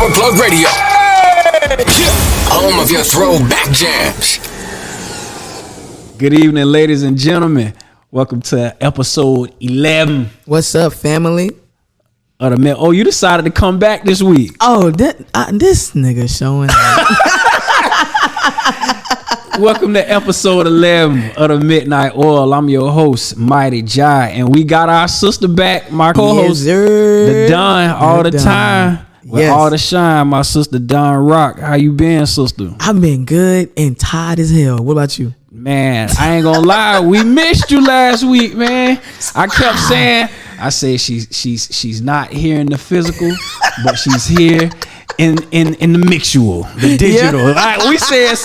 Power Plug Radio. Home of your throwback jams. Good evening, ladies and gentlemen. Welcome to episode 11. What's up, family? Of the Oh, you decided to come back this week. Oh, this nigga showing up. Welcome to episode 11 of the Midnight Oil. I'm your host, Mighty Jai, and we got our sister back, my co-host, the Don, all the time. With all the shine, my sister Don Rock. How you been, sister? I've been good and tired as hell. What about you? Man, I ain't gonna lie, we missed you last week, man. I kept saying, she's not here in the physical, but she's here in the mixual, the digital. Yeah. Like, we said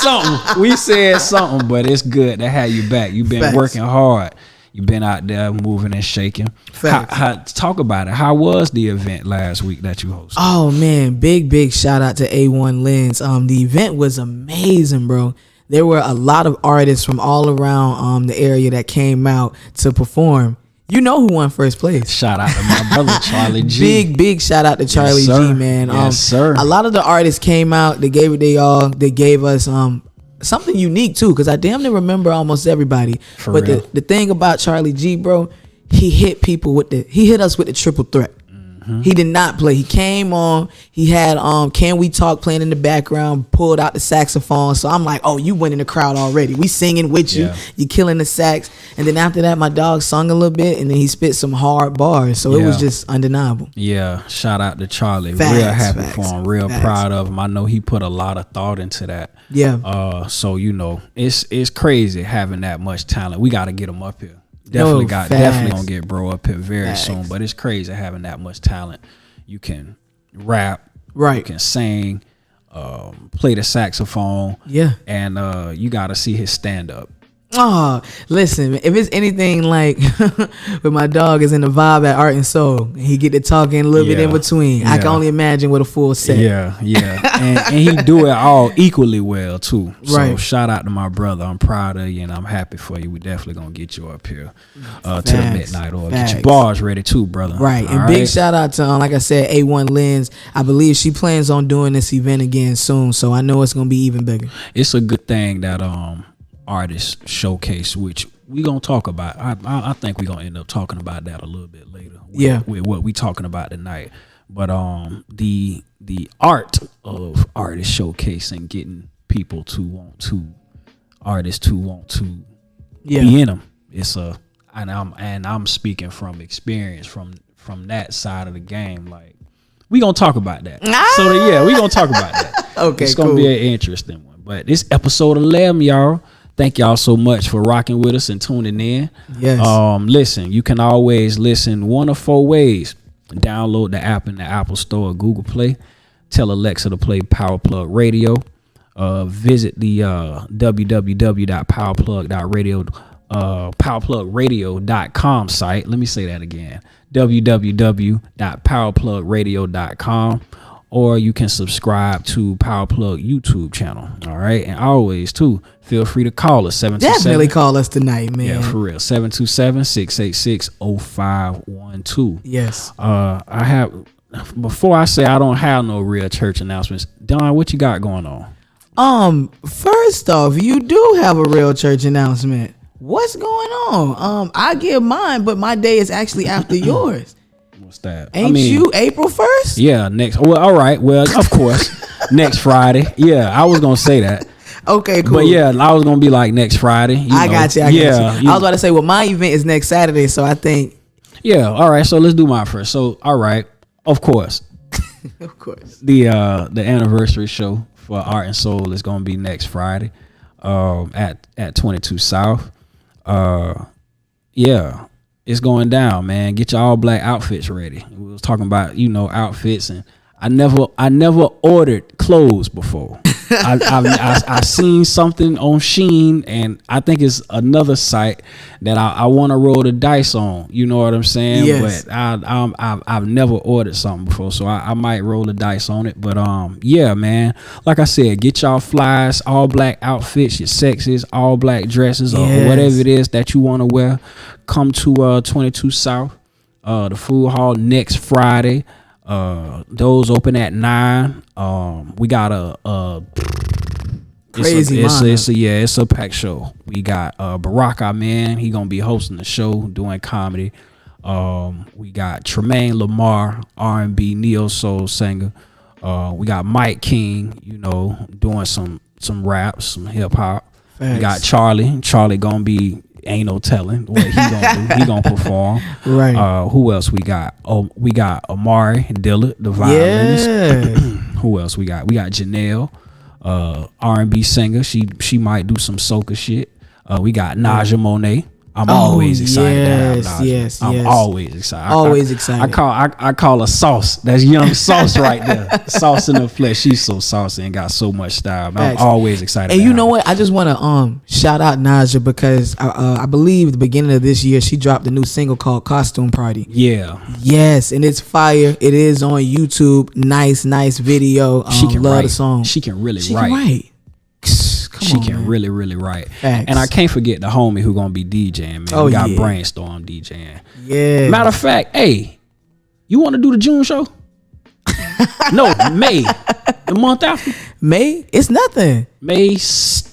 something, but it's good to have you back. You've been working hard. You've been out there moving and shaking. Talk about it. How was the event last week that you hosted? Oh man, big shout out to A1 Lens. The event was amazing, bro. There were a lot of artists from all around the area that came out to perform. You know who won first place? Shout out to my brother Charlie G. Big shout out to Charlie G, man. Yes, sir. A lot of the artists came out. They gave it they all. They gave us something unique too, because I damn near remember almost everybody. For but real. the thing about Charlie G, bro, he hit us with the triple threat. Mm-hmm. He did not play. He came on. He had Can We Talk playing in the background, pulled out the saxophone. So I'm like, oh, you winning the crowd already. We singing with you. Yeah. You killing the sax. And then after that, my dog sung a little bit, and then he spit some hard bars. So it was just undeniable. Yeah, shout out to Charlie. Real happy for him. Real proud of him. I know he put a lot of thought into that. Yeah. So it's crazy having that much talent. We got to get him up here. Definitely gonna get bro up here very soon. But it's crazy having that much talent. You can rap, right? You can sing, play the saxophone, and you got to see his stand up. Oh, listen, if it's anything like when my dog is in the vibe at Art and Soul, he get to talking a little bit in between. I can only imagine with a full set. And he do it all equally well too. So right. Shout out to my brother. I'm proud of you and I'm happy for you. We definitely gonna get you up here to the Midnight Oil. Get your bars ready too, brother. Right. And big shout out to like I said, A1 Lens. I believe she plans on doing this event again soon, so I know it's gonna be even bigger. It's a good thing that artist showcase, which we gonna talk about. I think we gonna end up talking about that a little bit later. With what we talking about tonight. But the art of artist showcase and getting people to want to be in them. It's I'm speaking from experience from that side of the game. Like, we gonna talk about that. So we gonna talk about that. Okay, it's gonna be an interesting one. But it's episode 11, y'all. Thank y'all so much for rocking with us and tuning in. Yes. Listen, you can always listen one of four ways. Download the app in the Apple Store or Google Play. Tell Alexa to play Power Plug Radio. Visit the powerplugradio.com site. Let me say that again. www.powerplugradio.com. Or you can subscribe to Power Plug YouTube channel. All right. And always, too, feel free to call us. 727. Definitely call us tonight, man. Yeah, for real. 727-686-0512. Yes. Before I say I don't have no real church announcements, Don, what you got going on? First off, you do have a real church announcement. What's going on? I give mine, but my day is actually after yours. What's that? Ain't you April 1st? Yeah, all right. Well, of course, next Friday. Yeah, I was gonna say that. Okay, cool. But yeah, I was gonna be like next Friday. I got you. I got you. I was about to say, well, my event is next Saturday, so I think. Yeah. All right. So let's do mine first. So, all right. Of course. Of course. The anniversary show for Art and Soul is gonna be next Friday, at 22 South. It's going down, man. Get your all black outfits ready. We was talking about, outfits, and I never ordered clothes before. I seen something on Shein, and I think it's another site that I want to roll the dice on. You know what I'm saying? Yes. But I've never ordered something before, so I might roll the dice on it. But yeah, man. Like I said, get y'all flies, all black outfits, your sexes, all black dresses, or whatever it is that you want to wear. Come to 22 South, the food hall next Friday. Those open at 9. We got a Crazy it's a packed show. We got Barack Amen. He gonna be hosting the show, doing comedy. We got Tremaine Lamar, R&B neo soul singer. We got Mike King, doing some raps, some hip hop. We got Charlie gonna be ain't no telling what he gonna do. He gonna perform. Right. Who else we got? Oh, we got Amari Dillard, the violinist. Yeah. Who else we got? We got Janelle, R&B singer. She might do some soca shit. We got Naja Monet. I'm always excited to have Naja. Yes. I'm always excited. Always excited. I call her Sauce. That's young Sauce right there. Sauce in the flesh. She's so saucy and got so much style. I'm always excited. And you know what? I just want to shout out Naja because I believe at the beginning of this year she dropped a new single called Costume Party. Yeah. Yes, and it's fire. It is on YouTube. Nice She video. can love write. the song. She can really She write. can write. She can really, really write. Facts. And I can't forget the homie who gonna be DJing, man. Oh, We got yeah. Brainstorm DJing. Yeah. Matter of fact, hey, you want to do the June show? No, May. The month after. May? It's nothing. May 6th.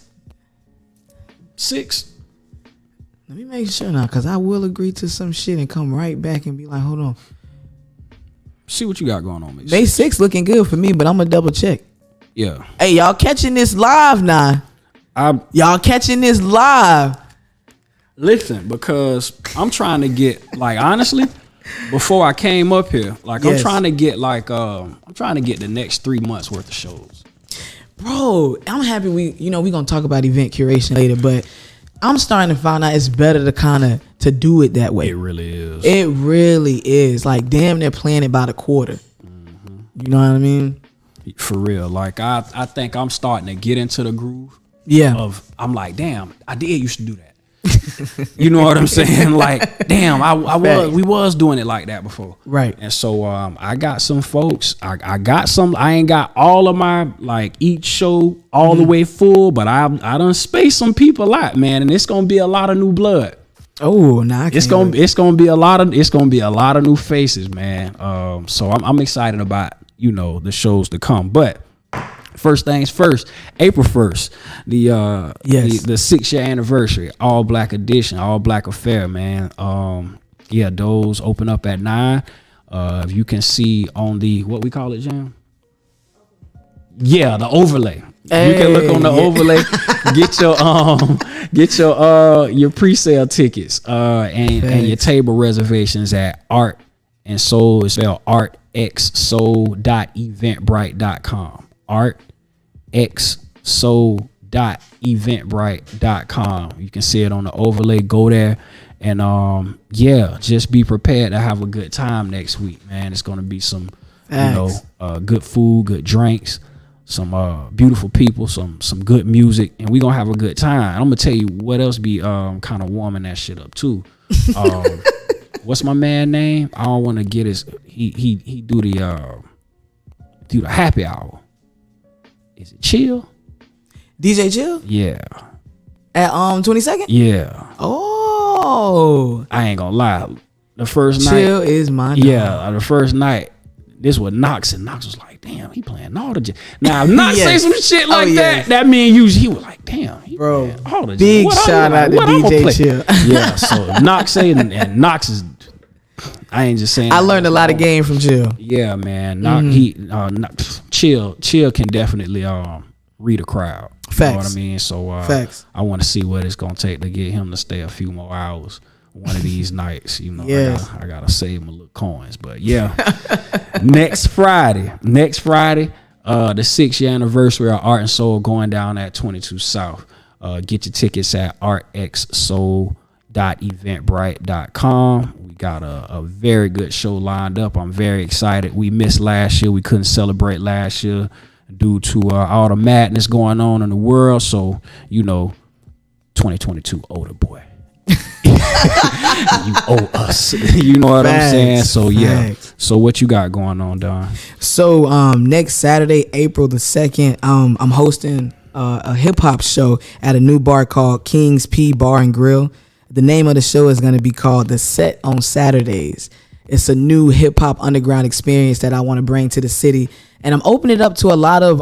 Let me make sure now, because I will agree to some shit and come right back and be like, hold on. See what you got going on, May May 6th looking good for me, but I'm going to double check. Yeah. Hey, y'all catching this live now. Y'all catching this live. Listen, because I'm trying to get, like, honestly, before I came up here, like, Yes. I'm trying to get the next 3 months worth of shows. Bro, I'm happy we going to talk about event curation later, but I'm starting to find out it's better to do it that way. It really is. It really is. Like, damn, they're playing it by the quarter. Mm-hmm. You know what I mean? For real. Like, I think I'm starting to get into the groove. Yeah. I'm like, damn, I did used to do that. You know what I'm saying? Like, damn, we was doing it like that before. Right. And so I got some folks. I got some. I ain't got all of my, like, each show all the way full, but I done spaced some people out, man, and it's gonna be a lot of new blood. Oh, nah, It's gonna be a lot of new faces, man. So I'm excited about the shows to come, but. First things first, April 1st, the 6-year anniversary, all black edition, all black affair, man. Those open up at 9. You can see on the, what we call it, Jam? Yeah, the overlay. Hey, you can look on the overlay, get your pre-sale tickets, and your table reservations at Art and Soul. It's spelled artxsoul.eventbrite.com. artxsoul.eventbrite.com. You can see it on the overlay. Go there and just be prepared to have a good time next week, man. It's gonna be some good food, good drinks, some beautiful people, some good music, and we gonna have a good time. I'm gonna tell you what else be kind of warming that shit up too. What's my man name? I don't want to get his. He do the happy hour. Is it Chill? DJ Chill? Yeah. At 22nd? Yeah. Oh. I ain't gonna lie. The first night. Chill is my dog. Yeah, the first night. This was Knox, and Knox was like, "Damn, he playing all the jam." Now, if Knox say some shit like that mean he was like, "Damn, he bro, playing all the big jam." shout out to DJ Chill. Yeah, so Knox say, and Knox is. I ain't just saying. I learned a lot of game from Chill. Yeah, man. Chill can definitely read a crowd. Facts. You know what I mean? So Facts. I want to see what it's gonna take to get him to stay a few more hours one of these nights. Yes. I gotta save my little coins. But yeah, next Friday, the 6-year anniversary of Art and Soul going down at 22 South. Get your tickets at artxsoul.eventbrite.com. We got a very good show lined up. I'm very excited. We missed last year. We couldn't celebrate last year due to all the madness going on in the world. So, 2022 older boy. You owe us. You know what I'm saying? So yeah. So what you got going on, Don? So next Saturday, April the 2nd, I'm hosting a hip hop show at a new bar called King's P Bar and Grill. The name of the show is going to be called The Set on Saturdays. It's a new hip hop underground experience that I want to bring to the city. And I'm opening it up to a lot of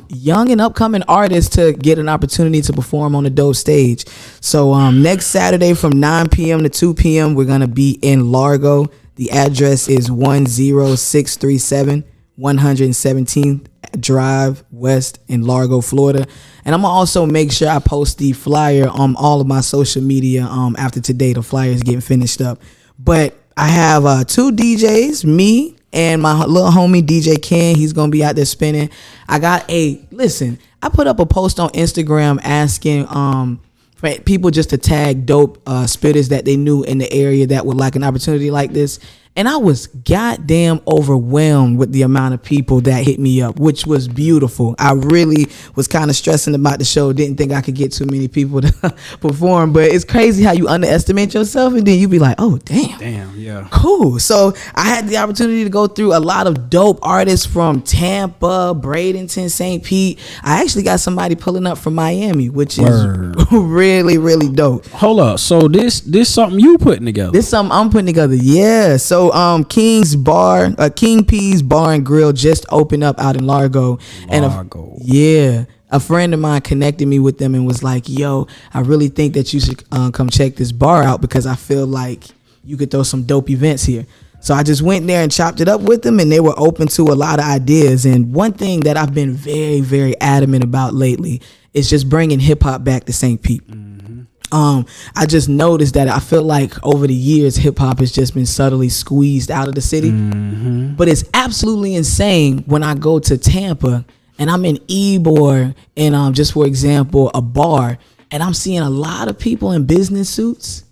young and upcoming artists to get an opportunity to perform on the dope stage. So next Saturday from 9 p.m. to 2 p.m., we're going to be in Largo. The address is 10637 117th Drive West in Largo, Florida. And I'm going to also make sure I post the flyer on all of my social media after today. The flyer is getting finished up. But I have 2 DJs, me and my little homie DJ Ken. He's gonna be out there spinning. I put up a post on Instagram asking for people just to tag dope spitters that they knew in the area that would like an opportunity like this. And I was goddamn overwhelmed with the amount of people that hit me up, which was beautiful. I really was kind of stressing about the show. Didn't think I could get too many people to perform, but it's crazy how you underestimate yourself and then you be like, oh, damn, yeah, cool. So I had the opportunity to go through a lot of dope artists from Tampa, Bradenton, St. Pete. I actually got somebody pulling up from Miami, which is really, really dope. Hold up. So this something you putting together? This something I'm putting together. Yeah. So King P's Bar and Grill just opened up out in Largo. And a friend of mine connected me with them and was like, yo, I really think that you should come check this bar out because I feel like you could throw some dope events here. So I just went there and chopped it up with them, and they were open to a lot of ideas. And one thing that I've been very, very adamant about lately is just bringing hip hop back to St. Pete. I just noticed that I feel like over the years hip hop has just been subtly squeezed out of the city. But it's absolutely insane when I go to Tampa and I'm in Ybor and just for example a bar, and I'm seeing a lot of people in business suits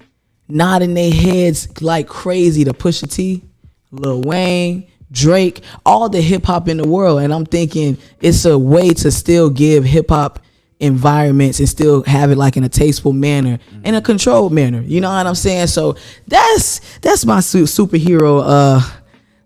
nodding their heads like crazy to Pusha T, Lil Wayne, Drake, all the hip hop in the world. And I'm thinking it's a way to still give hip hop environments and still have it like in a tasteful manner, in a controlled manner. You know what I'm saying? So that's my superhero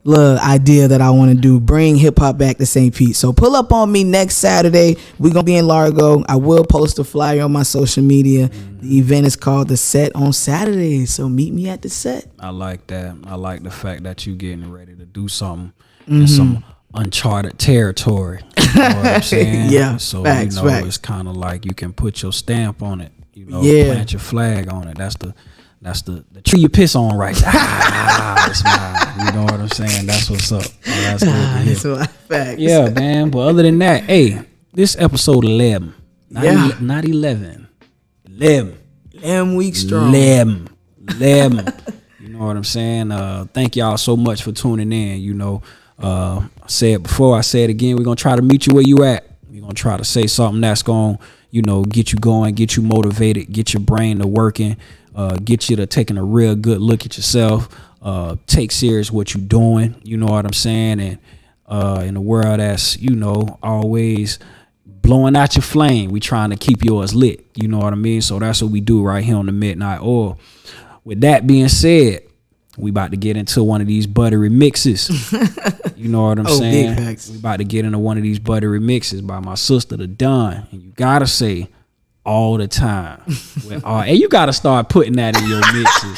little idea that I want to do. Bring hip hop back to St. Pete. So pull up on me next Saturday. We're gonna be in Largo. I will post a flyer on my social media. The event is called The Set on Saturday. So meet me at the set. I like that. I like the fact that you getting ready to do something in some uncharted territory. You know what I'm saying? Yeah. So facts. it's kind of like you can put your stamp on it. Plant your flag on it. That's the tree you piss on, right? That's mine. You know what I'm saying? That's what's up. That's good. Facts. Yeah, man. But other than that, hey, this episode 11, not 11, 11 weeks strong. 11. You know what I'm saying? Thank y'all so much for tuning in. I said it before, I say it again. We're gonna try to meet you where you at. We're gonna try to say something that's gonna, get you going, get you motivated, get your brain to working, get you to taking a real good look at yourself, take serious what you're doing. You know what I'm saying? And in a world that's, always blowing out your flame, we trying to keep yours lit. You know what I mean? So that's what we do right here on the Midnight Oil. With that being said, we about to get into one of these buttery mixes. You know what I'm saying? Big facts. We about to get into one of these buttery mixes by my sister, the Don. And you gotta say all the time. And you gotta start putting that in your mixes.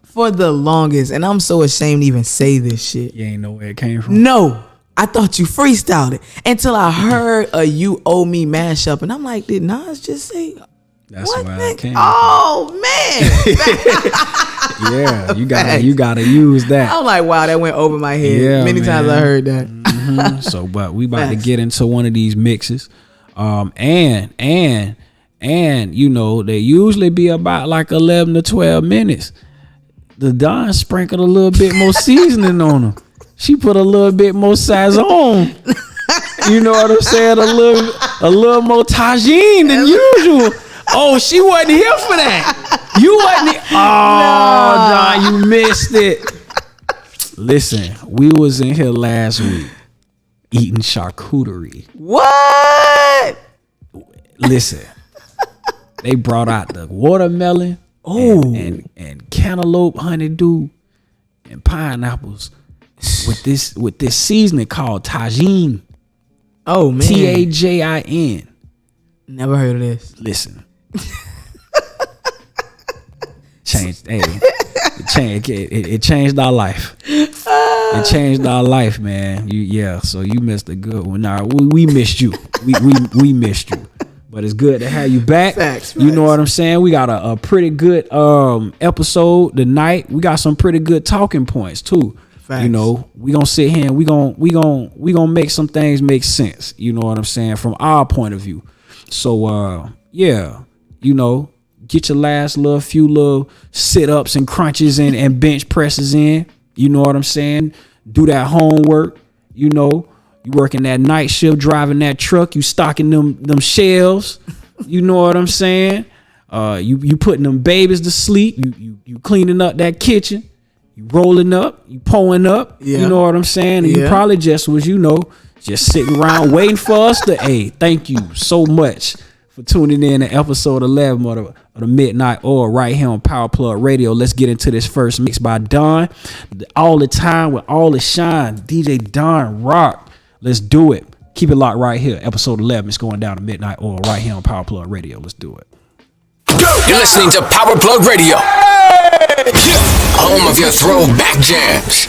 For the longest, and I'm so ashamed to even say this shit. You ain't know where it came from. No. I thought you freestyled it until I heard a You Owe Me mashup, and I'm like, did Nas just say? That's what where I came from. Man. Yeah, you gotta use that. I'm like, wow, that went over my head. Yeah, Many times I heard that. So, but we about to get into one of these mixes, and they usually be about like 11 to 12 minutes. The Don sprinkled a little bit more seasoning on them. She put a little bit more sazon. You know what I'm saying? A little more tagine than usual. Oh, she wasn't here for that. You wasn't here. Oh, Don, you missed it. Listen, we was in here last week eating charcuterie. What? Listen, they brought out the watermelon and cantaloupe, honeydew, and pineapples with this seasoning called tagine. Oh man, Tajin. Never heard of this. Listen. Change. Hey, It changed our life. It changed our life, man. So you missed a good one. Nah, we missed you. We missed you. But it's good to have you back. Facts. You know what I'm saying? We got a pretty good episode tonight. We got some pretty good talking points too. Facts. You know, we gonna sit here and we gonna make some things make sense. You know what I'm saying, from our point of view. So you know, get your last few little sit ups and crunches and bench presses in. You know what I'm saying? Do that homework. You know, you working that night shift, driving that truck, you stocking them shelves. You know what I'm saying? You putting them babies to sleep. You cleaning up that kitchen. You rolling up, you pulling up. Yeah. You know what I'm saying? And you probably just was, just sitting around waiting for us to. Hey, thank you so much for tuning in to episode 11 of the Midnight Oil right here on Power Plug Radio. Let's get into this first mix by Don. All the time with all the shine. DJ Don Rock. Let's do it. Keep it locked right here. Episode 11 is going down to Midnight Oil right here on Power Plug Radio. Let's do it. You're listening to Power Plug Radio. Home of your throwback jams.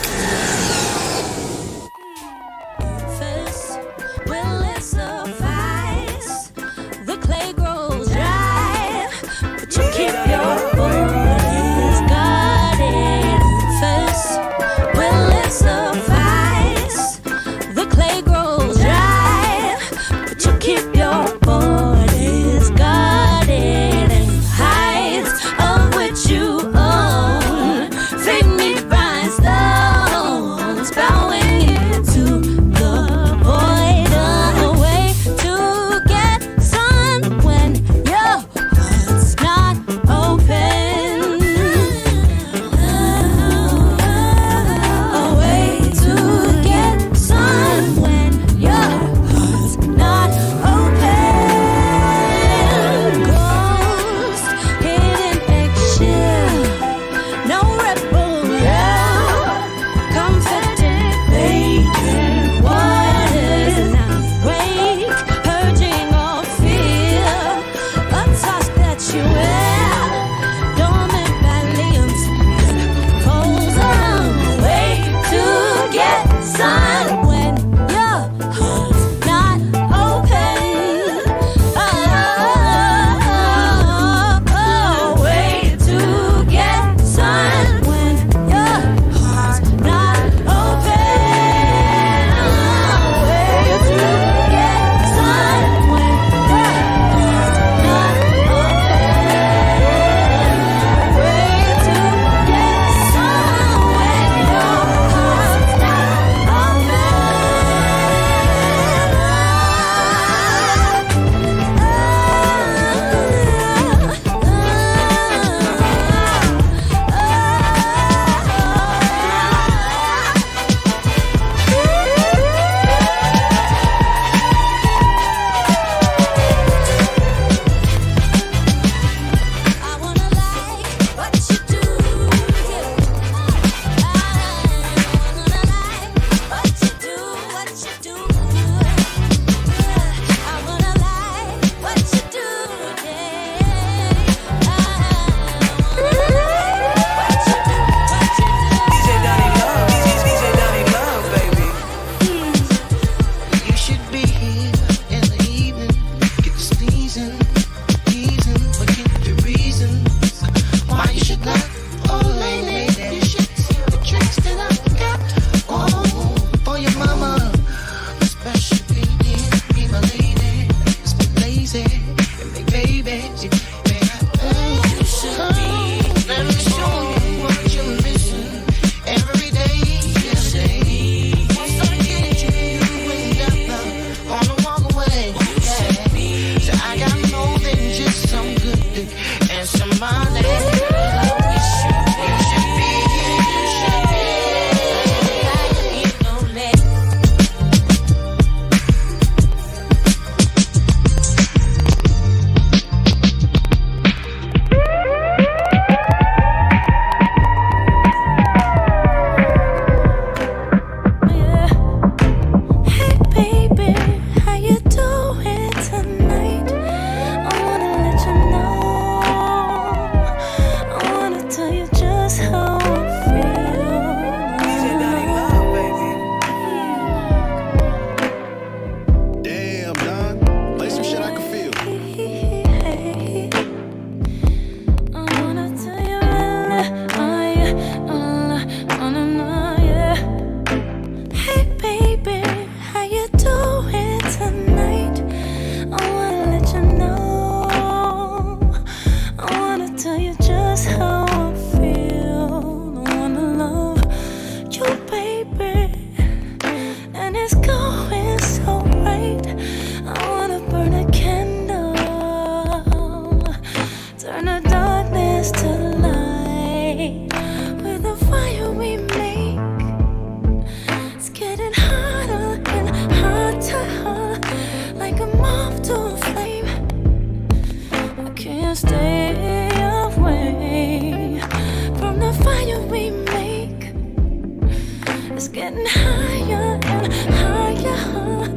getting higher and higher,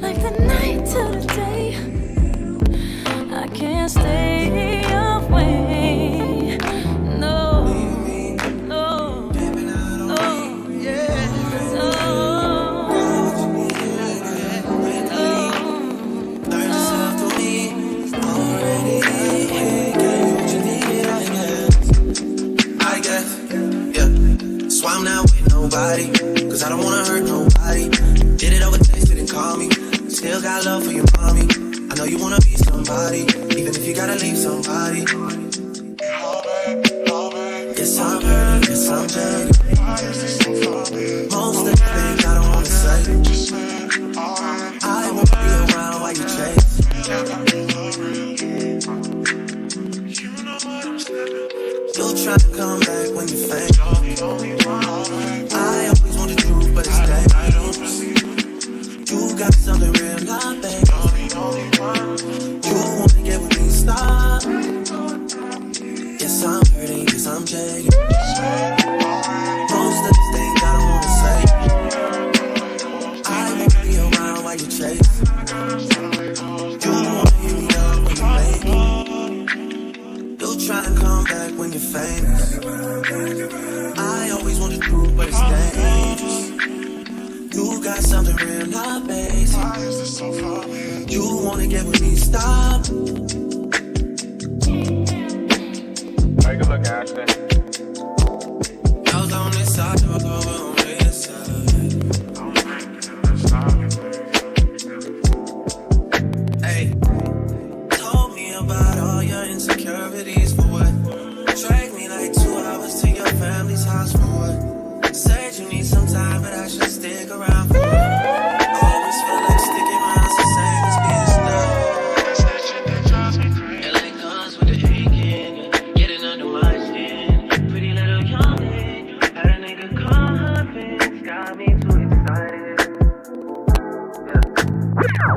like the night to the day. I can't stay away. No, no, no, yeah, So I'm not with nobody, cause I don't wanna hurt nobody. Did it over text, didn't call me. Still got love for your mommy. I know you wanna be somebody, even if you gotta leave somebody. Yes, I'm hurting, yes, I'm jaded. Most of the things I don't wanna say. I won't be around while you chase. You'll try to come back when you're famous. I always want the truth, but it's dangerous. You got something real, not baby. You wanna get with me, stop. Yes, I'm hurting, yes, I'm jaded. Most of the things I don't wanna say. I won't be around while you chase. You wanna hear me up when you make it. You'll try and come back when you're famous. I always want the truth, but it's dangerous. You got something real, not basic. You wanna get with me, stop. Take a look, Ashton. I was on this side, I was on this side. Hey, told me about all your insecurities for what? Drag me like 2 hours to your family's house for what? Said you need some time, but I should stick around for what? Always feel like sticking around's the same as being stuck. LA guns with the aching, getting under my skin. Pretty little youngin', had a nigga confidence, got me too excited. Yeah.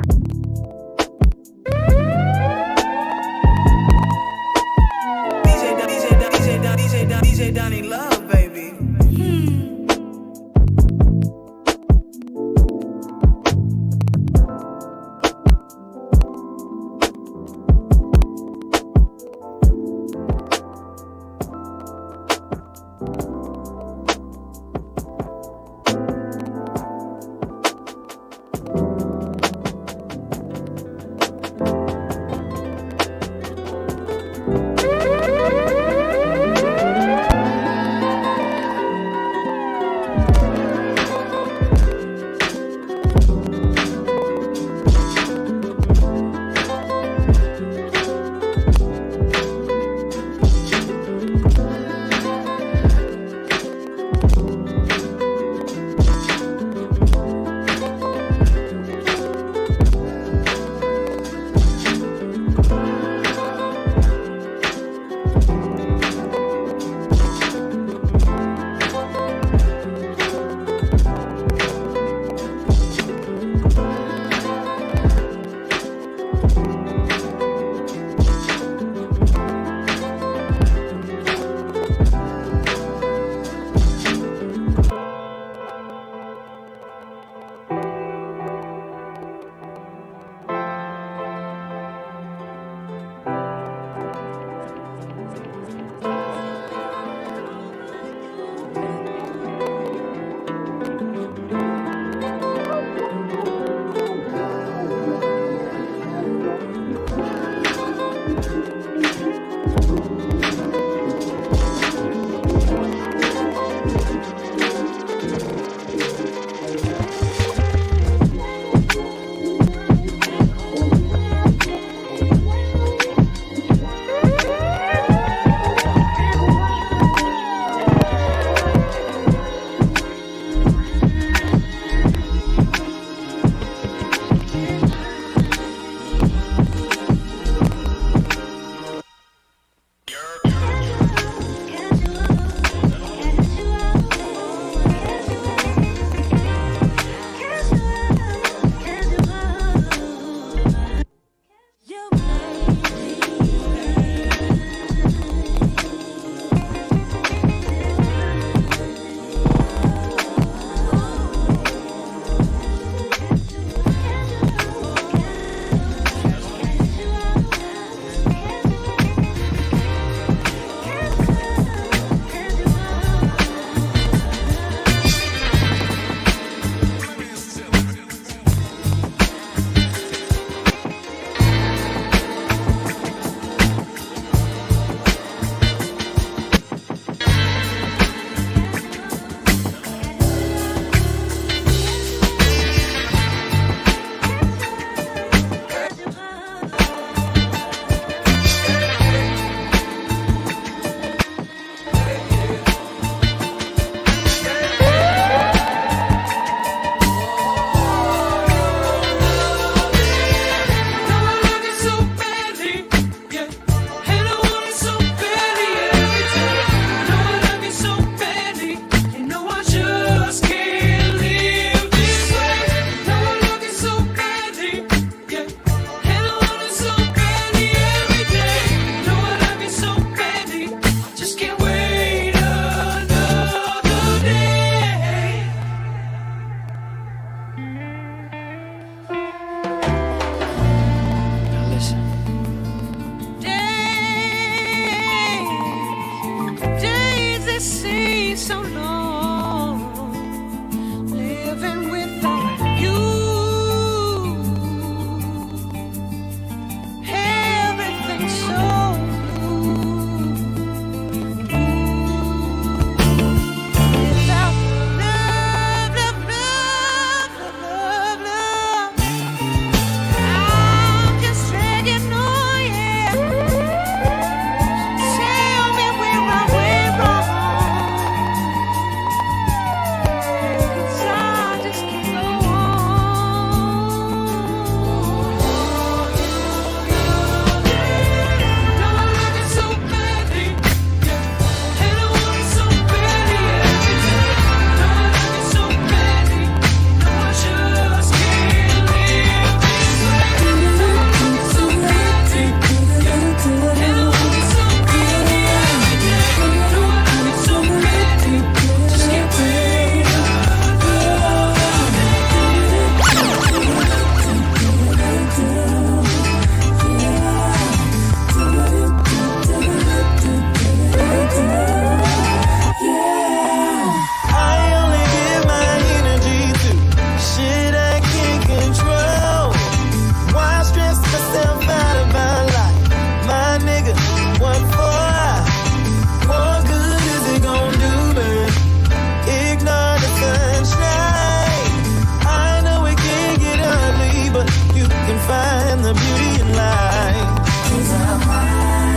the beauty in life. 'Cause I'm high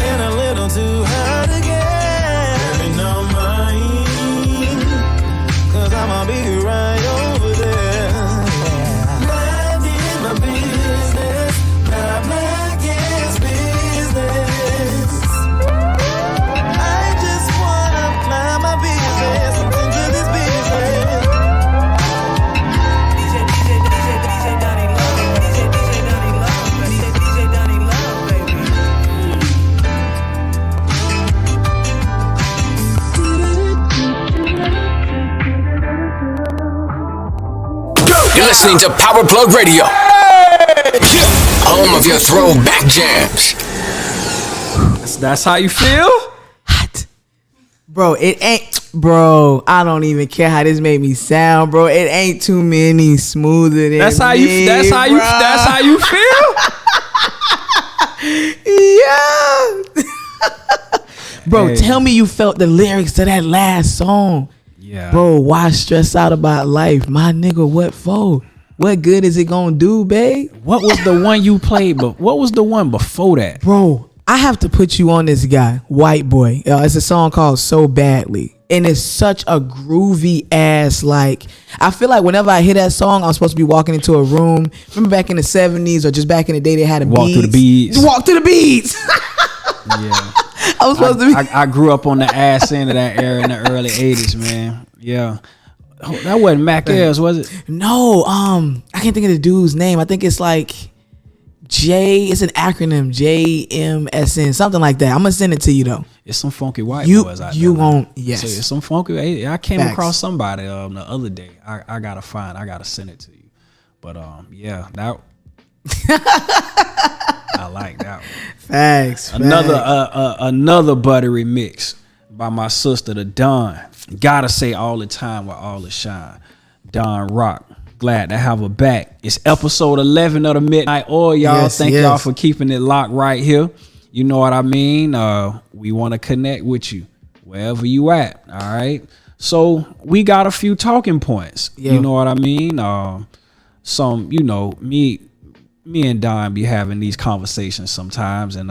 and a little too high to get. Baby, no mind, 'cause I'ma be right over there. Minding my business, not black ass business. I just wanna mind my business, into this business. DJ Donnie Love, DJ Donnie Love, DJ Donnie Love, baby. You're listening to Power Plug Radio. Home of your throwback jams. That's how you feel? Hot. Bro, it ain't. Bro, I don't even care how this made me sound, bro. It ain't too many smoother than That's how me, you. That's how you. bro. That's how you feel. Yeah. Bro, Hey. tell me you felt the lyrics to that last song. Yeah, Bro, why stress out about life? My nigga, what for? What good is it gonna do, babe? What was the one you played? But what was the one before that? Bro, I have to put you on this guy, White Boy. It's a song called So Badly. And it's such a groovy ass, like, I feel like whenever I hear that song, I'm supposed to be walking into a room. Remember back in the 70s or just back in the day, they had a Walk through the beats. Walk through the beats. Yeah, I was supposed to be. I grew up on the ass end of that era in the early '80s, man. Yeah, oh, that wasn't Mac Ayers, was it? No, I can't think of the dude's name. I think it's like J. It's an acronym, JMSN, something like that. I'm gonna send it to you though. It's some funky white You boys out you there. won't. So Yes. it's some funky. I came Facts. across somebody the other day. I gotta send it to you. But yeah, that I like that one. Facts. Another buttery mix by my sister, the Dawn. Gotta say all the time with all the shine. Dawn Rock. Glad to have her back. It's episode 11 of the Midnight Oil, y'all. Yes, Thank yes. y'all for keeping it locked right here. You know what I mean? We want to connect with you wherever you at. All right. So we got a few talking points. Yeah. You know what I mean? Some, me and Don be having these conversations sometimes, and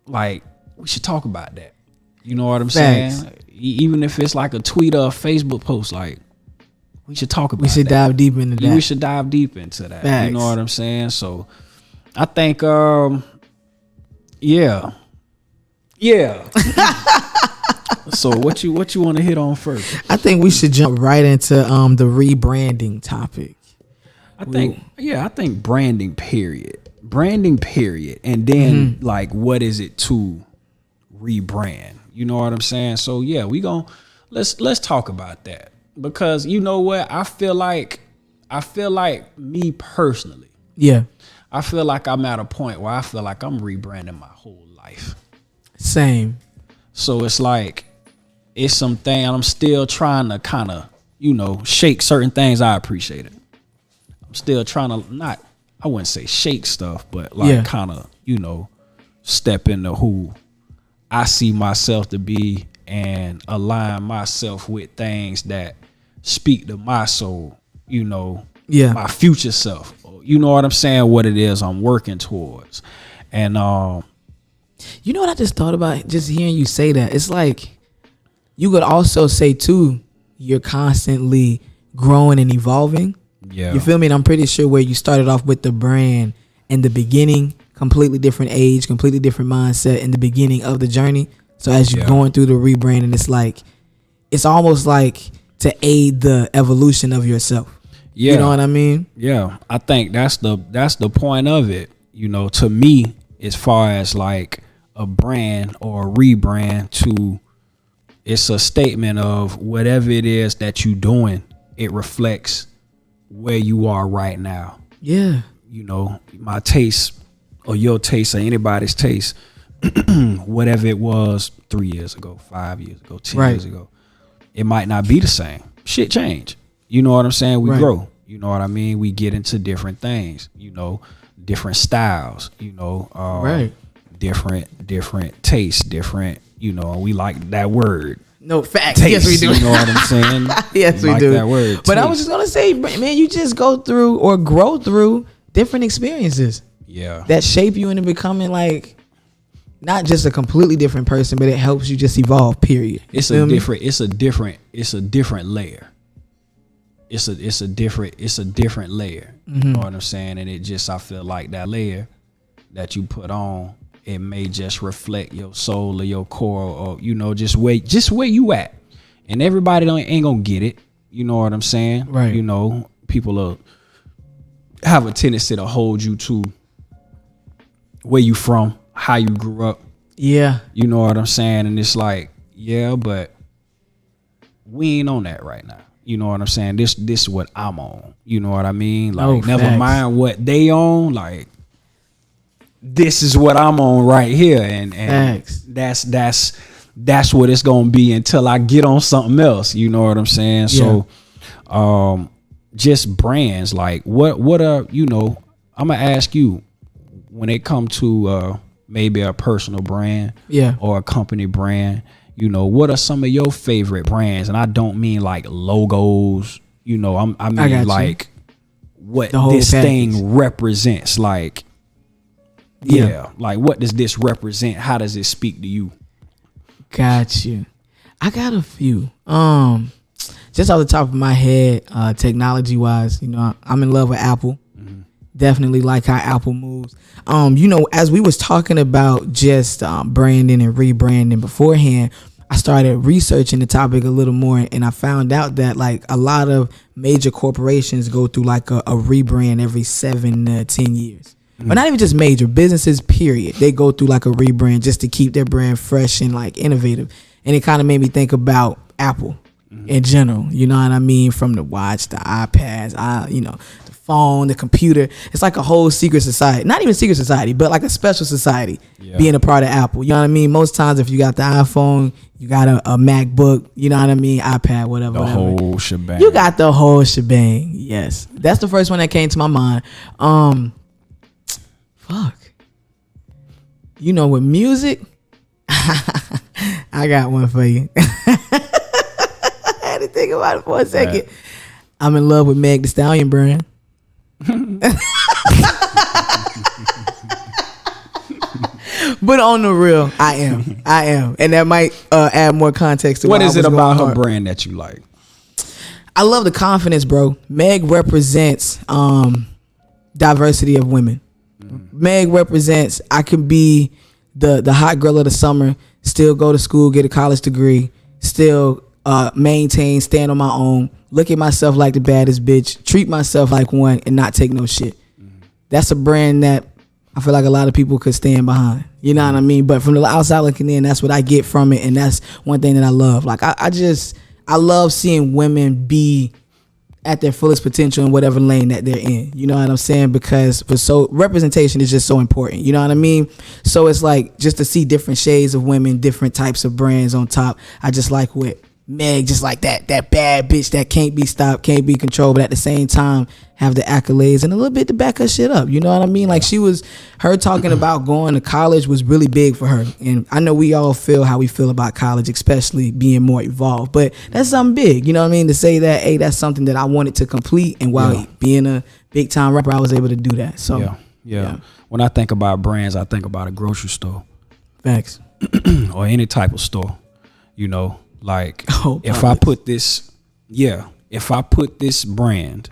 like we should talk about that. You know what I'm Facts. saying? Even if it's like a tweet or a Facebook post, like we should talk about. We should that. dive deep into that. We should dive deep into that. Facts. You know what I'm saying? So I think, yeah. So what you want to hit on first? I think we should jump right into the rebranding topic. I think branding period, and then like what is it to rebrand? You know what I'm saying? So yeah, let's talk about that, because you know what, I feel like me personally, Yeah. I feel like I'm at a point where I feel like I'm rebranding my whole life. Same. So it's like it's something I'm still trying to kind of, shake certain things I appreciated. I'm still trying to I wouldn't say shake stuff, but like kind of, step into who I see myself to be and align myself with things that speak to my soul, my future self. You know what I'm saying? What it is I'm working towards. And You know what I just thought about just hearing you say that? It's like you could also say too, you're constantly growing and evolving. yeah. You feel me? And I'm pretty sure where you started off with the brand in the beginning, completely different age, completely different mindset in the beginning of the journey. So as you're going through the rebranding, it's almost like to aid the evolution of yourself. Yeah. You know what I mean? Yeah, I think that's the point of it. To me, as far as like a brand or a rebrand, it's a statement of whatever it is that you're doing. It reflects where you are right now. Yeah. My taste or your taste or anybody's taste, whatever it was 3 years ago, 5 years ago, 10 years ago, it might not be the same. Shit change. You know what I'm saying? We grow. You know what I mean? We get into different things, different styles, different tastes, different, we like that word, No facts. taste. Yes, we do. You know what I'm saying? Yes, we Like do. that word, but I taste. was just gonna say, man, you just go through or grow through different experiences Yeah. that shape you into becoming like not just a completely different person, but it helps you just evolve. Period. You It's feel a me? different layer. It's a different layer. Mm-hmm. You know what I'm saying? And it just, I feel like that layer that you put on, it may just reflect your soul or your core, or you know, just where you at. And everybody ain't gonna get it. You know what I'm saying? Right. You know, people have a tendency to hold you to where you from, how you grew up. Yeah. You know what I'm saying? And it's like, yeah, but we ain't on that right now. You know what I'm saying? This is what I'm on. You know what I mean? Like, Oh, never facts. mind what they on. Like, this is what I'm on right here, and Facts. that's what it's gonna be until I get on something else. You know what I'm saying? So, just brands. Like, what are, you know? I'm gonna ask you, when it come to maybe a personal brand, Yeah. or a company brand, you know, what are some of your favorite brands? And I don't mean like logos, you know, I got mean you. like what The whole this package. thing represents. Like, Yeah. like what does this represent? How does it speak to you? Got you. I got a few. Just off the top of my head, technology wise, you know, I'm in love with Apple. Definitely like how Apple moves. You know, as we was talking about just branding and rebranding beforehand, I started researching the topic a little more, and I found out that like a lot of major corporations go through like a rebrand every 7 to 10 years. But not even just major businesses, period. They go through like a rebrand just to keep their brand fresh and like innovative. And it kind of made me think about Apple in general. You know what I mean? From the watch, the iPads, you know, the phone, the computer. It's like a whole secret society. Not even secret society, but like a special society being a part of Apple. You know what I mean? Most times if you got the iPhone, you got a MacBook, you know what I mean? iPad, whatever. The whatever. whole shebang. You got the whole shebang. Yes. That's the first one that came to my mind. Fuck. You know, with music, I got one for you. I had to think about it for a second. I'm in love with Meg Thee Stallion brand. But on the real, I am. And that might add more context to What why is I it was about going her hard. brand that you like? I love the confidence, bro. Meg represents diversity of women. Meg represents I can be the hot girl of the summer, still go to school, get a college degree, still maintain, stand on my own, look at myself like the baddest bitch, treat myself like one, and not take no shit. That's a brand that I feel like a lot of people could stand behind. You know what I mean? But from the outside looking in, that's what I get from it, and that's one thing that I love. Like I love seeing women be at their fullest potential in whatever lane that they're in. You know what I'm saying? Because representation is just so important. You know what I mean? So it's like just to see different shades of women, different types of brands on top. I just like what Meg, just like that bad bitch that can't be stopped, can't be controlled, but at the same time have the accolades and a little bit to back her shit up. You know what I mean? Like her talking about going to college was really big for her. And I know we all feel how we feel about college, especially being more evolved, but that's something big. You know what I mean? To say that, hey, that's something that I wanted to complete. And while being a big time rapper, I was able to do that. So Yeah. When I think about brands, I think about a grocery store facts. or any type of store, you know. Like, Oh, if I put this brand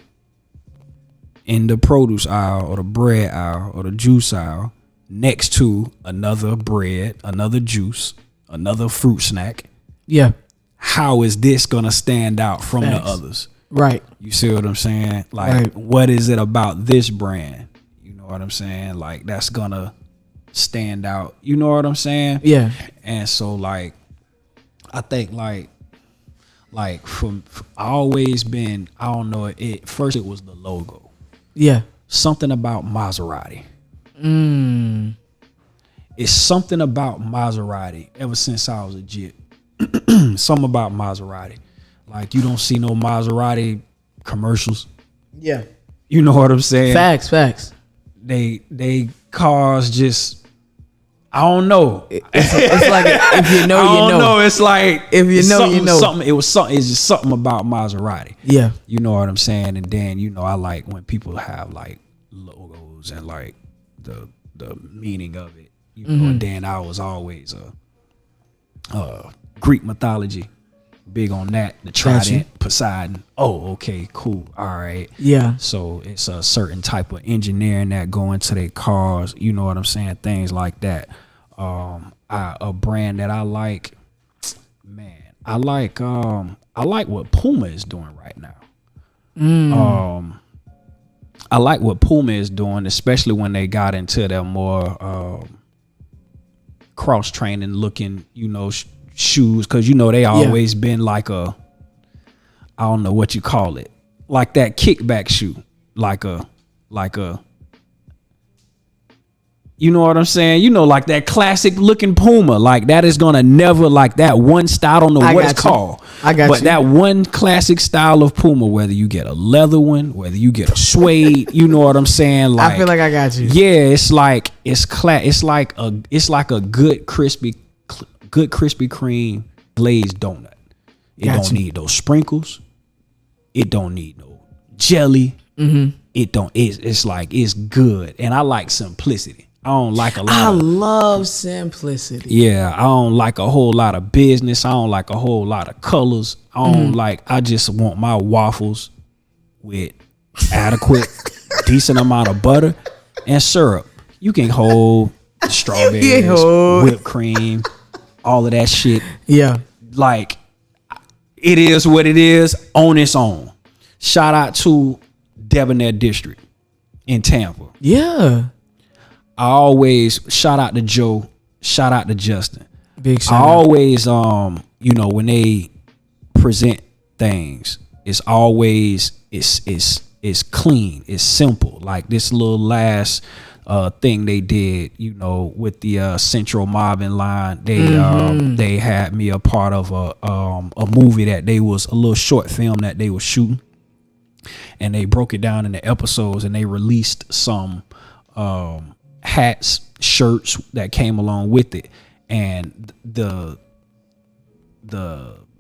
in the produce aisle or the bread aisle or the juice aisle next to another bread, another juice, another fruit snack, Yeah. how is this gonna stand out from Facts. the others? Right. You see what I'm saying? Like, Right. what is it about this brand? You know what I'm saying? Like, that's gonna stand out. You know what I'm saying? Yeah. And so, like, I think like from I always been, I don't know, first it was the logo. Yeah. Something about Maserati. It's something about Maserati ever since I was a jit. Something about Maserati. Like, you don't see no Maserati commercials. Yeah. You know what I'm saying? Facts. They cars just I don't know. It's like if you know, I you don't know. know. It's like If you know, something, you know. Something. It was something. It's just something about Maserati. Yeah. You know what I'm saying? And then I like when people have like logos and like the meaning of it. You know. And then I was always Greek mythology, big on that. The Trident, Poseidon. Oh, okay, cool. All right. Yeah. So it's a certain type of engineering that go into their cars. You know what I'm saying? Things like that. A brand that I like, man. I like what Puma is doing right now. I like what Puma is doing, especially when they got into their more cross training looking, shoes, because they always been like I don't know what you call it, like that kickback shoe, like a you know what I'm saying? Like that classic looking Puma, like that is gonna never, like that one style. I don't know what it's called. But that one classic style of Puma, whether you get a leather one, whether you get a suede, you know what I'm saying? Like, I feel like I got you. Yeah, it's like it's like a good Krispy Kreme glazed donut. It don't need those sprinkles. It don't need no jelly. It don't. It's like it's good, and I like simplicity. I don't like a lot. I love simplicity. Yeah, I don't like a whole lot of business. I don't like a whole lot of colors. I don't like. I just want my waffles with adequate, decent amount of butter and syrup. You can hold strawberries, whipped cream, all of that shit. Yeah. Like, it is what it is on its own. Shout out to Debonair District in Tampa. Yeah. I always shout out to Joe, shout out to Justin. Big shout I out. always when they present things, it's always it's clean, it's simple. Like this little last thing they did, with the Central Marvin line, they had me a part of a movie that they was a little short film that they were shooting, and they broke it down into episodes, and they released some hats, shirts that came along with it, and the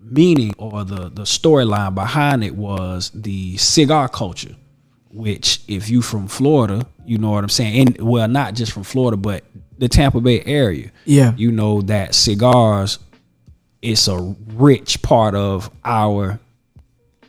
meaning or the storyline behind it was the cigar culture, which if you from Florida, you know what I'm saying, and well, not just from Florida, but the Tampa Bay area, you know that cigars, it's a rich part of our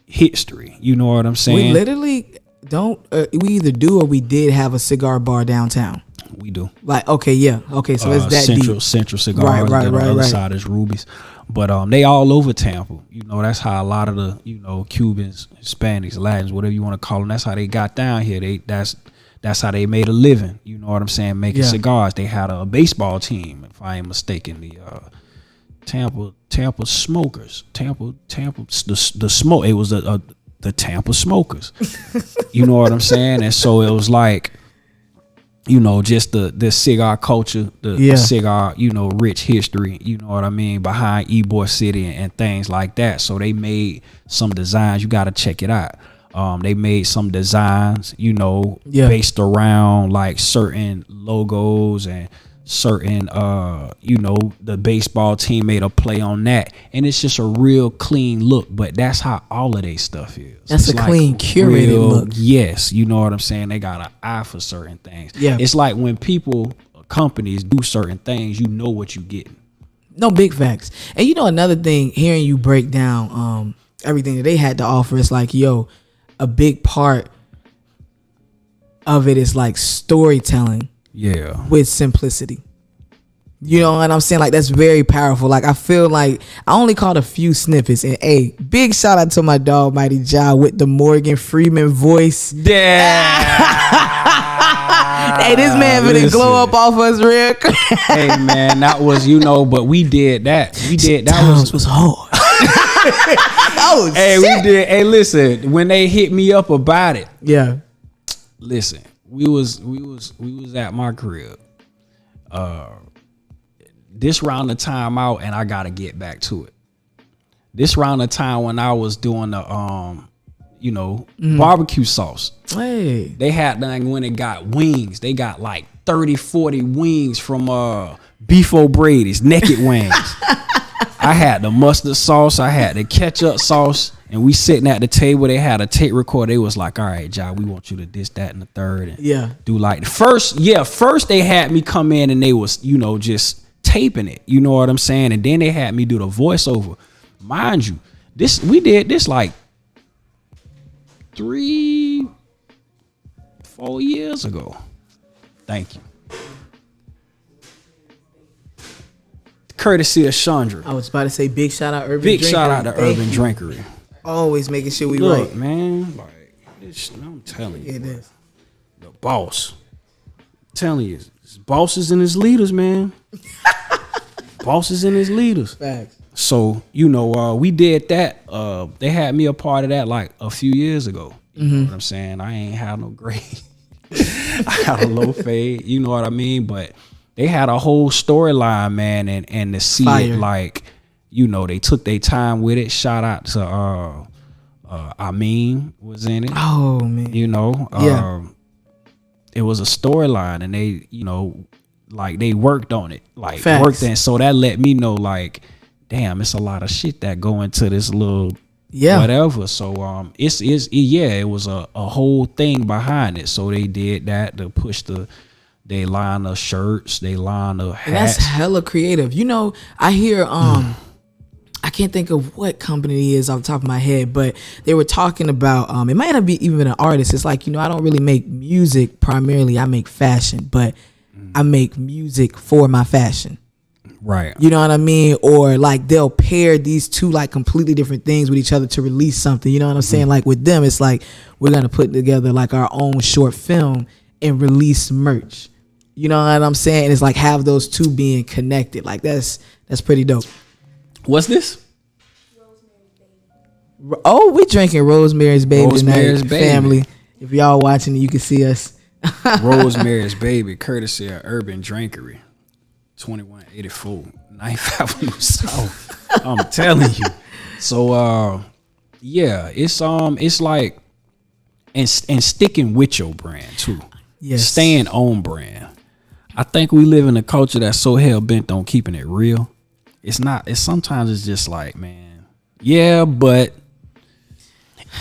history. You know what I'm saying? We literally don't. We either do or we did have a cigar bar downtown. We do. Like, okay, yeah, okay, so it's that Central deep. Cigars. Right, on the other right. side is Ruby's. But they all over Tampa. That's how a lot of the Cubans, Hispanics, Latins, whatever you want to call them, that's how they got down here. That's how they made a living. You know what I'm saying? Making cigars. They had a baseball team, if I ain't mistaken. The Tampa Smokers. Tampa the smoke. It was the Tampa Smokers. You know what I'm saying? And so it was like, just the cigar culture, the cigar, rich history, you know what I mean, behind Ybor City and things like that. So they made some designs. You got to check it out. They made some designs, based around like certain logos and certain, the baseball team made a play on that. And it's just a real clean look, but that's how all of their stuff is. That's it's a clean, curated look. Yes, you know what I'm saying? They got an eye for certain things. Yeah. It's like when companies do certain things, you know what you getting. No, big facts. And another thing, hearing you break down everything that they had to offer, it's like, a big part of it is like storytelling. Yeah. With simplicity. You know what I'm saying? Like, that's very powerful. Like, I feel like I only caught a few snippets. And hey, big shout out to my dog Mighty Ja with the Morgan Freeman voice. Yeah. Hey, this man finna glow up off us real quick. Hey man, that was but we did that. We did that was hard. Oh, hey, shit. we did. Hey, listen, when they hit me up about it, Yeah. listen, we was at my crib. This round the time out, and I gotta get back to it. This round the time when I was doing the barbecue sauce. Hey. They had when it got wings. They got like 30, 40 wings from beef O'Brady's, naked wings. I had the mustard sauce, I had the ketchup sauce, and we sitting at the table. They had a tape recorder. They was like, all right, Ja, we want you to this, that, and the third. And do like first they had me come in and they was, you know, just taping it. You know what I'm saying? And then they had me do the voiceover. Mind you, we did this like 3-4 years ago. Thank you. Courtesy of Chandra. I was about to say big shout out Urban Big Drinkery. shout out to Thank Urban you. Drinkery. Always making sure we Look, right. man, like I'm telling you, It is. the boss. I'm telling you, it's bosses and his leaders, man. Bosses and his leaders. Facts. So, you know, we did that. They had me a part of that like a few years ago. You know what I'm saying? I ain't had no grade. I had a low fade. You know what I mean? But they had a whole storyline, man, and to see Fire. it like, you know, they took their time with it. Shout out to Amin was in it. Oh man. You know, Yeah. It was a storyline, and they, you know, like they worked on it, like Facts. worked in. So that let me know, like, damn, it's a lot of shit that go into this little whatever. So it was a whole thing behind it. So they did that to push they line of shirts, they line of And that's hats. hella creative. You know, I hear I can't think of what company it is off the top of my head, but they were talking about it might not be even an artist. It's like, you know, I don't really make music primarily. I make fashion, but I make music for my fashion. Right. You know what I mean? Or like they'll pair these two like completely different things with each other to release something. You know what I'm saying? Like with them, it's like we're gonna put together like our own short film and release merch. You know what I'm saying? And it's like have those two being connected. Like that's pretty dope. What's this? Oh, we drinking Rosemary's Baby Rosemary's tonight, Baby. family. If y'all watching it, you can see us. Rosemary's Baby, courtesy of Urban Drinkery, 2184 9th Avenue South. I'm telling you. So yeah, it's like and sticking with your brand too. Yes. Staying on brand. I think we live in a culture that's so hell bent on keeping it real. It's sometimes it's just like, man, yeah, but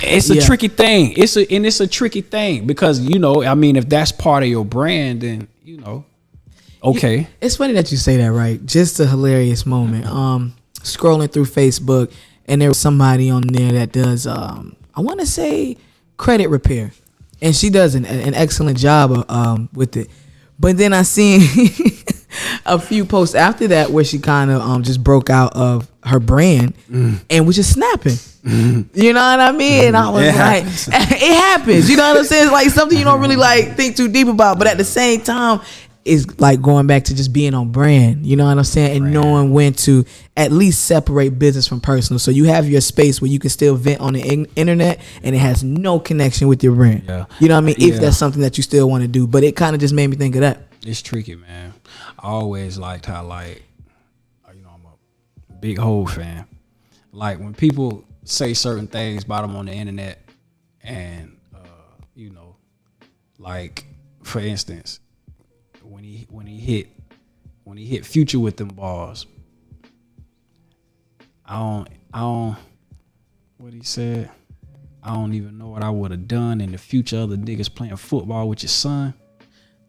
it's a Yeah. tricky thing. It's a tricky thing because, you know, I mean, if that's part of your brand, then, you know, okay. It's funny that you say that, right? Just a hilarious moment. Scrolling through Facebook, and there was somebody on there that does, I want to say, credit repair, and she does an excellent job with it. But then I seen a few posts after that where she kind of just broke out of her brand and was just snapping. You know what I mean? And I was It like, happens. it happens. You know what I'm saying? It's like something you don't really like think too deep about, but at the same time, it's like going back to just being on brand. You know what I'm saying? And knowing when to at least separate business from personal. So you have your space where you can still vent on the internet and it has no connection with your brand. Yeah. You know what I mean? If Yeah. that's something that you still want to do. But it kind of just made me think of that. It's tricky, man. I always liked how, like, you know, I'm a big Hov fan. Like when people say certain things about him on the internet, and you know, like for instance, when he hit Future with them bars, I don't what he said. I don't even know what I would have done in the future. Other niggas playing football with your son.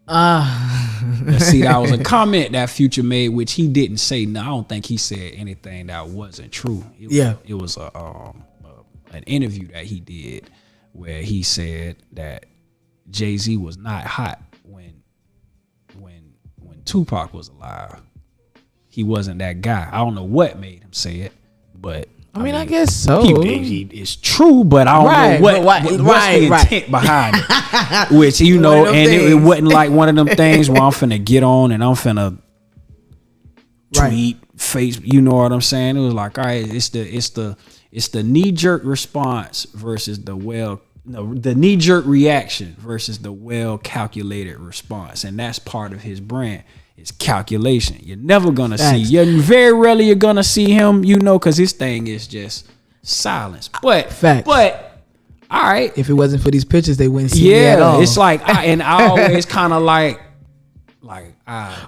See, that was a comment that Future made, which he didn't say. No, I don't think he said anything that wasn't true. It was an interview that he did where he said that Jay-Z was not hot when Tupac was alive. He wasn't that guy. I don't know what made him say it, but I mean, I guess so. It's true, but I don't know what's the intent behind it. Which, you know, and it wasn't like one of them things where I'm finna get on and I'm finna tweet, face. You know what I'm saying? It was like, all right, it's the knee jerk response versus the knee jerk reaction versus the well calculated response, and that's part of his brand. It's calculation. You're never gonna see. Very rarely you're gonna see him. You know, because his thing is just silence. But all right. If it wasn't for these pictures, they wouldn't see me at all. It's like I always kind of like Like,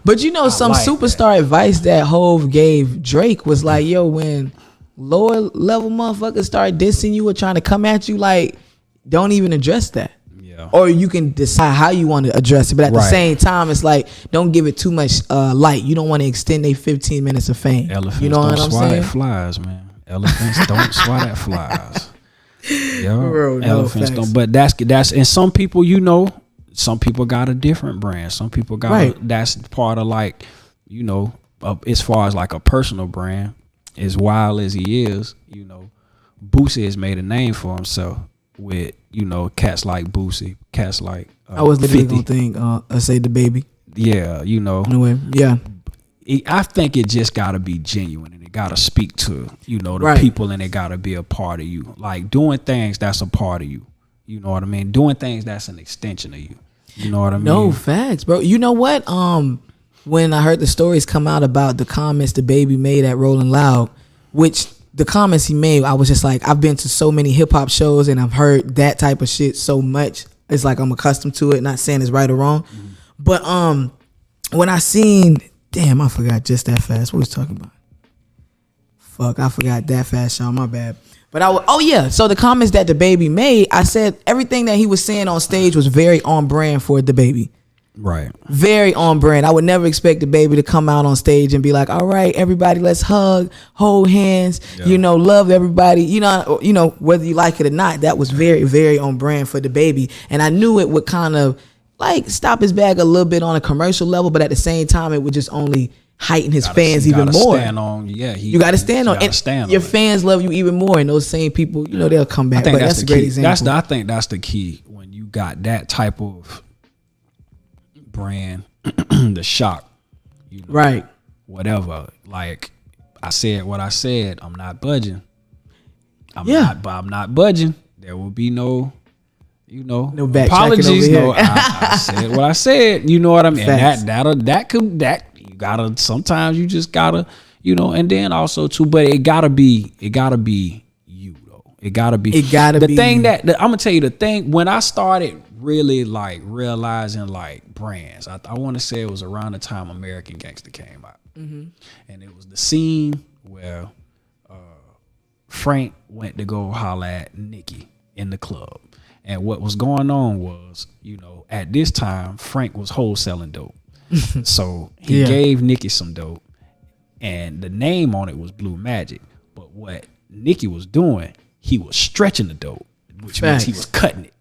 But you know, some like superstar advice that Hove gave Drake was like, yo, when lower level motherfuckers start dissing you or trying to come at you, like, don't even address that. Yeah. Or you can decide how you want to address it. But at the Right. same time, it's like, don't give it too much light. You don't want to extend their 15 minutes of fame. Elephants you know don't what I'm swat saying? at flies, man. Elephants don't swat at flies. Yeah, Bro, no elephants facts. don't. But that's and some people, you know, some people got a different brand. Some people got Right. that's part of like, you know, as far as like a personal brand. As wild as he is, you know, Boosie has made a name for himself with, you know, cats like Boosie, cats like I was literally 50. gonna think, say the baby. Yeah, you know, Anyway, yeah. I think it just got to be genuine and it got to speak to, you know, the Right. people, and it got to be a part of you. Like doing things that's a part of you. You know what I mean? Doing things that's an extension of you. You know what I mean? No facts, bro. You know what? When I heard the stories come out about the comments the baby made at Rolling Loud, which the comments he made, I was just like, I've been to so many hip hop shows and I've heard that type of shit so much. It's like I'm accustomed to it. Not saying it's right or wrong, but when I seen, damn, I forgot just that fast. What was talking about? Fuck, I forgot that fast, Sean. My bad. But oh yeah. So the comments that the baby made, I said everything that he was saying on stage was very on brand for the baby. Right. Very on brand. I would never expect the baby to come out on stage and be like, all right, everybody, let's hug, hold hands, you know, love everybody. You know, whether you like it or not, that was very, very on brand for the baby. And I knew it would kind of like stop his bag a little bit on a commercial level, but at the same time, it would just only heighten his fans even more. Stand on, yeah, You got to stand on it. Your fans love you even more, and those same people, you know, they'll come back. I think But that's a great key. example. I think that's the key when you got that type of brand, the shock, you know, Right. whatever. Like I said what I said, I'm not budging. I'm not budging. There will be no, you know, No backtracking apologies. over here. No, I said what I said. You know what I mean? Facts. And that you gotta, sometimes you just gotta, you know, and then also too, but it gotta be you though. It gotta be the be thing you. that I'm gonna tell you, the thing when I started really like realizing like brands, I want to say it was around the time American Gangster came out. And it was the scene where Frank went to go holler at Nicki in the club. And what was going on was, you know, at this time, Frank was wholesaling dope. So he Yeah. gave Nicki some dope, and the name on it was Blue Magic. But what Nicki was doing, he was stretching the dope, which means he Facts. was cutting it.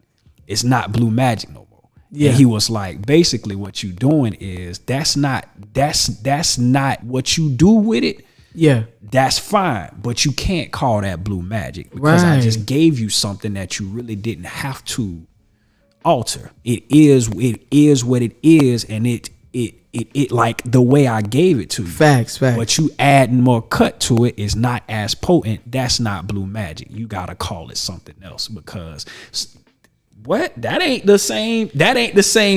It's not Blue Magic no more. Yeah. And he was like, basically what you doing is that's not what you do with it. Yeah. That's fine, but you can't call that Blue Magic because I Right. just gave you something that you really didn't have to alter. It is what it is, and it like the way I gave it to you. Facts. But you adding more cut to it is not as potent. That's not Blue Magic. You gotta call it something else because what? That ain't the same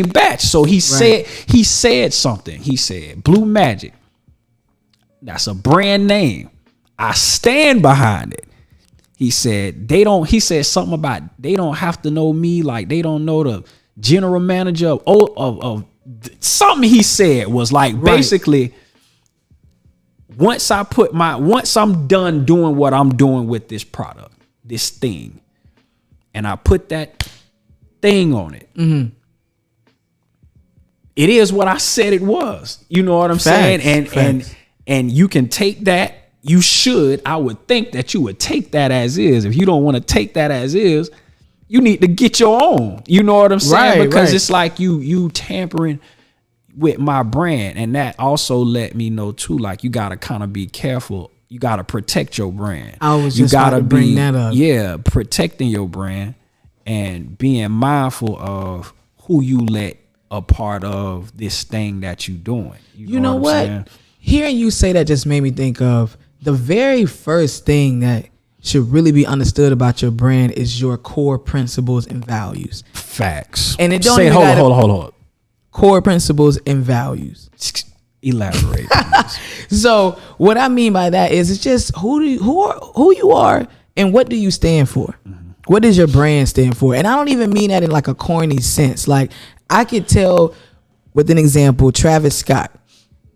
batch. So he said something. He said Blue Magic. That's a brand name. I stand behind it. He said he said something about they don't have to know me, like they don't know the general manager of something he said was like basically once I'm done doing what I'm doing with this product, this thing, and I put that thing on it. It is what I said it was. You know what I'm saying? And you can take that. You should. I would think that you would take that as is. If you don't want to take that as is, you need to get your own. You know what I'm saying? Right, because right. it's like you tampering with my brand, and that also let me know too. Like you gotta kind of be careful. You gotta protect your brand. I was you just about gotta to bring that up. Yeah, protecting your brand and being mindful of who you let a part of this thing that you doing. You know I'm what? saying? Hearing you say that just made me think of the very first thing that should really be understood about your brand is your core principles and values. Facts. And it don't say even hold gotta- on. Core principles and values. Elaborate. So what I mean by that is it's just who you are and what do you stand for? What does your brand stand for? And I don't even mean that in like a corny sense. Like I could tell with an example, Travis Scott.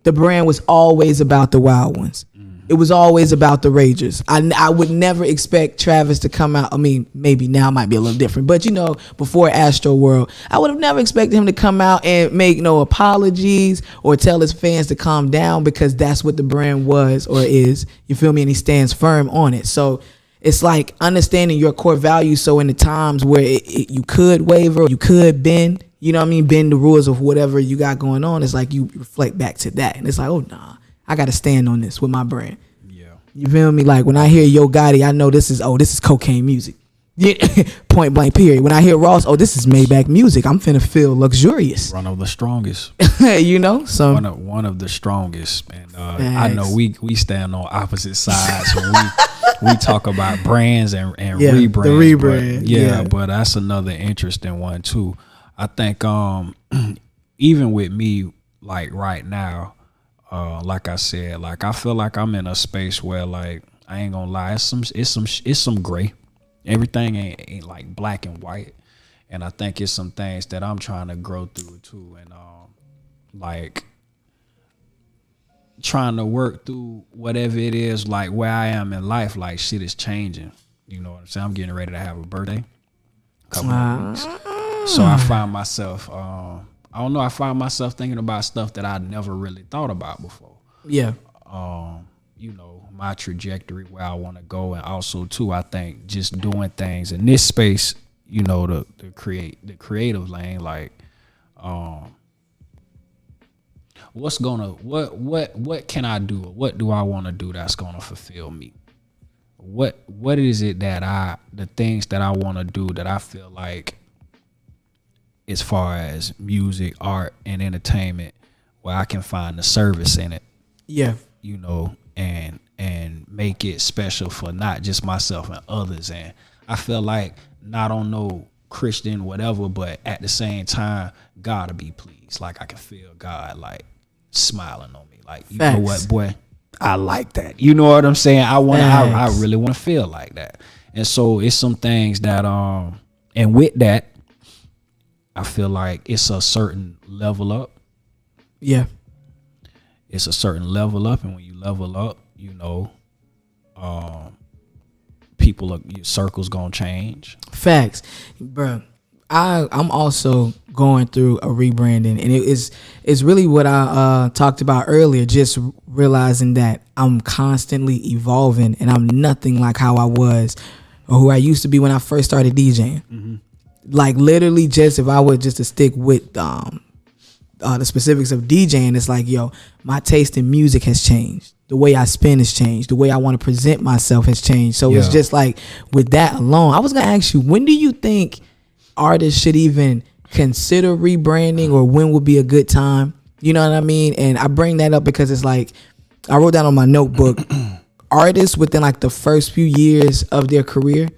The brand was always about the Wild Ones. It was always about the Ragers. I would never expect Travis to come out. I mean, maybe now it might be a little different, but you know, before Astro World, I would have never expected him to come out and make no apologies or tell his fans to calm down, because that's what the brand was or is. You feel me? And he stands firm on it. So it's like understanding your core values. So in the times where you could waver, you could bend, you know what I mean, bend the rules of whatever you got going on, it's like you reflect back to that. And it's like, oh, nah, I got to stand on this with my brand. Yeah. You feel me? Like when I hear Yo Gotti, I know this is cocaine music. Yeah, point blank period. When I hear Ross, this is Maybach music. I'm finna feel luxurious. One of the strongest. You know? So one of the strongest. And I know we stand on opposite sides when we talk about brands and rebrands. The rebrand. But that's another interesting one too. I think even with me, like right now, like I said, like I feel like I'm in a space where, like, I ain't gonna lie, it's some gray. Everything ain't like black and white, and I think it's some things that I'm trying to grow through too, and like trying to work through whatever it is, like where I am in life. Like, shit is changing. You know what I'm saying? I'm getting ready to have a birthday. Couple of weeks. So I find myself, I don't know, I find myself thinking about stuff that I never really thought about before. Yeah. You know, my trajectory, where I want to go, and also too, I think just doing things in this space, you know, to create the creative lane, like, what can I do? What do I want to do that's gonna fulfill me? What is it that the things that I want to do that I feel like, as far as music, art, and entertainment, where I can find the service in it. Yeah. You know, and make it special for not just myself and others. And I feel like not on no Christian whatever, but at the same time, God to be pleased. Like, I can feel God like smiling on me. Like, you know what, boy, I like that. You know what I'm saying? I really want to feel like that. And so it's some things that and with that, I feel like it's a certain level up. Yeah. It's a certain level up, and when you level up, you know, your circle's gonna change. Facts, bro. I'm also going through a rebranding, and it's really what I talked about earlier. Just realizing that I'm constantly evolving, and I'm nothing like how I was or who I used to be when I first started DJing. Mm-hmm. Like, literally, just if I were just to stick with the specifics of DJing, it's like, yo, my taste in music has changed. The way I spin has changed. The way I want to present myself has changed. So it's just like, with that alone, I was gonna ask you, when do you think artists should even consider rebranding, or when would be a good time? You know what I mean? And I bring that up because it's like, I wrote down on my notebook, artists within like the first few years of their career,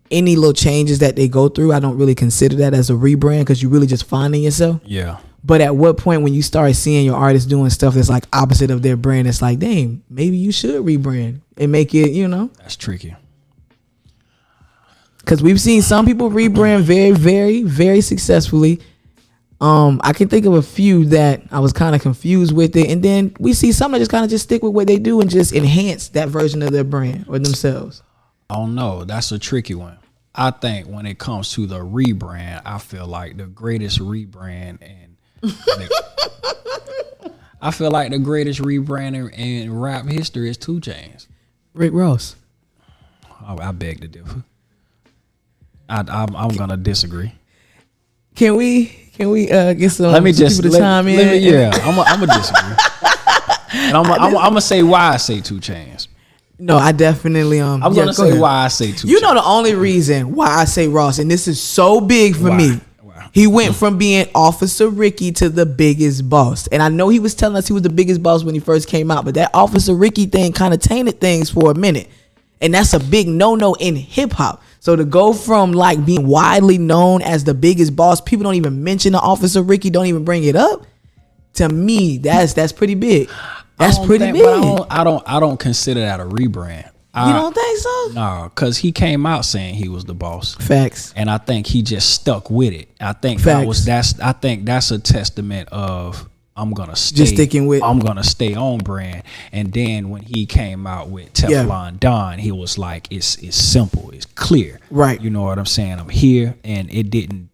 any little changes that they go through, I don't really consider that as a rebrand, because you're really just finding yourself. Yeah. But at what point, when you start seeing your artists doing stuff that's like opposite of their brand, it's like, dang, maybe you should rebrand and make it, you know? That's tricky. Because we've seen some people rebrand very, very, very successfully. I can think of a few that I was kind of confused with it. And then we see some that just kind of just stick with what they do and just enhance that version of their brand or themselves. I don't know. That's a tricky one. I think when it comes to the rebrand, I feel like the greatest rebrand I feel like the greatest rebranding in rap history is 2 Chainz. Rick Ross. I beg to differ. I'm gonna disagree. Can we get some let me people just to chime in? I'm gonna disagree. And I'm gonna say why I say 2 Chainz. No, I definitely I'm gonna say ahead. why I say 2 Chainz. You know the only reason why I say Ross, and this is so big for me. Wow. He went from being Officer Ricky to the biggest boss. And I know he was telling us he was the biggest boss when he first came out, but that Officer Ricky thing kind of tainted things for a minute. And that's a big no-no in hip hop. So to go from like being widely known as the biggest boss, people don't even mention the Officer Ricky, don't even bring it up. To me, that's pretty big. That's pretty big. I don't consider that a rebrand. You don't think so? No, because he came out saying he was the boss. Facts. And I think he just stuck with it. I think Facts. I think that's a testament of I'm gonna stay Just sticking with- I'm gonna stay on brand. And then when he came out with Teflon Don, he was like, it's simple, it's clear. Right. You know what I'm saying? I'm here, and it didn't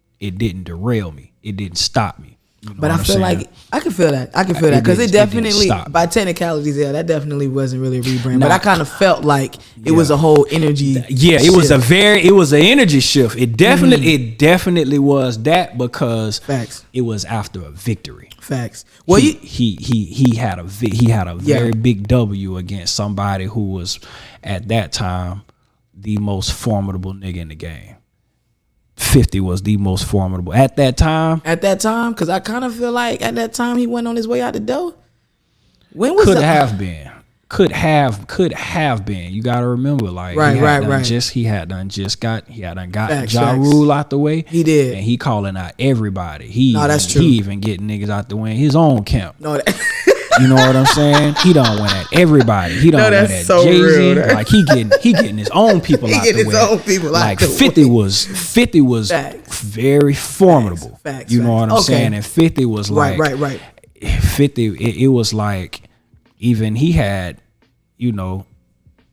derail me. It didn't stop me. You know But I what I'm feel saying? like I can feel that. I can feel that because it didn't definitely, stop. by technicalities, yeah, that definitely wasn't really a rebrand. But Nah. I kind of felt like it was a whole energy. Yeah, it was shift. it was an energy shift. It definitely was that, because Facts. it was after a victory. Facts. Well, he had a Yeah. very big W against somebody who was at that time the most formidable nigga in the game. 50 was the most formidable at that time. at that time, because I kind of feel like at that time he went on his way out the door. When was Could that? have been. Could have been. You got to remember, like, Right, he had done right. He had done got Facts, Ja facts. Rule out the way. He did. And he calling out everybody. That's true. He even getting niggas out the way in his own camp. No, that, You know what I'm saying? He done went at everybody. He done No, went that's at so Jay-Z. real. Like he getting his own people out the way. getting his own people out like the 50 way. was 50 was Facts. very formidable. Facts, you know what I'm facts. Okay. saying? And 50 was like right. 50 it was like, even he had, you know,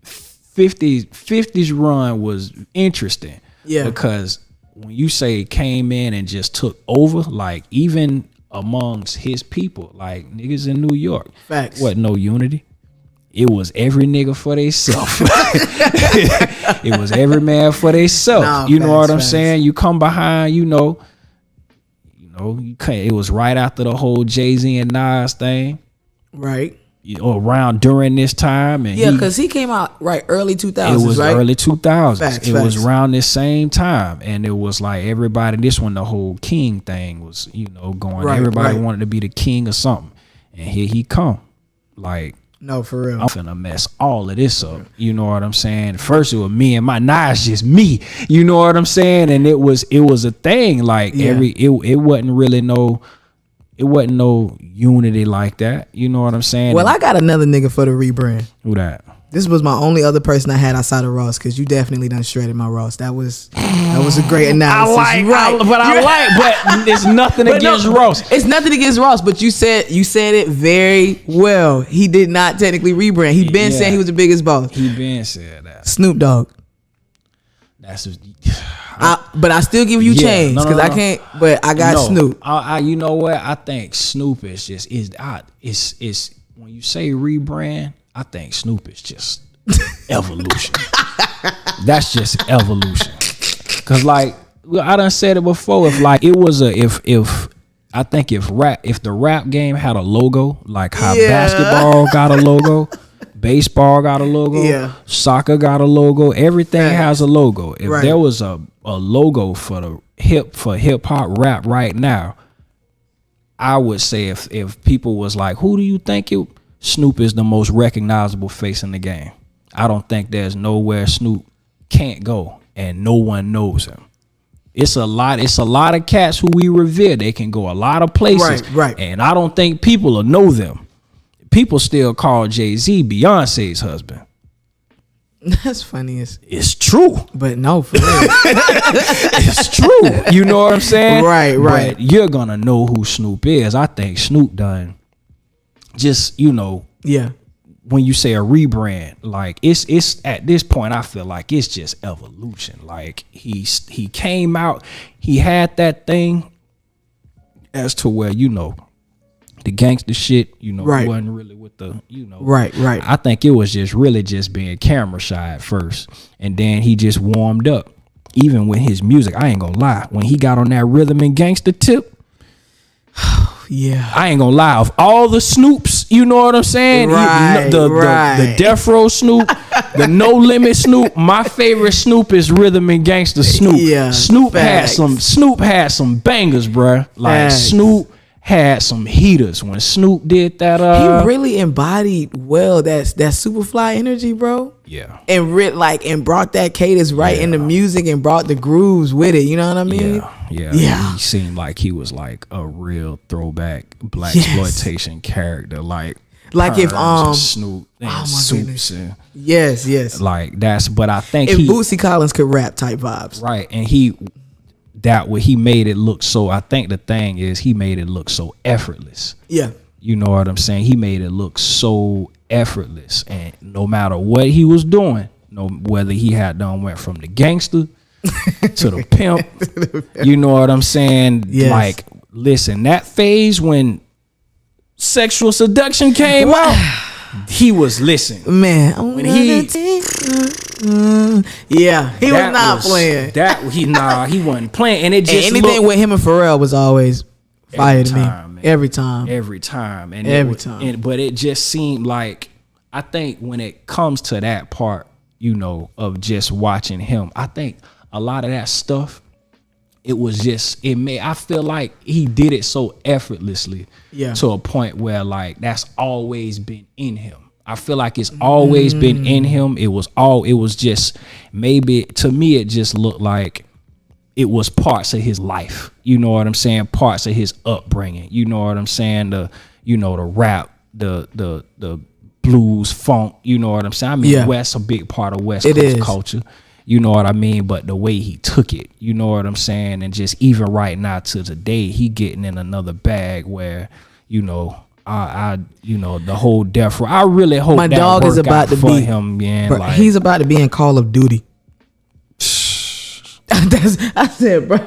50's run was interesting. Yeah. Because when you say came in and just took over, like, even amongst his people, like niggas in New York, Facts. What, no unity? It was every nigga for theyself. It was every man for theyself. Nah, you know facts, what I'm facts. saying? You come behind, you know, you can't, it was right after the whole Jay-Z and Nas thing, right. around during this time, and Yeah, because he came out right early 2000s. it was right? early 2000s. Facts, it was facts. around this same time, and it was like everybody. This one, the whole king thing was, you know, going. Right, everybody right. wanted to be the king or something, and here he come. Like, No, for real. I'm finna mess all of this up. You know what I'm saying? First it was me and my Nas, just me. You know what I'm saying? And it was a thing. Like, Yeah. it wasn't really no. It wasn't no unity like that. You know what I'm saying? Well, I got another nigga for the rebrand. Who that? This was my only other person I had outside of Ross, because you definitely done shredded my Ross. That was a great analysis. But it's nothing But against no, Ross. It's nothing against Ross, but you said it very well. He did not technically rebrand. He been Yeah. saying he was the biggest boss. He been said that. Snoop Dogg. That's just, But I still give you Yeah. chains No, because I no. can't. But I got no, Snoop. I you know what? I think Snoop is just it's when you say rebrand, I think Snoop is just evolution. That's just evolution. Cause like I done said it before. If like it was if I think if the rap game had a logo, like how Yeah. basketball got a logo, baseball got a logo, Yeah. soccer got a logo, everything Facts. has a logo. If Right. there was a logo for hip hop rap right now, I would say if people was like, who do you think Snoop is the most recognizable face in the game. I don't think there's nowhere Snoop can't go and no one knows him. It's a lot of cats who we revere. They can go a lot of places. Right. And I don't think people will know them. People still call Jay-Z Beyonce's husband. That's funny as. It's true. But no, for real. It's true. You know what I'm saying? Right. But you're gonna know who Snoop is. I think Snoop done just, you know, Yeah. when you say a rebrand, like it's at this point, I feel like it's just evolution. Like he came out, he had that thing as to where, you know, the gangster shit, you know, Right. wasn't really with the, you know. Right. I think it was just really just being camera shy at first. And then he just warmed up. Even with his music, I ain't gonna lie. When he got on that rhythm and gangster tip, Yeah. I ain't gonna lie. Of all the Snoops, you know what I'm saying? Right, the right. Death Row Snoop, the No Limit Snoop. My favorite Snoop is Rhythm and Gangsta Snoop. Yeah, Snoop facts. had some bangers, bruh. Like Facts. Snoop had some heaters when Snoop did that. He really embodied well that Superfly energy, bro. Yeah. And brought that cadence right in the music and brought the grooves with it. You know what I mean? Yeah. Yeah. He seemed like he was like a real throwback black Yes. exploitation character. Like Like if Perms and Snoop and my Soups goodness. and yes. like that's. But I think If he Bootsy Collins could rap type vibes. right, and he made it look so. I think the thing is he made it look so effortless. Yeah. You know what I'm saying? He made it look so effortless, and no matter what he was doing, whether he had done went from the gangster to the pimp, you know what I'm saying? Yes. Like, listen, that phase when Sexual Seduction came out, he was listening. Man, I'm When he- yeah, he was That not playing. He wasn't playing, and it And just anything looked with him and Pharrell was always fire to me. time, man. Every time. every time, and Every time. But it just seemed like, I think when it comes to that part, you know, of just watching him, I think a lot of that stuff, it was just I feel like he did it so effortlessly, Yeah. to a point where like that's always been in him. I feel like it's always been in him. It was just, maybe to me it just looked like it was parts of his life. You know what I'm saying? Parts of his upbringing. You know what I'm saying? The rap, the blues, funk. You know what I'm saying? I mean, Yeah. West, a big part of West It Coast is. culture. You know what I mean? But the way he took it, you know what I'm saying? And just even right now to today, he getting in another bag where, you know, I the whole death row. I really hope My that dog is work about out to for be him, man. Bro, Like, he's about to be in Call of Duty. I said, bro,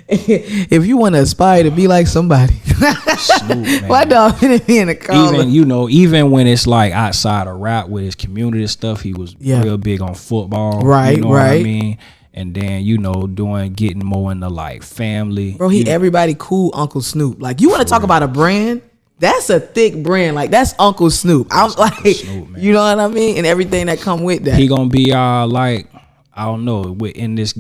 if you want to aspire to be like somebody, Snoop, man. my dog finna be in the Call of even when it's like outside of rap with his community stuff, he was Yeah. real big on football. Right, you know what I right. mean? And then, getting more into like family. Bro, he everybody cool Uncle Snoop. Like, you want to talk about a brand? That's a thick brand. Like, that's Uncle Snoop. I'm like, Snoop, man. you know what I mean? And everything that come with that. He gonna be like, I don't know, in this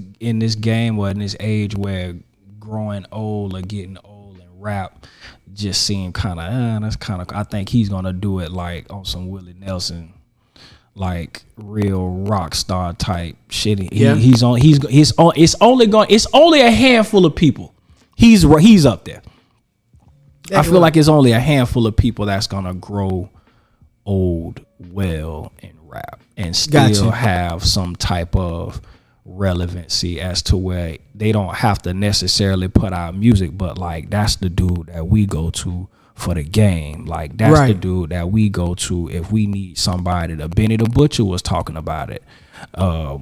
game or in this age where growing old or getting old and rap just seem kind of that's kind of. I think he's gonna do it like on some Willie Nelson, like real rock star type shit. Yeah. It's only a handful of people. He's up there. I feel like it's only a handful of people that's gonna grow old well in rap and still Gotcha. have some type of relevancy as to where they don't have to necessarily put out music, but like that's the dude that we go to for the game. Like that's the Right. dude that we go to if we need somebody. Benny the Butcher was talking about it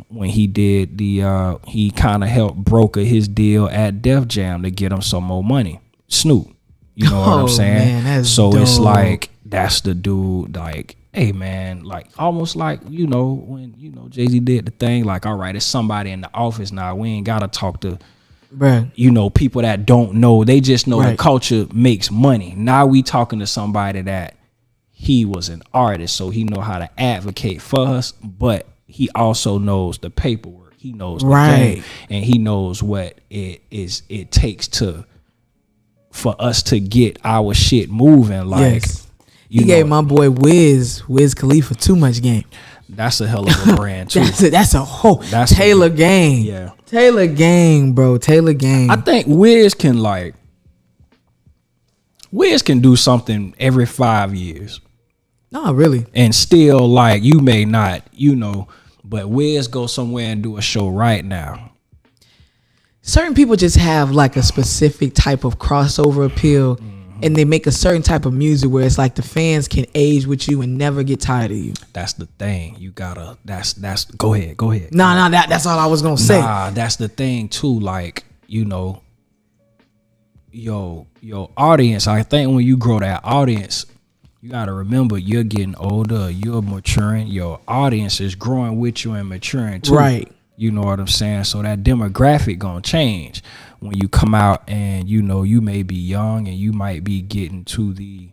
when he did he kind of helped broker his deal at Def Jam to get him some more money. Snoop. You know what I'm Oh, saying? man, that's so it's dope. like that's the dude. Like, hey man, like almost like when Jay-Z did the thing. Like, all right, it's somebody in the office now. We ain't gotta talk to Bruh. people that don't know. They just know the Right. culture makes money. Now we talking to somebody that he was an artist, so he know how to advocate for us, but he also knows the paperwork. He knows the Right. game, and he knows what it takes for us to get our shit moving. Like, Yes. you He gave know, my boy Wiz Khalifa too much game. that's a hell of a brand too. That's a whole That's a- Taylor Gang. Yeah. Taylor Gang, bro. Taylor Gang. I think Wiz can do something every 5 years. No, really. And still, like, you may not, but Wiz go somewhere and do a show right now. Certain people just have like a specific type of crossover appeal, and they make a certain type of music where it's like the fans can age with you and never get tired of you. That's the thing. You gotta. That's. Go ahead. Nah, that's all I was gonna say. Nah, that's the thing too. Like, your audience. I think when you grow that audience, you gotta remember you're getting older. You're maturing. Your audience is growing with you and maturing too. Right. You know what I'm saying? So that demographic gonna change when you come out, and you may be young and you might be getting to the,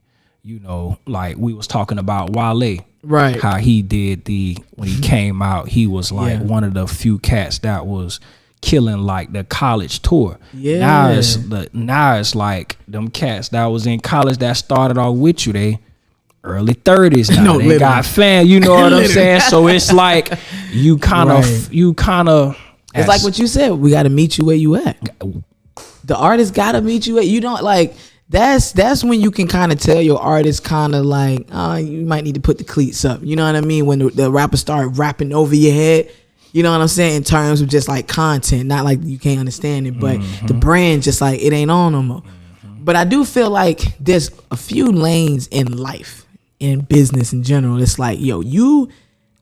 like we was talking about Wale. Right. How he did when he came out, he was like Yeah. one of the few cats that was killing like the college tour. Yeah. Now it's like them cats that was in college that started off with you, they early 30s now. No, They literally. got fans, you know what I'm saying? So it's like you kind of It's like what you said. We got to meet you where you at. The artist got to meet you at. You don't like. that's when you can kind of tell your artist kind of like, you might need to put the cleats up. You know what I mean? When the rapper start rapping over your head. You know what I'm saying? In terms of just like content, not like you can't understand it, but the brand just like it ain't on no more. But I do feel like there's a few lanes in life, in business in general. It's like, yo,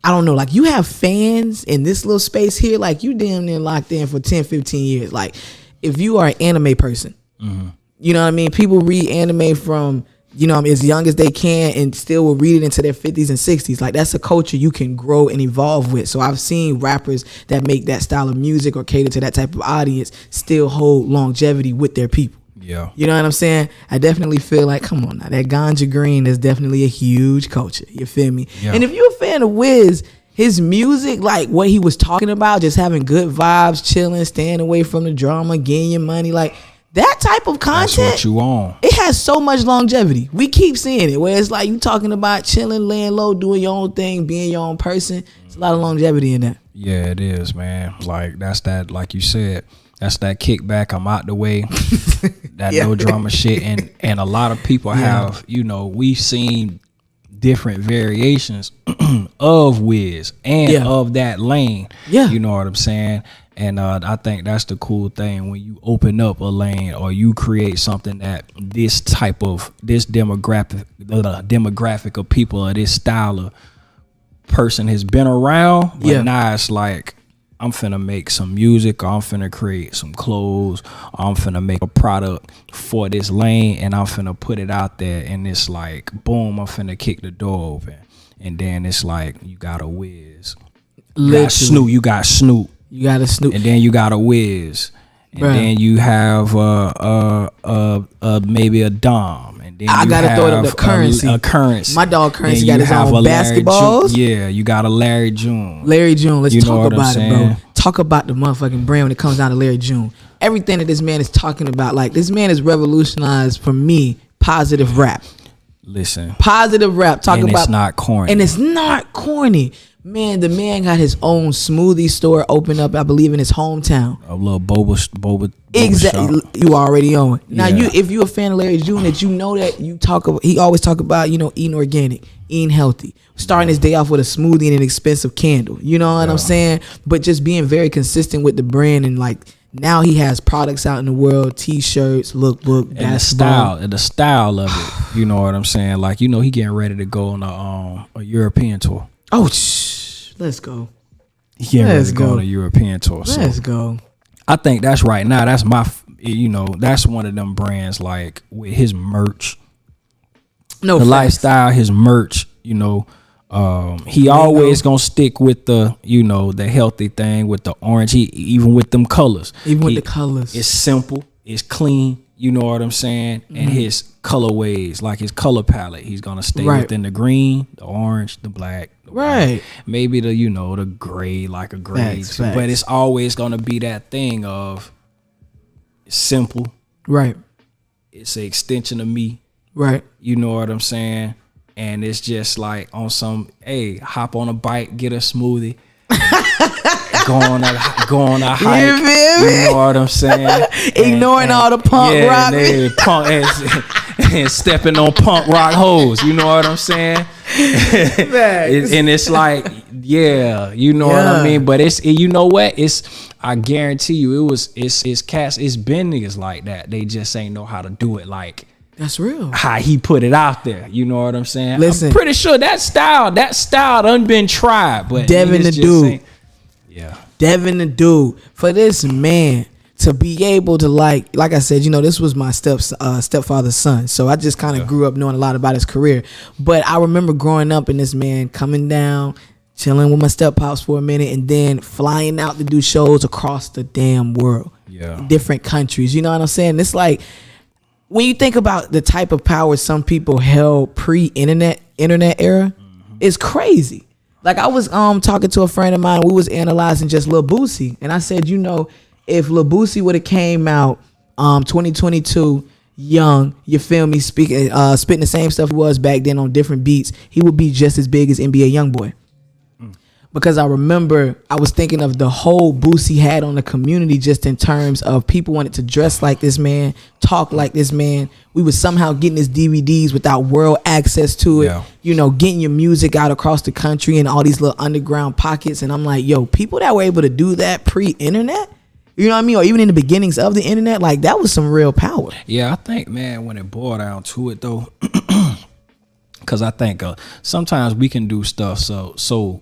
I don't know, like you have fans in this little space here, like you damn near locked in for 10, 15 years. Like if you are an anime person, you know what I mean? People read anime from, you know, as young as they can and still will read it into their 50s and 60s. Like that's a culture you can grow and evolve with. So I've seen rappers that make that style of music or cater to that type of audience still hold longevity with their people. Yeah. You know what I'm saying? I definitely feel like, come on now, that Ganja Green is definitely a huge culture. You feel me? Yeah. And if you're a fan of Wiz, his music, like what he was talking about, just having good vibes, chilling, staying away from the drama, getting your money, like that type of content. That's what you on. It has so much longevity. We keep seeing it where it's like you talking about chilling, laying low, doing your own thing, being your own person. It's a lot of longevity in that. Yeah, it is, man. Like that's that, like you said, that's that kickback. I'm out the way. That no drama shit. And a lot of people have, you know, we've seen different variations of Wiz and of that lane. Yeah. You know what I'm saying? And I think that's the cool thing when you open up a lane or you create something that this demographic of people or this style of person has been around. But now it's like, I'm finna make some music, or I'm finna create some clothes, or I'm finna make a product for this lane and I'm finna put it out there, and it's like, boom, I'm finna kick the door open. And then it's like, you got a Wiz. You got Snoop. You got a Snoop. And then you got a Wiz. And then you have maybe a Dom. And then I gotta throw it up the Currency. A Currency. My dog Currency got his own basketballs. You got a Larry June. Larry June. Let's talk about it, bro. Talk about the motherfucking brand when it comes down to Larry June. Everything that this man is talking about, like this man has revolutionized for me positive rap. Listen, positive rap. Talking about, it's not corny. And it's not corny. Man, the man got his own smoothie store open up, I believe, in his hometown. A little boba exactly. shop. You already own it. Now, if you're a fan of Larry June, that you know that he always talk about, you know, eating organic, eating healthy, starting his day off with a smoothie and an expensive candle. You know what I'm saying? But just being very consistent with the brand, and like now he has products out in the world, t-shirts, lookbook, and the style of it. You know what I'm saying? Like, you know, he getting ready to go on a European tour. Oh, let's go. He getting ready to go on a European tour. Let's go. I think that's right now. That's that's one of them brands, like with his merch. No, the lifestyle, his merch, you know. He always gonna stick with the, you know, the healthy thing with the orange. Even with them colors. With the colors. It's simple. It's clean. You know what I'm saying? And his colorways, like his color palette, he's gonna stay within the green, the orange, the black, the white. Maybe the, you know, the gray, like a gray. Facts. But it's always gonna be that thing of it's simple. Right. It's an extension of me. Right. You know what I'm saying? And it's just like on some, hey, hop on a bike, get a smoothie. Go on a hike. You know what I'm saying? Ignoring all the punk rock. And stepping on punk rock hoes. You know what I'm saying? And it's like, you know what I mean? But you know what? I guarantee you it's cats, it's been niggas like that. They just ain't know how to do it like that's real. How he put it out there. You know what I'm saying? Listen, I'm pretty sure that style done been tried. But Devin the dude. Yeah. Devin the dude. For this man to be able to like I said, you know, this was my stepfather's son. So I just kind of grew up knowing a lot about his career. But I remember growing up and this man coming down, chilling with my step-pops for a minute, and then flying out to do shows across the damn world. Yeah. Different countries. You know what I'm saying? It's like, when you think about the type of power some people held pre-internet era, it's crazy. Like I was talking to a friend of mine, we was analyzing just Lil Boosie, and I said, you know, if Lil Boosie would have came out 2022 young, you feel me, spitting the same stuff he was back then on different beats, he would be just as big as NBA YoungBoy. because I remember I was thinking of the whole boost he had on the community, just in terms of people wanted to dress like this man, talk like this man. We was somehow getting his DVDs without world access to it. Yeah. You know, getting your music out across the country in all these little underground pockets. And I'm like, yo, people that were able to do that pre-internet, you know what I mean? Or even in the beginnings of the internet, like that was some real power. Yeah, I think, man, when it boiled down to it though, because I think sometimes we can do stuff so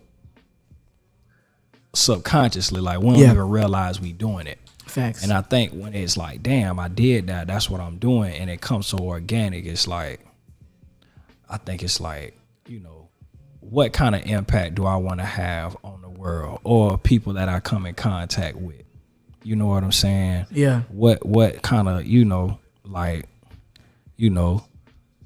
subconsciously, like we don't even realize we doing it. Facts. And I think when it's like, damn, I did that, that's what I'm doing, and it comes so organic, it's like, I think it's like, you know, what kind of impact do I want to have on the world or people that I come in contact with? You know what I'm saying? Yeah. What kind of, you know, like, you know,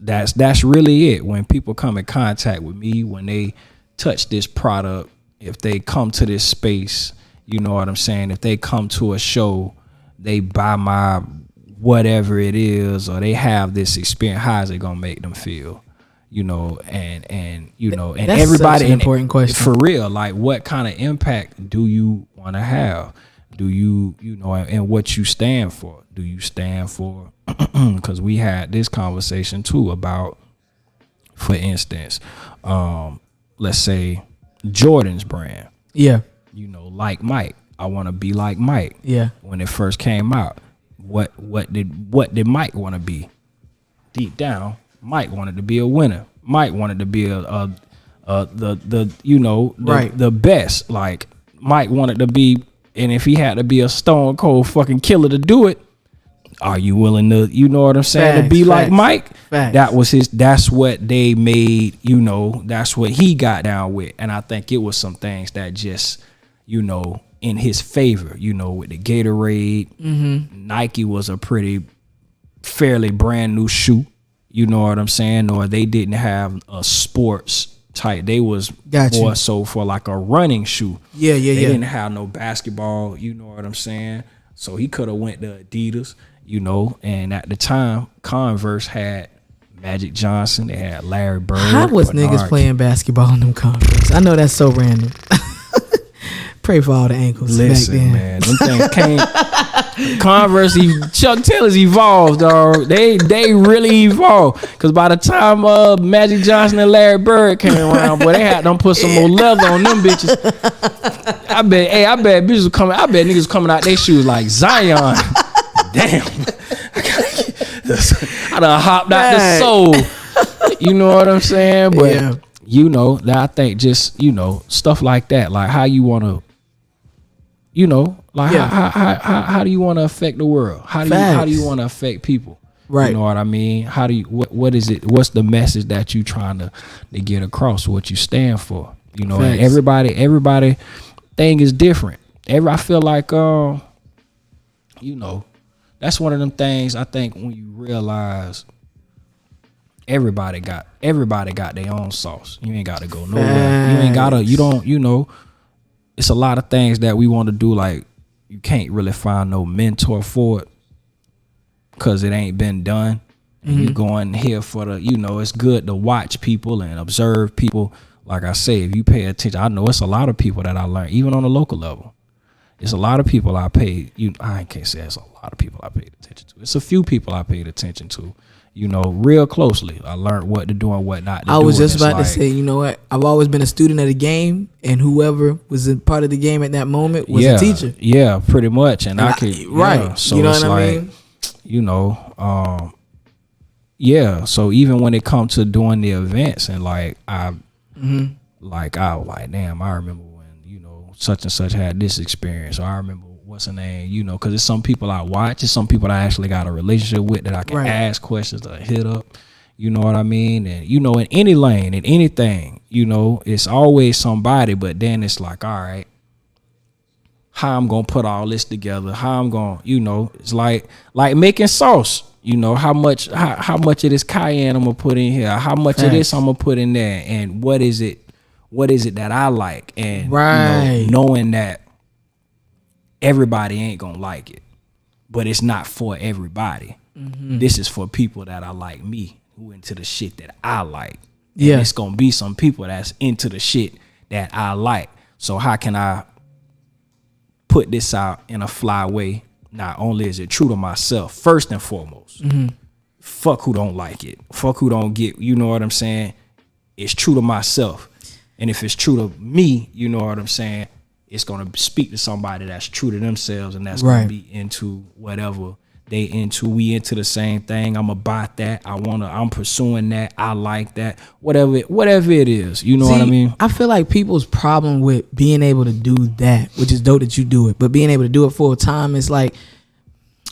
that's really it. When people come in contact with me, when they touch this product, if they come to this space, you know what I'm saying? If they come to a show, they buy my whatever it is, or they have this experience, how is it gonna make them feel? You know, and you know, and that's everybody, such an important question. For real, like what kind of impact do you want to have? Do you know, and what you stand for? Do you stand for? Because we had this conversation too about, for instance, let's say Jordan's brand. Yeah. You know, like Mike. I want to be like Mike. Yeah. When it first came out, what did Mike want to be? Deep down, Mike wanted to be a winner. Mike wanted to be the you know, the best. Like Mike wanted to be, and if he had to be a stone cold fucking killer to do it, are you willing to, you know what I'm saying, to be like Mike? Facts. That was that's what they made, you know, that's what he got down with. And I think it was some things that just, you know, in his favor, you know, with the Gatorade. Nike was a fairly brand new shoe, you know what I'm saying? Or they didn't have a sports type. They was more so for like a running shoe. They didn't have no basketball, you know what I'm saying? So he could have went to Adidas, you know, and at the time, Converse had Magic Johnson, they had Larry Bird. How was niggas playing basketball in them Converse? I know that's so random. Pray for all the ankles. Listen, back then. man, them things came. Converse, Chuck Taylor's evolved, dog. They really evolved. Cause by the time Magic Johnson and Larry Bird came around, boy, they had them put some more leather on them bitches. I bet bitches were coming. I bet niggas coming out they shoes like Zion. Damn, I done hopped out the soul. You know what I'm saying? But you know, that I think just, you know, stuff like that, like how you want to, you know, like how do you want to affect the world? How do you want to affect people? Right. You know what I mean? How do you what is it? What's the message that you trying to get across? What you stand for? You know, and everybody thing is different. I feel like you know, that's one of them things I think when you realize everybody got their own sauce. You ain't got to go nowhere. You know, it's a lot of things that we want to do, like you can't really find no mentor for it because it ain't been done. And you going here for the, you know, it's good to watch people and observe people. Like I say, if you pay attention, I know it's a lot of people that I learned, even on the local level. It's a lot of people I paid. I can't say it's a lot of people I paid attention to. It's a few people I paid attention to, you know, real closely. I learned what to do and what not to do. I was just about to say, you know what? I've always been a student of the game, and whoever was a part of the game at that moment was a teacher. Yeah, pretty much. And I could, so you know it's what I mean? You know, so even when it comes to doing the events and like I was like, damn, I remember when, you know, such and such had this experience, or I remember what's her name, you know, because it's some people I watch, it's some people I actually got a relationship with that I can ask questions to hit up, you know what I mean? And, you know, in any lane, in anything, you know, it's always somebody, but then it's like, all right, how I'm going to put all this together, how I'm going to, you know, it's like making sauce, you know, how much of this cayenne I'm going to put in here, how much of this I'm going to put in there, and what is it that I like, and you know, knowing that everybody ain't gonna like it, but it's not for everybody. This is for people that are like me, who into the shit that I like. And it's gonna be some people that's into the shit that I like. So how can I put this out in a fly way? Not only is it true to myself, first and foremost, fuck who don't like it. Fuck who don't get, you know what I'm saying? It's true to myself. And if it's true to me, you know what I'm saying? It's going to speak to somebody that's true to themselves, and that's going to be into whatever they into. We into the same thing. I'm about that. I'm pursuing that. I like that. Whatever it is. You know what I mean? I feel like people's problem with being able to do that, which is dope that you do it, but being able to do it full time is like,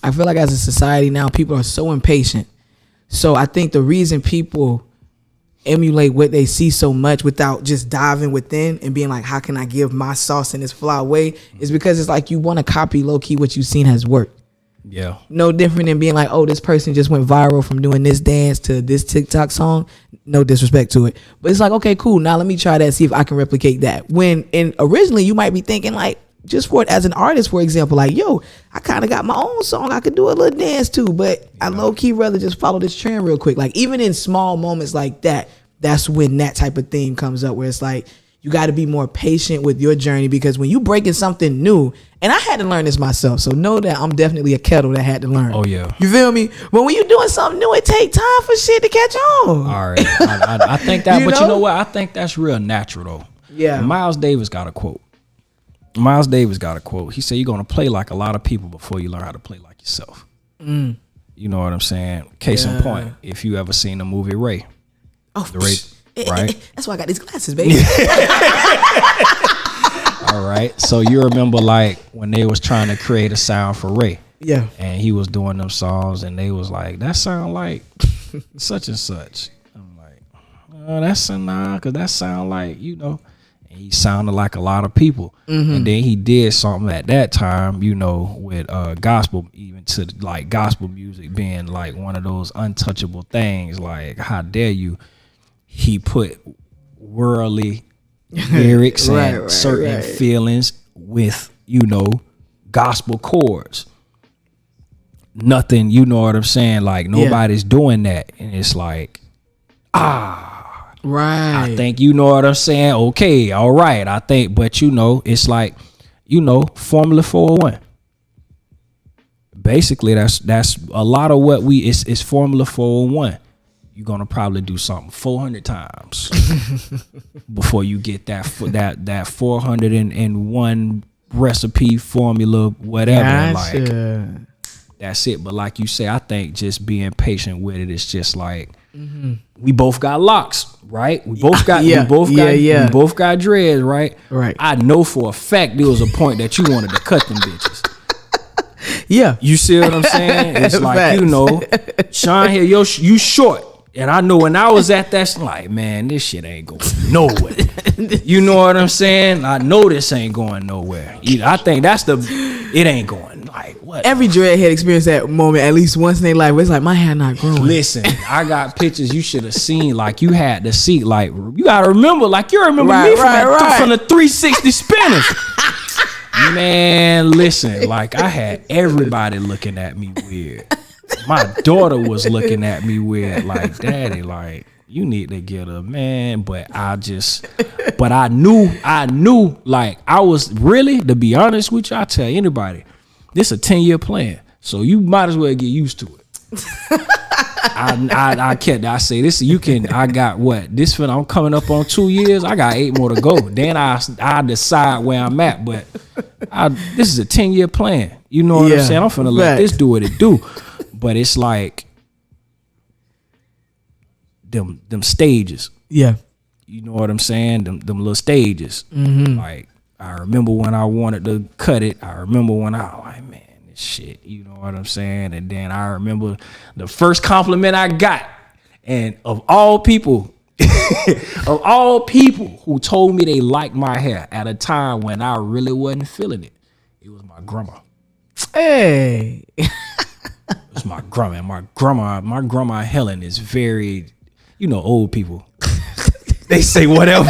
I feel like as a society now, people are so impatient. So I think the reason people emulate what they see so much without just diving within and being like, how can I give my sauce in this fly way, is because it's like you want to copy low key what you've seen has worked. Yeah. No different than being like, oh, this person just went viral from doing this dance to this TikTok song. No disrespect to it, but it's like, okay, cool. Now let me try that, see if I can replicate that. And originally you might be thinking like, just for it as an artist, for example, like, yo, I kind of got my own song I could do a little dance to, but I low key rather just follow this trend real quick. Like even in small moments like that, that's when that type of theme comes up, where it's like, you got to be more patient with your journey, because when you breaking something new, and I had to learn this myself, so know that I'm definitely a kettle that had to learn. Oh yeah. You feel me? But when you doing something new, it take time for shit to catch on. All right. I think that, but you know what? I think that's real natural though. Yeah. Miles Davis got a quote. He said, you're going to play like a lot of people before you learn how to play like yourself. You know what I'm saying? Case in point, if you ever seen the movie Ray. Oh, the Ray, right? That's why I got these glasses, baby. All right. So you remember like when they was trying to create a sound for Ray. Yeah. And he was doing them songs and they was like, that sound like such and such. I'm like, oh, that's nah, because that sound like, you know. He sounded like a lot of people. And then he did something at that time, you know, with gospel, even to like gospel music being like one of those untouchable things. Like, how dare you? He put worldly lyrics and certain feelings with, you know, gospel chords. Nothing, you know what I'm saying? Like nobody's doing that. And it's like, Right. I think, you know what I'm saying? Okay, all right. I think, but you know, it's like, you know, Formula 401. Basically, that's a lot of what it's Formula 401. You're gonna probably do something 400 times before you get that 401 recipe formula, whatever. Gotcha. Like that's it. But like you say, I think just being patient with it is just like. We both got locks, right? We both got we both got dreads, right? Right. I know for a fact there was a point that you wanted to cut them bitches. Yeah. You see what I'm saying? It's like, Facts. you know, Sean here, you short. And I know when I was at that, like, man, this shit ain't going nowhere. You know what I'm saying? I know this ain't going nowhere. I think it ain't going. Like, what? Every dreadhead experienced that moment at least once in their life. Where it's like, my hair not growing. Listen, I got pictures you should have seen. Like, you had to see. Like, you gotta remember. Like, you remember me from the 360 spinners. Man, listen. Like, I had everybody looking at me weird. My daughter was looking at me weird. Like, daddy, like, you need to get a man. But I knew. Like, I was really, to be honest with you, I tell anybody. This a 10-year plan, so you might as well get used to it. I can't. I say this. You can. I got what this. I'm coming up on 2 years. I got 8 more to go. Then I decide where I'm at. But this is a 10-year plan. You know what I'm saying? I'm finna let this do what it do. But it's like them stages. Yeah. You know what I'm saying? Them little stages. Like. I remember when I wanted to cut it. I remember when I like, man, this shit, you know what I'm saying? And then I remember the first compliment I got. And of all people who told me they liked my hair at a time when I really wasn't feeling it, it was my grandma. Hey. It was my grandma. My grandma Helen is very, you know, old people. They say whatever.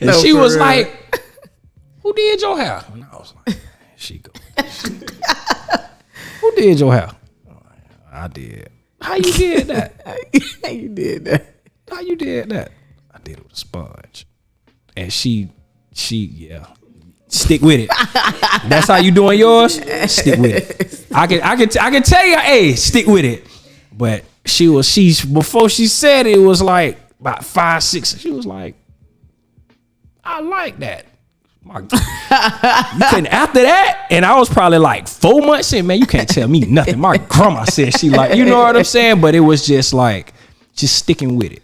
And she was real. Like, who did your hair? And I was like, she go. Who did your hair? I did. How you did that? How you did that? How you did that? I did it with a sponge. and she yeah. Stick with it. That's how you doing yours. Stick with it. I can tell you, hey, stick with it. But she's before she said it was like about 5, 6. She was like, I like that. You couldn't after that, and I was probably like 4 months in. Man, you can't tell me nothing. My grandma said she like, you know what I'm saying. But it was just like, just sticking with it.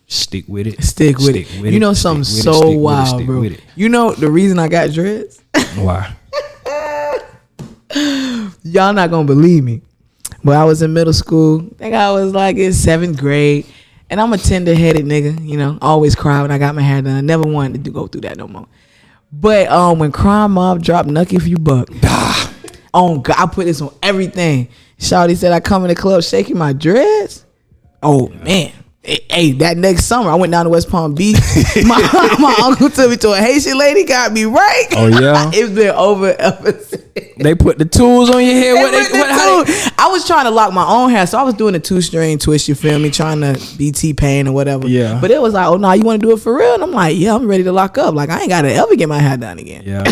Stick with it. Stick with it. You know something so wild, bro. You know the reason I got dreads? Why? Y'all not gonna believe me. But I was in middle school. I think I was like in 7th grade. And I'm a tender-headed nigga, you know. Always cry when I got my hair done. Never wanted to go through that no more. But when Crime Mob dropped Nucky If You Buck, oh God, I put this on everything. Shawty said I come in the club shaking my dreads. Oh man. Hey, that next summer I went down to West Palm Beach. My uncle took me to a Haitian lady, got me right. Oh yeah, it's been over ever since. They put the tools on your head. I was trying to lock my own hair, so I was doing a 2-string twist. You feel me? Trying to be T-Pain or whatever. Yeah. But it was like, oh no, you want to do it for real? And I'm like, yeah, I'm ready to lock up. Like I ain't gotta ever get my hair done again. Yeah.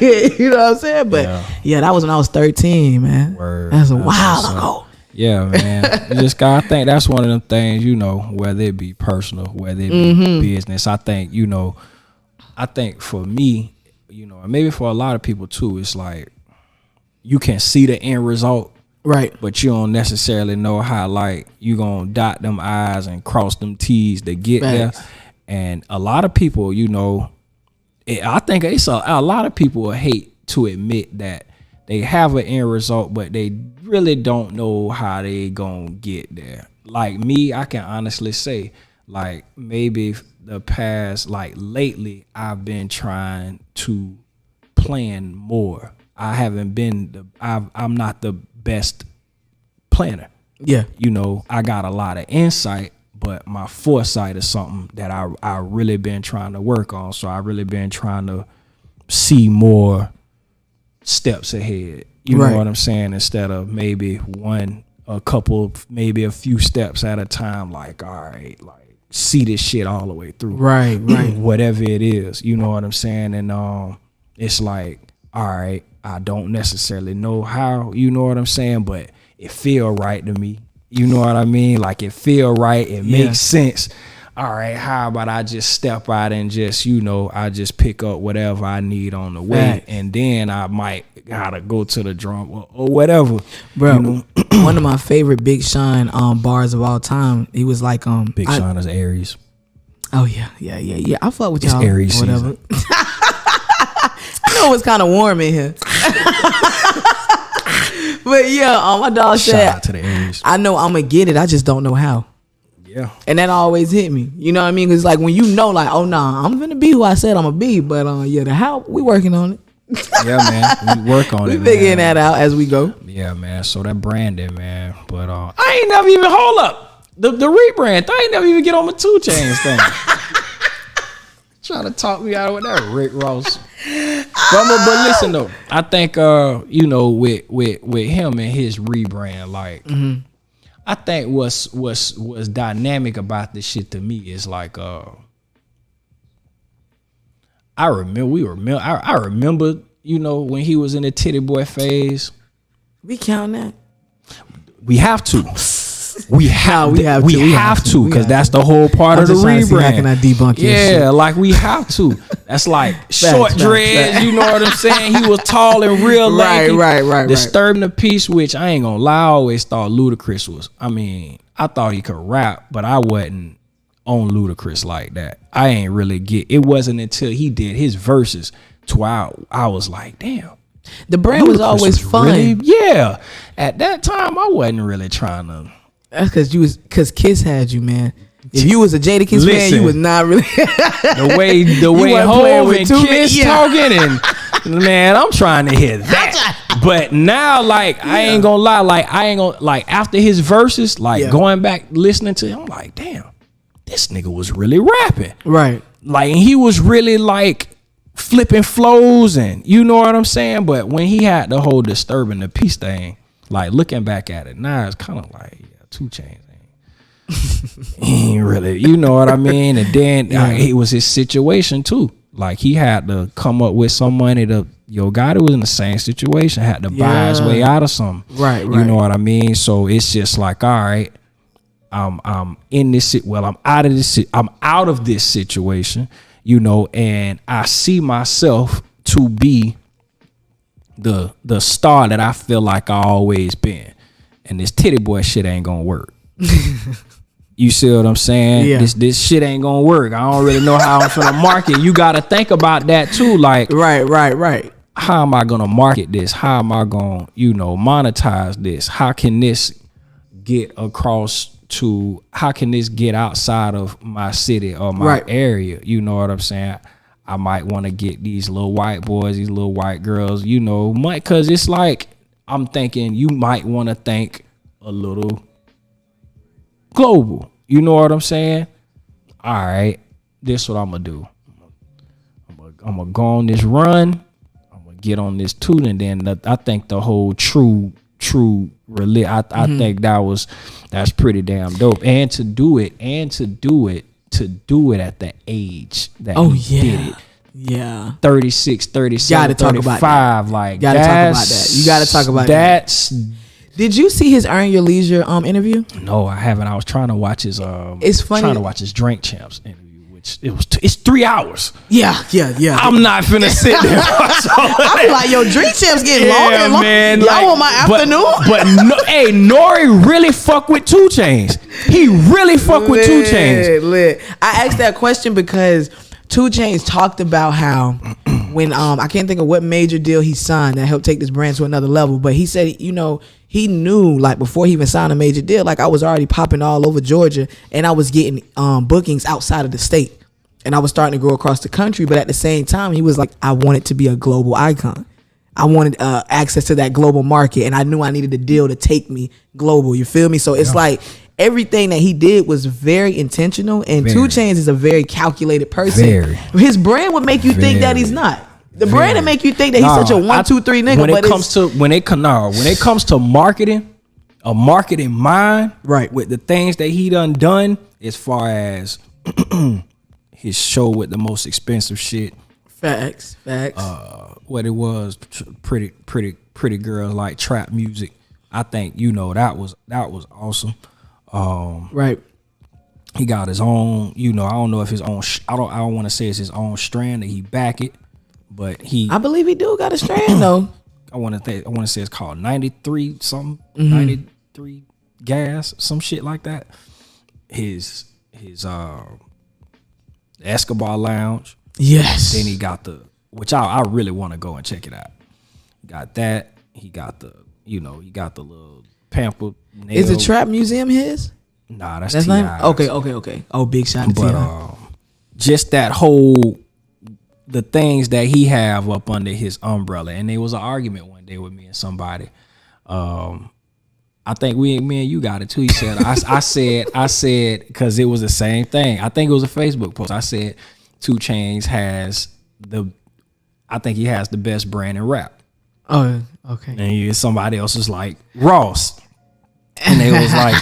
You know what I'm saying? But yeah, that was when I was 13, man. Word. That's a while ago. Yeah, man. You just gotta think that's one of them things, you know, whether it be personal, whether it be business. I think, you know, for me, you know, and maybe for a lot of people too, it's like you can see the end result, right? But you don't necessarily know how like you gonna dot them I's and cross them T's to get there. And a lot of people, you know, I think it's a lot of people hate to admit that they have an end result, but they really don't know how they gonna get there. Like me, I can honestly say, like maybe the past, like lately, I've been trying to plan more. I haven't been I'm not the best planner. Yeah. You know, I got a lot of insight, but my foresight is something that I really been trying to work on. So I really been trying to see more steps ahead. You know what I'm saying? Instead of maybe a few steps at a time, like, all right, like see this shit all the way through. Right. Whatever it is. You know what I'm saying? And it's like, all right, I don't necessarily know how, you know what I'm saying, but it feel right to me. You know what I mean? Like it feel right, it makes sense. All right, how about I just step out and just, you know, I just pick up whatever I need on the way, and then I might gotta go to the drum or whatever. Bro, you know? One of my favorite Big Sean bars of all time, he was like Big Sean is Aries. Oh yeah. I fuck with y'all. It's Aries whatever. I know it's kind of warm in here. But yeah, my dog said, shout out to the Aries. I know I'm gonna get it, I just don't know how. Yeah. And that always hit me. You know what I mean? Cause like when you know, like, oh nah, I'm gonna be who I said I'm gonna be. But the how, we working on it. Yeah, man. We work on it. We figuring that out as we go. Yeah, man. So that branding, man. But I ain't never even hold up the rebrand. I ain't never even get on my 2 Chainz thing. Trying to talk me out of that Rick Ross. But listen though, I think you know with him and his rebrand, like. I think what's dynamic about this shit to me is like I remember you know when he was in the Titty Boy phase. We count that. We have to. We have to because that's the whole part of the rebrand. How can I debunk your shit? Yeah, like we have to. That's like short dreads. You know what I'm saying? He was tall and real lanky. Right. Disturbing the Peace, which I ain't gonna lie, I always thought Ludacris was. I mean, I thought he could rap, but I wasn't on Ludacris like that. I ain't really get. It wasn't until he did his verses to where I was like, damn. The brand was always fun. Really, yeah. At that time, I wasn't really trying to. That's because Kiss had you, man. If you was a Jadakiss fan, you was not really. the way Hov and Kiss talking, and man, I'm trying to hear that. But now, like, I ain't gonna lie, like after his verses, like going back listening to him, I'm like, damn, this nigga was really rapping, right? Like, and he was really like flipping flows, and you know what I'm saying. But when he had the whole Disturbing the Peace thing, like looking back at it now, it's kind of like 2 Chainz. he ain't really, you know what I mean? And then it was his situation too. Like he had to come up with some money to, Gotti was in the same situation, had to buy his way out of something. Right. You know what I mean? So it's just like, all right, I'm in this, I'm out of this situation, and I see myself to be the star that I feel like I always been. And this titty boy shit ain't gonna work. You see what I'm saying? Yeah. This shit ain't gonna work. I don't really know how I'm gonna market. You gotta think about that too. Like, right. How am I gonna market this? How am I gonna, monetize this? How can this get across to? How can this get outside of my city or my area? You know what I'm saying? I might want to get these little white boys, these little white girls, because it's like I'm thinking you might want to think a little global. You know what I'm saying? All right, this is what I'm gonna do. I'm gonna go on this run. I'm gonna get on this tool, and then I think the whole true I think that's pretty damn dope. And to do it at the age that he did it. Yeah. 36, 37, 35. Like, gotta talk about that. You gotta talk about that. Did you see his Earn Your Leisure interview? No, I haven't. I was trying to watch his it's funny. Trying to watch his Drink Champs interview, which it's 3 hours. Yeah. I'm not finna sit there. I feel like your Drink Champs getting longer and longer. Man, y'all want my afternoon? But Nori really fuck with 2 Chainz. He really fuck with 2 Chainz. Lit. I asked that question because 2 Chainz talked about how when I can't think of what major deal he signed that helped take this brand to another level, but he said, he knew, like, before he even signed a major deal, like, I was already popping all over Georgia and I was getting bookings outside of the state, and I was starting to go across the country. But at the same time, he was like, I wanted to be a global icon. I wanted access to that global market, and I knew I needed a deal to take me global. You feel me? So it's like everything that he did was very intentional, and 2 Chainz is a very calculated person. His brand would make you think that he's not. The brand would make you think that he's such a 1, 2, 3 nigga. When it comes to marketing, a marketing mind, right, with the things that he done as far as his show with the most expensive shit. Facts. What it was, pretty girls like trap music. I think that was awesome. Right. He got his own. I don't know if his own. I don't want to say it's his own strand that he back it, but I believe he do got a strand though. I want to say it's called 93 something, 93 gas, some shit like that. His Escobar Lounge. Yes. Then he got which I really want to go and check it out. Got that. He got the he got the little pamper. Is the Trap Museum his? Nah, that's T.I. not. Okay. Oh, big shot to T.I. Just that whole the things that he have up under his umbrella, and there was an argument one day with me and somebody. I think me and you got it too. He said, I said, because it was the same thing. I think it was a Facebook post. I said, 2 Chainz has I think he has the best brand in rap. Oh, okay. And somebody else was like, Ross. And they was like,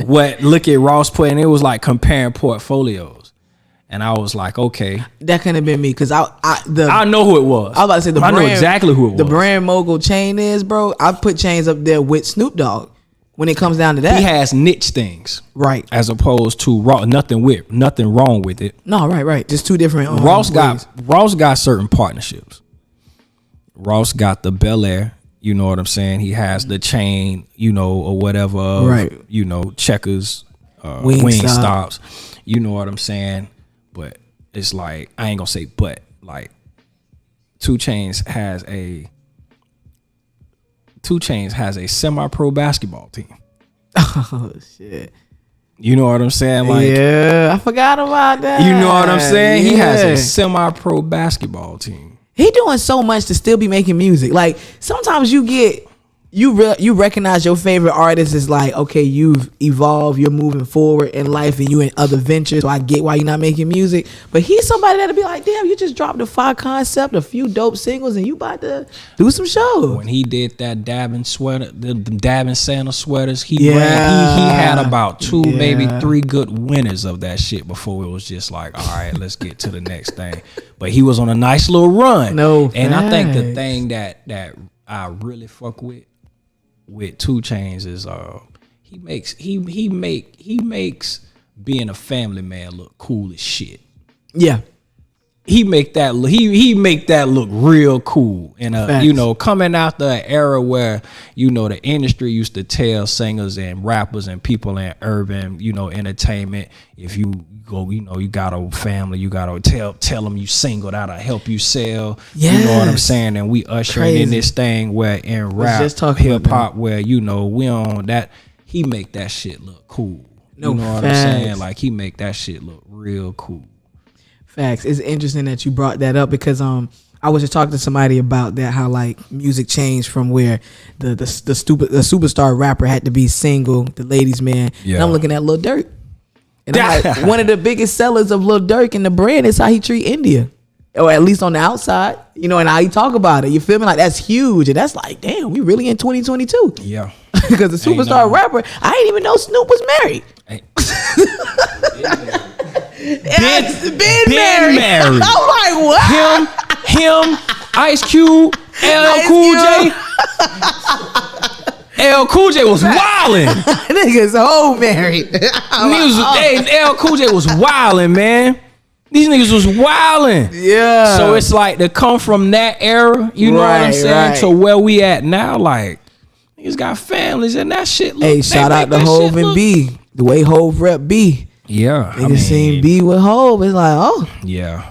what? Look at Ross put, and it was like comparing portfolios. And I was like, okay. That couldn't have been me, because I know who it was. I was about to say I know exactly who it was. The brand mogul Chain is, bro. I put Chainz up there with Snoop Dogg when it comes down to that. He has niche things. Right. As opposed to Raw, nothing wrong with it. No, right. Just two different Ross got certain partnerships. Ross got the Bel Air, you know what I'm saying? He has the chain, or whatever, right? Checkers, Wingstops, you know what I'm saying? But it's like, I ain't gonna say but, like 2 Chainz has a semi-pro basketball team. Oh shit. You know what I'm saying? Like, yeah, I forgot about that. You know what I'm saying? Yeah. He has a semi-pro basketball team. He doing so much to still be making music. Like, sometimes you get you recognize your favorite artist is like, okay, you've evolved, you're moving forward in life, and you in other ventures. So I get why you're not making music. But he's somebody that'll be like, damn, you just dropped a fire concept, a few dope singles, and you about to do some shows. When he did that dabbing sweater, the dabbing Santa sweaters, he Yeah. he had about 2, Yeah. maybe 3 good winners of that shit before it was just like, all right, let's get to the next thing. But he was on a nice little run. No and I think the facts. thing that I really fuck with 2 Chainz is he makes being a family man look cool as shit. Yeah. He make that look real cool, and Facts. you know, coming out the era where, you know, the industry used to tell singers and rappers and people in urban, you know, entertainment, if you go, you know, you got a family, you gotta tell them you single, that'll help you sell. You know what I'm Yes. saying? And we ushering Crazy. in this thing where in rap, just talking about hip hop, where, you know, we on that. He make that shit look cool. No you know what facts. I'm saying? Like, he make that shit look real cool. Facts. It's interesting that you brought that up because I was just talking to somebody about that, how like music changed from where the superstar rapper had to be single, the ladies man. Yeah. And I'm looking at Lil Durk. And I'm like, one of the biggest sellers of Lil Durk in the brand is how he treat India. Or at least on the outside, you know, and how he talk about it. You feel me? Like, that's huge. And that's like, damn, we really in 2022. Yeah. Because the superstar rapper, I didn't even know Snoop was married. Hey. Been married. I'm like, what? him, Ice Cube, LL Cool J. LL Cool J was wildin'. Niggas whole married. LL Cool J was wildin', man. These niggas was wildin'. Yeah. So it's like to come from that era, you know what I'm Right, saying, right. to where we at now, like, niggas got families and that shit look. Hey, they shout make out to that Hove shit and look- B. The way Hove rep B. Yeah. Niggas seen B with Hove. It's like, oh. Yeah.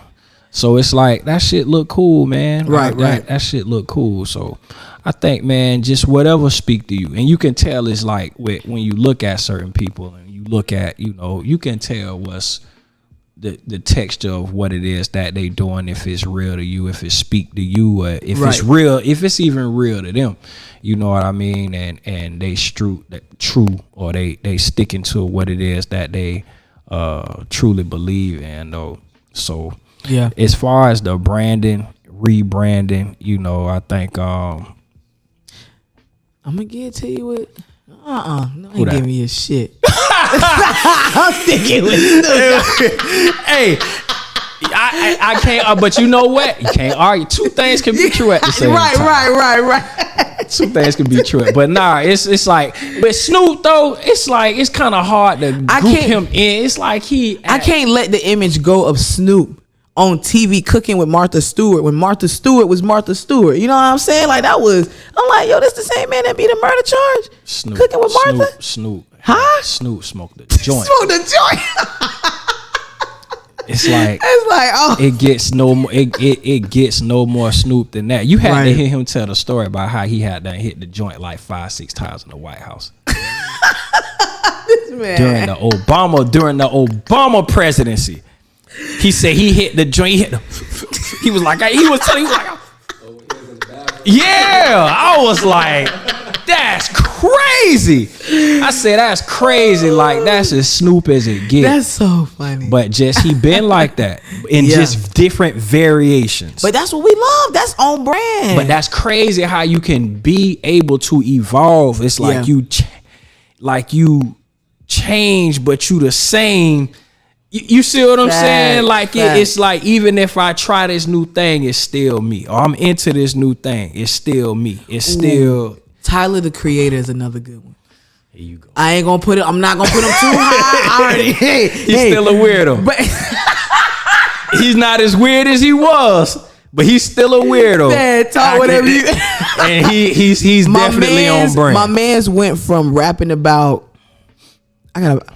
So it's like that shit look cool, man. Right, Like, right. That shit look cool. So I think, man, just whatever speak to you, and you can tell it's like when you look at certain people and you look at, you know, you can tell what's the texture of what it is that they doing, if it's real to you, if it speak to you, or if it's Right. real, if it's even real to them. You know what I mean? And they true, or they sticking to what it is that they truly believe in, though. So Yeah. as far as the branding, rebranding, you know, I think I'm going to give it to you with. No, I Who ain't that? giving you shit. I'm sticking with hey, I can't, but you know what? You can't argue. 2 things can be true at the same time. Right. 2 things can be true, but nah, it's like, but Snoop though, it's like it's kind of hard to I group can't- him in. It's like I can't let the image go of Snoop on TV cooking with Martha Stewart when Martha Stewart was Martha Stewart. You know what I'm saying? Like, that was, I'm like, yo, this the same man that beat a murder charge? Snoop Cooking with Martha? Snoop, Huh? Snoop smoked the joint. Smoke the joint. It's like It's like, oh. it gets no more. It gets no more Snoop than that. You had to Right. hear him tell the story about how he had done hit the joint like 5-6 times in the White House Man. during the Obama presidency. He said he hit the joint. He was like, yeah. I was like, that's crazy. I said, that's crazy. Like, that's as Snoop as it gets. That's so funny. But just he been like that in Yeah. just different variations. But that's what we love. That's on brand. But that's crazy how you can be able to evolve. It's like Yeah. you change, but you the same. You see what I'm saying? Like Facts. it's like, even if I try this new thing, it's still me. Or I'm into this new thing, it's still me. It's still. Tyler the Creator is another good one. Here you go. I ain't gonna put it. I'm not gonna put him too high. I already. He's still a weirdo. But He's not as weird as he was, but he's still a weirdo. man, talk whatever you. And he's definitely on brand. My man's went from rapping about.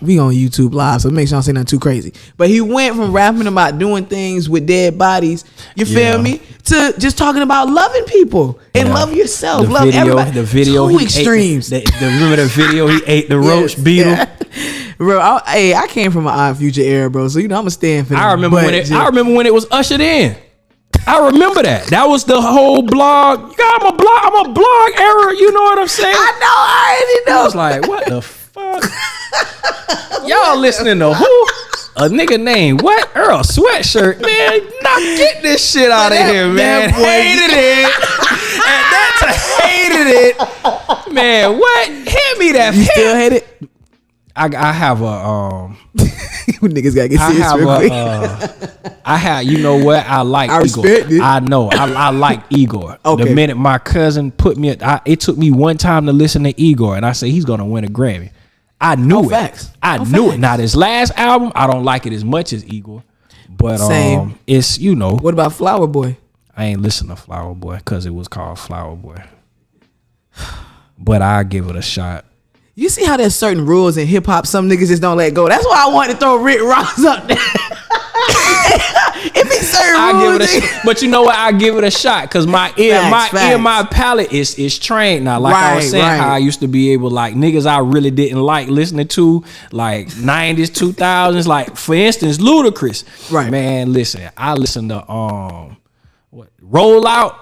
We on YouTube live, so make sure I don't say nothing too crazy. But he went from rapping about doing things with dead bodies, you feel Yeah. me, to just talking about loving people and Yeah. love yourself, The love video, everybody. the video, Two he extremes. Ate remember the video? He ate the roach beetle. Yeah. Bro, I came from an Odd Future era, bro. So you know I'm a stand for. I remember when it was ushered in. I remember that. That was the whole blog. I'm a blog era. You know what I'm saying? I know. I already know. I was like, what the fuck? Y'all listening to who? A nigga named what? Earl Sweatshirt. Man, get this shit out of here, man. Hated it. At that time, hated it. Man, what? Hand me that. You still hate it? I have a Niggas gotta get serious real quick. I have, you know what? I like I Igor. respect it. I know. I like Igor. Okay. The minute my cousin put me, it took me one time to listen to Igor, and I said he's gonna win a Grammy. I knew it. Facts. I knew it. Now this last album, I don't like it as much as Igor, but Same. it's What about Flower Boy? I ain't listen to Flower Boy because it was called Flower Boy, but I give it a shot. You see how there's certain rules in hip hop some niggas just don't let go. That's why I wanted to throw Rick Ross up there. It be certain rules. But you know what? I give it a shot because my palate is trained now. Like I was saying, how I used to be able, like niggas I really didn't like listening to, like 90s, 2000s. Like for instance, Ludacris. Right. Man, listen, I listened to Roll Out.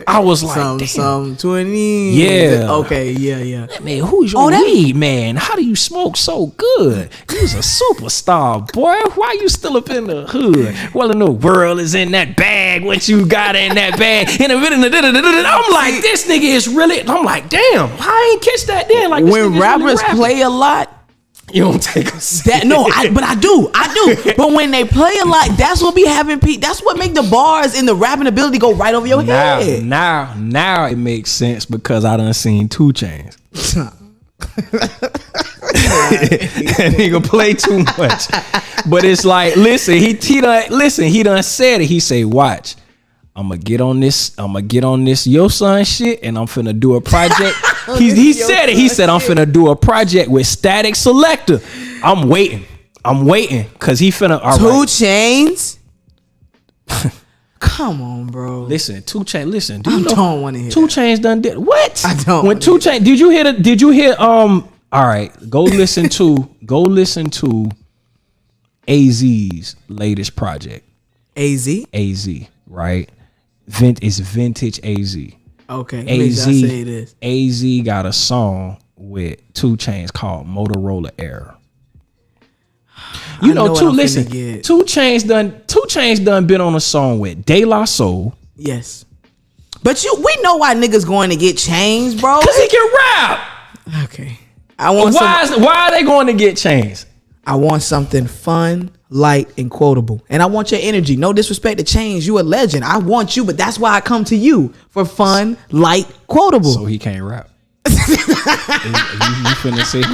I was like, some 20. Yeah. Okay, yeah. Man, who's your weed man? How do you smoke so good? You's a superstar, boy. Why you still up in the hood? Well, in the world is in that bag. What you got in that bag? I'm like, this nigga is really. I'm like, damn. I ain't catch that then. Like when rappers play a lot. You don't take a that no, but I do. But when they play a lot, that's what be having. That's what make the bars and the rapping ability go right over your head. Now it makes sense because I done seen 2 Chainz. That nigga play too much, but it's like, listen, he done said it. He say, watch. I'm gonna get on this Yo Son shit, and I'm finna do a project. He said it. He said I'm finna do a project with Static Selector. I'm waiting, cause he finna. 2 Chainz. Come on, bro. Listen, 2 Chainz. Listen, I don't want to hear. 2 Chainz done did what? I don't. When 2 Chainz, did you hear? All right, go listen to AZ's latest project. AZ, right? It's vintage AZ. Okay, AZ got a song with 2 Chainz called Motorola Error. You know 2 Chainz done been on a song with De La Soul. Yes, but we know why niggas going to get Chainz, bro. Cause he can rap. Okay, why are they going to get Chainz? I want something fun, light, and quotable. And I want your energy. No disrespect to Chainz. You a legend. I want you, but that's why I come to you for fun, light, quotable. So he can't rap. You finna say 2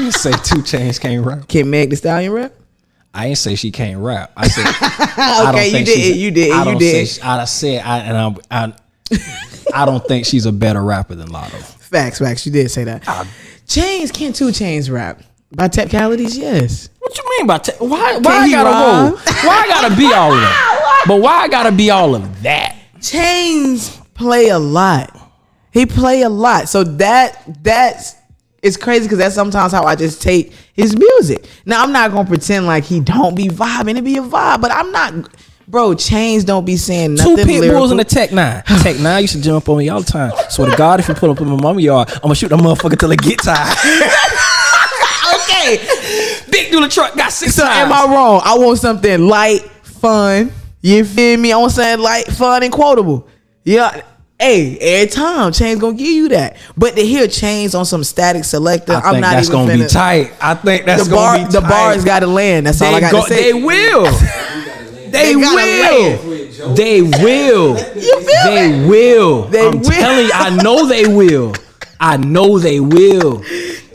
Chainz can't rap? Can Meg Thee Stallion rap? I ain't say she can't rap. I said you did. I don't think she's a better rapper than Lotto. Facts. You did say that. Chainz, can 2 Chainz rap? By technicalities, yes. What you mean by why I gotta why I gotta be all of that? But why I gotta be all of that? Chainz play a lot. He play a lot. So that's it's crazy because that's sometimes how I just take his music. Now I'm not gonna pretend like he don't be vibing. It be a vibe, but I'm not. Bro, Chainz don't be saying nothing. 2 pit bulls in the Tech 9. Tech 9 used to jump on me all the time. Swear to God, if you pull up in my mama yard, I'm gonna shoot that motherfucker till it get tired. Okay, big dude truck got 6 so times. Am I wrong? I want something light, fun. You feel me? I want something light, fun, and quotable. Yeah. Hey, every time Chainz gonna give you that. But to hear Chainz on some Static Selector, I'm not even gonna be tight. I think that's gonna be tight. The bars gotta land. That's all I gotta say. They will. They will. They will. You feel They will. I'm telling you, I know they will. I know they will.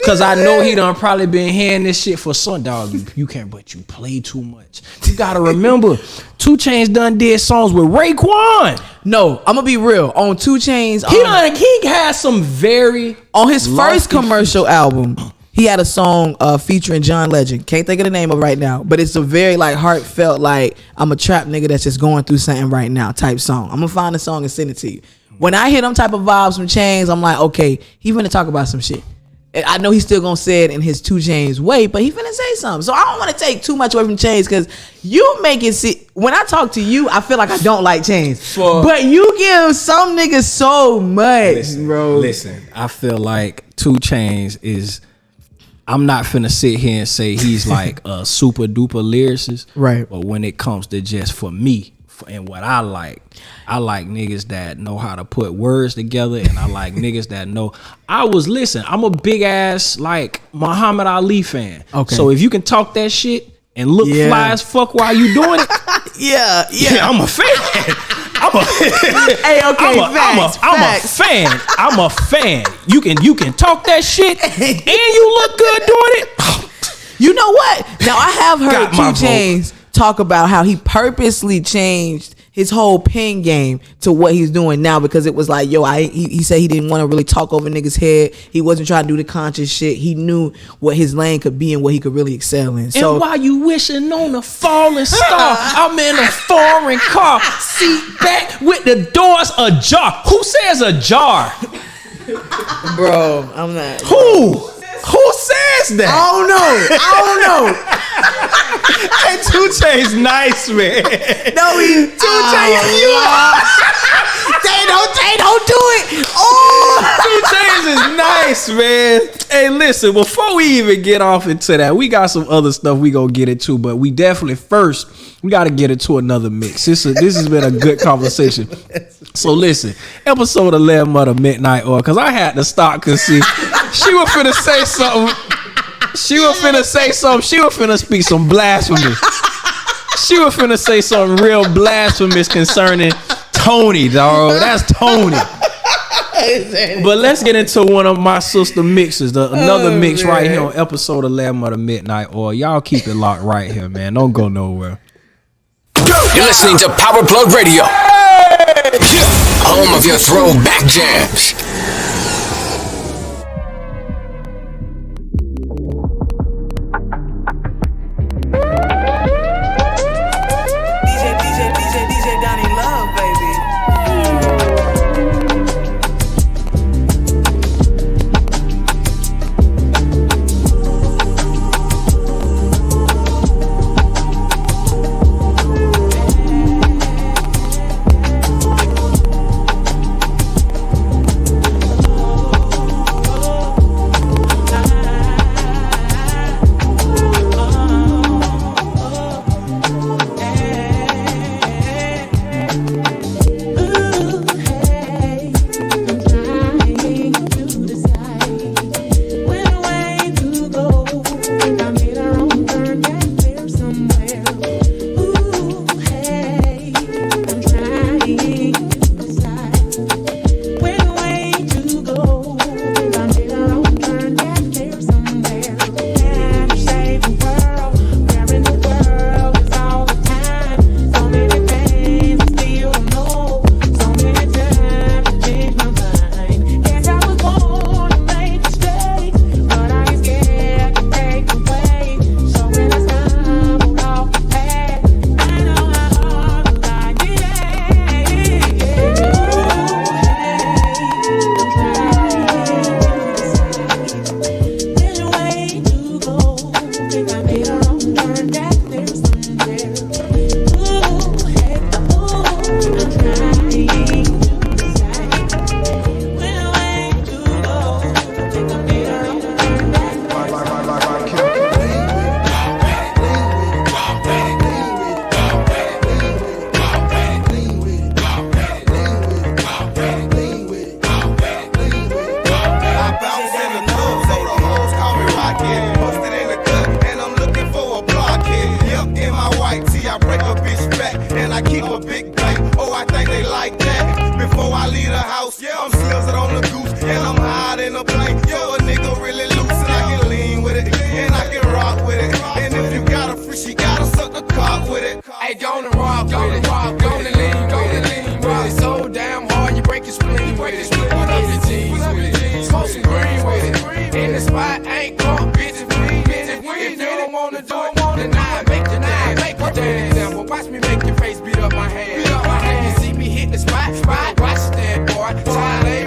Cause I know he done probably been hearing this shit for some dog. You can't, but you play too much. You gotta remember, 2 Chainz done did songs with Raekwon. No, I'm gonna be real. On 2 Chainz, he has some very on his first commercial album. He had a song featuring John Legend. Can't think of the name of it right now, but it's a very like heartfelt, like I'm a trap nigga that's just going through something right now type song. I'm gonna find the song and send it to you. When I hear them type of vibes from Chainz, I'm like, okay, he finna talk about some shit. I know he's still gonna say it in his 2 Chainz way, but he finna say something. So I don't want to take too much away from Chainz because you make it see. When I talk to you, I feel like I don't like Chainz, but you give some niggas so much, bro. Listen, I feel like 2 Chainz is. I'm not finna sit here and say he's like a super duper lyricist, right? But when it comes to just for me and what I like niggas that know how to put words together, and I like niggas that know. I'm a big ass like Muhammad Ali fan. Okay, so if you can talk that shit and look fly as fuck while you doing it, yeah, I'm a fan. Hey, okay, I'm a fan. You can talk that shit and you look good doing it. You know what? Now I have heard 2 Chainz talk about how he purposely changed his whole pen game to what he's doing now because it was like, he said he didn't want to really talk over niggas' head. He wasn't trying to do the conscious shit. He knew what his lane could be and what he could really excel in. So, and while you wishing on a falling star, I'm in a foreign car, seat back with the doors ajar. Who says ajar? Bro, I'm not. Who says that? I don't know. Hey, 2 Chainz nice, man. No, 2 Chainz, they don't do it. Oh, 2 Chainz is nice, man. Hey, listen, before we even get off into that, we got some other stuff we gonna get into, but we definitely first we gotta get into another mix. This has been a good conversation. So listen, episode 11 of the Midnight Oil, cause I had to stop cause see, she was finna say something. She was finna speak some blasphemy. She was finna say something real blasphemous concerning Tony, dog. That's Tony. But let's get into one of my sister mixes, another mix right here on episode 11 of the Midnight Oil. Y'all keep it locked right here, man. Don't go nowhere. You're listening to Power Plug Radio, home of your throwback jams. DJ Donnie Love, baby.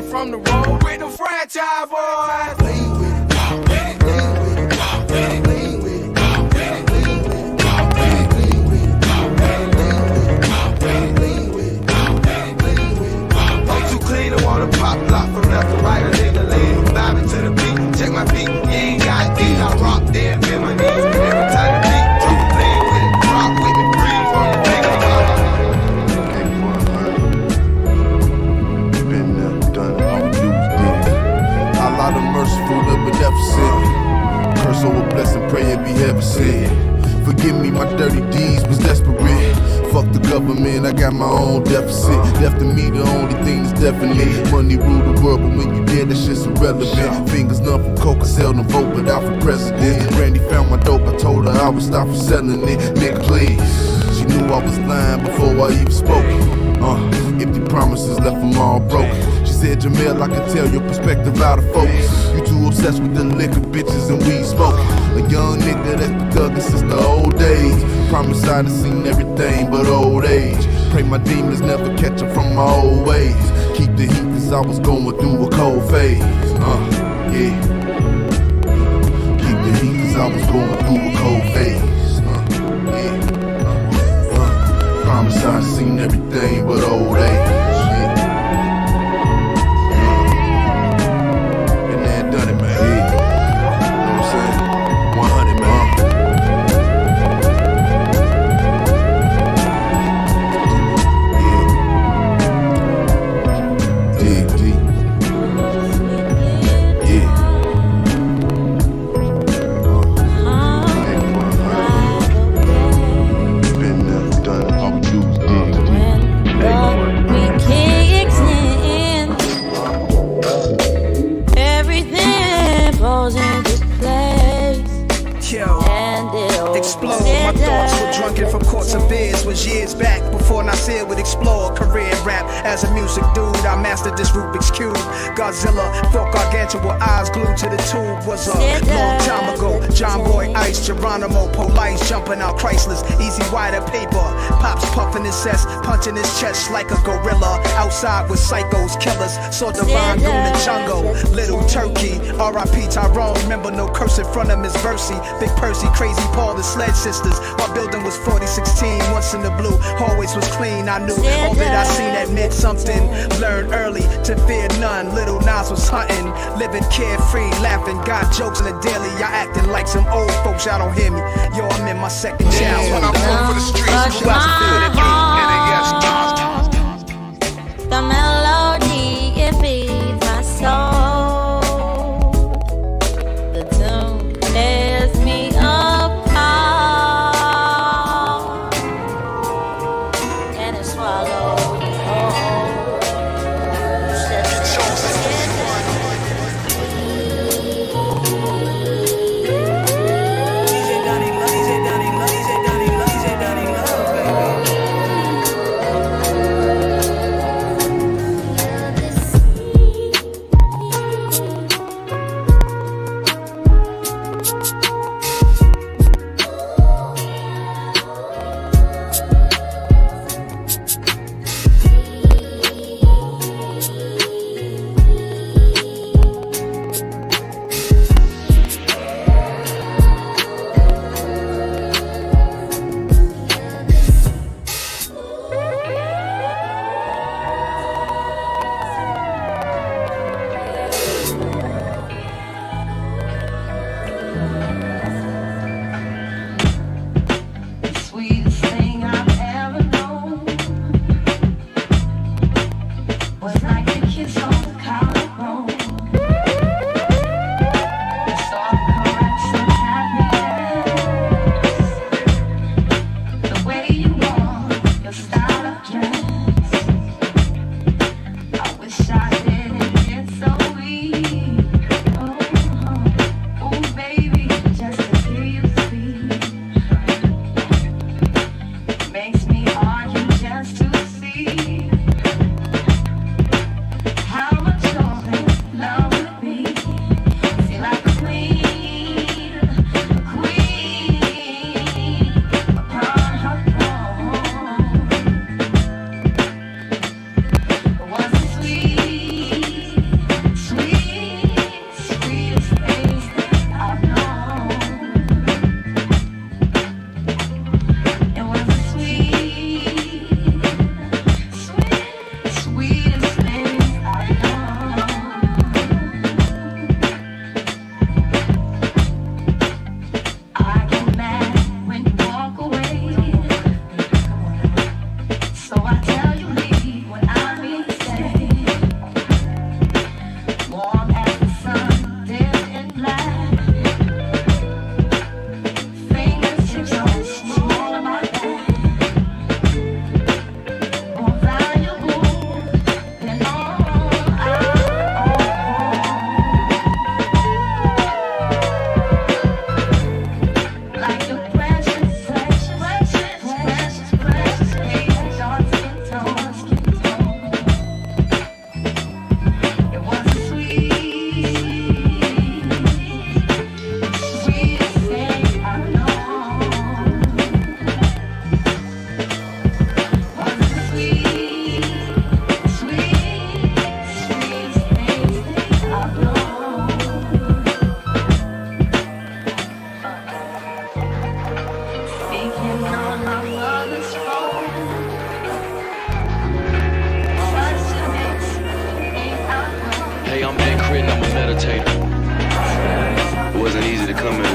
From the road with the franchise boys. so a blessing, pray it be heaven sent. Forgive me, my dirty deeds was desperate. Fuck the government, I got my own deficit. Left to me, the only thing that's definite. Money rule the world, but when you dead, that shit's irrelevant. Fingers numb from coke, I seldom vote, but out for president. Brandy found my dope, I told her I would stop from selling it. Nigga, please. She knew I was lying before I even spoke. Empty promises left them all broke. She said, Jamel, I can tell your perspective out of focus. You too obsessed with the liquor, bitches, and weed smoking. A young nigga that's been thugging since the old days. Promise I done seen everything but old age. Pray my demons never catch up from my old ways. Keep the heat cause I was going through a cold phase. Yeah. Keep the heat cause I was going through a cold phase. Yeah. Promise I done seen everything but old age. Yeah. Been there, done it, man. Yeah. You know what I'm saying? 100, man. Everything falls into place. Yo, explode. My thoughts were drunken from courts of beers. Was years back before Nasir would explore career in rap. As a music dude, I mastered this Rubik's Cube. Godzilla felt gargantuan eyes glued to the tube. Was a long time ago. John Boy Ice, Geronimo, Police jumping out Chryslers. Easy wider paper. Pops puffing his chest, punching his chest like a gorilla. Outside with psychos, killers. Saw Divine Doom the jungle. Little Turkey. R.I.P. Tyrone. Remember no curse in front of Miss Versi. Big Percy, Crazy Paul, the Sledge Sisters. My building was 4016, once in the blue. Hallways was clean, I knew all that I seen that meant something. Learned early to fear none. Little Nas was hunting, living carefree, laughing. Got jokes in the daily, y'all acting like some old folks. Y'all don't hear me. Yo, I'm in my second chance. When I run for the streets, who else to feel that beat? The melody, it feeds my soul. The tune tears me apart, and it swallows whole.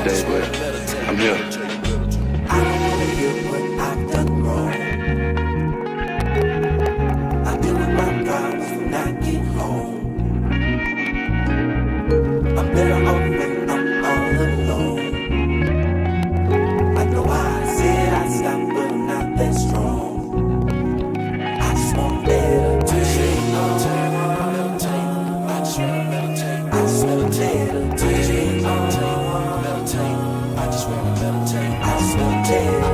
today, but I'm here. I don't wanna hear what I've done wrong. I deal with my problems when I get home. I'm better off when I'm all alone. I know I said I'd stop, but I'm not that strong. I just want better attention. I just want meditate. I just meditate. I just want meditate. I just meditate.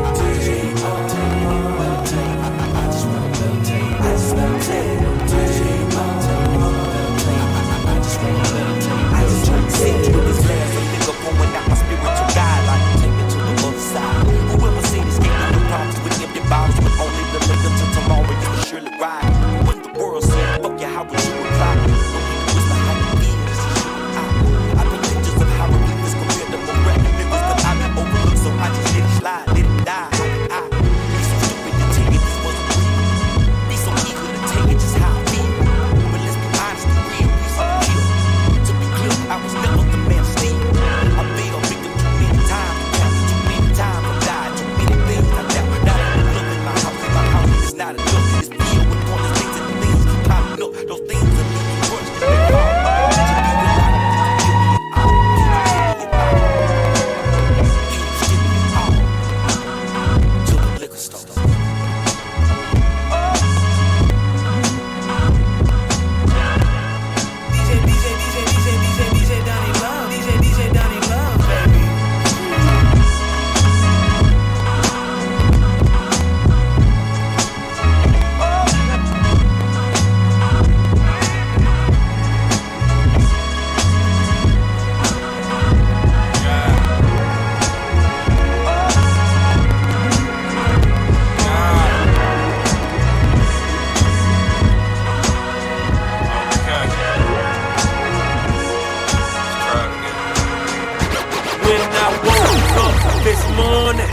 this morning.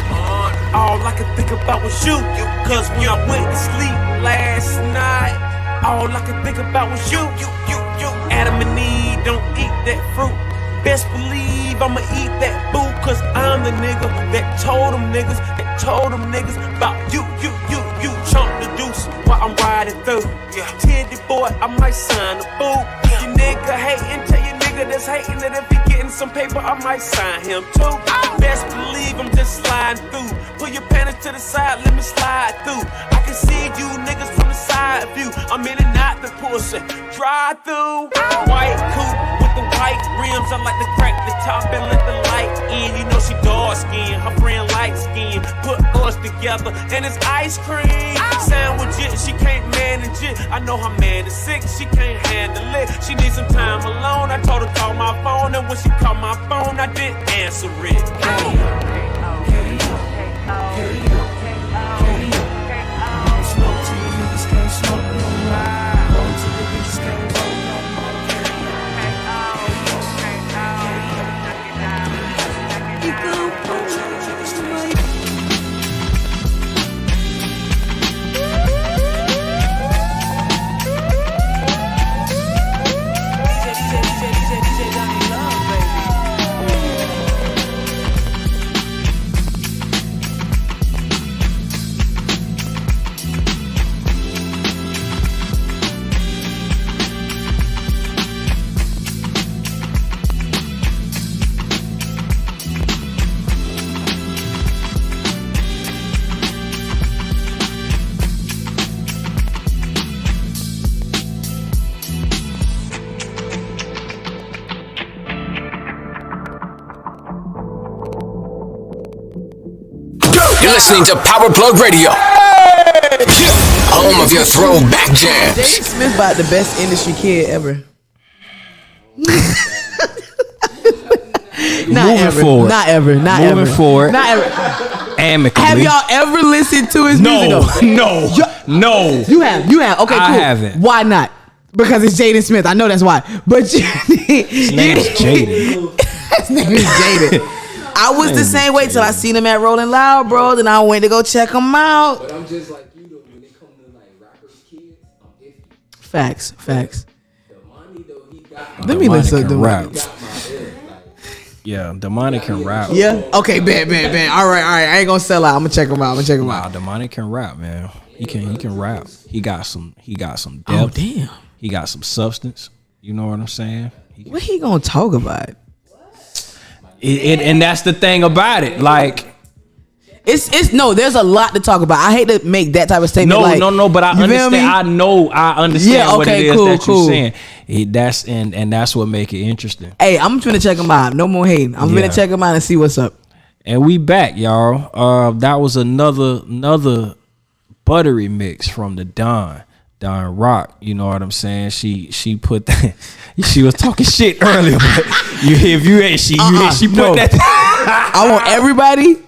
All I could think about was you. Cause when I went to sleep last night, all I could think about was you. Adam and Eve don't eat that fruit. Best believe I'ma eat that boo. Cause I'm the nigga that told them niggas about you. Chomp the deuce while I'm riding through. Teddy boy, I might sign the boot. You nigga hating, tell your nigga that's hating that if he getting some paper, I might sign him too. Best believe I'm just sliding through. Pull your panties to the side, let me slide through. I can see you niggas from the side view. I'm in and out the pussy, drive through. White coupe with the white rims. I like to crack the top and let the light in. You know she dark skin, her friend light skin. Put us together and it's ice cream. Sandwich it, she can't manage it. I know her man is sick, she can't handle it. She needs some time alone. I told her call my phone, and when she called my phone, I didn't answer it. You're listening to Power Plug Radio, home of your throwback jams. Jaden Smith about the best industry kid ever. Not ever. Moving forward. Amicably. Have y'all ever listened to his music? No. You have. Okay, cool. I haven't. Why not? Because it's Jaden Smith. I know that's why. But His name is Jaden. His name is Jaden. I was the same way till I seen him at Rolling Loud, bro. Then I went to go check him out. But I'm just like you, though. When it comes to like rappers' kids, I'm iffy. Facts. The money though, he got. Let me listen to the rap. He got my ear. Yeah, Demonic can rap. Yeah. Okay. Bet. All right. I ain't gonna sell out. I'm gonna check him out. Nah, Demonic can rap, man. He can rap. He got some depth. Oh damn. He got some substance. You know what I'm saying? What he gonna talk about? And that's the thing about it. Like, it's no. There's a lot to talk about. I hate to make that type of statement. No. But I understand. I understand what it is that you're saying. That's what make it interesting. Hey, I'm finna check him out. No more hating. I'm finna check him out and see what's up. And we back, y'all. That was another buttery mix from the Don Rock. You know what I'm saying? She put that. She was talking shit earlier, but she put that. I want everybody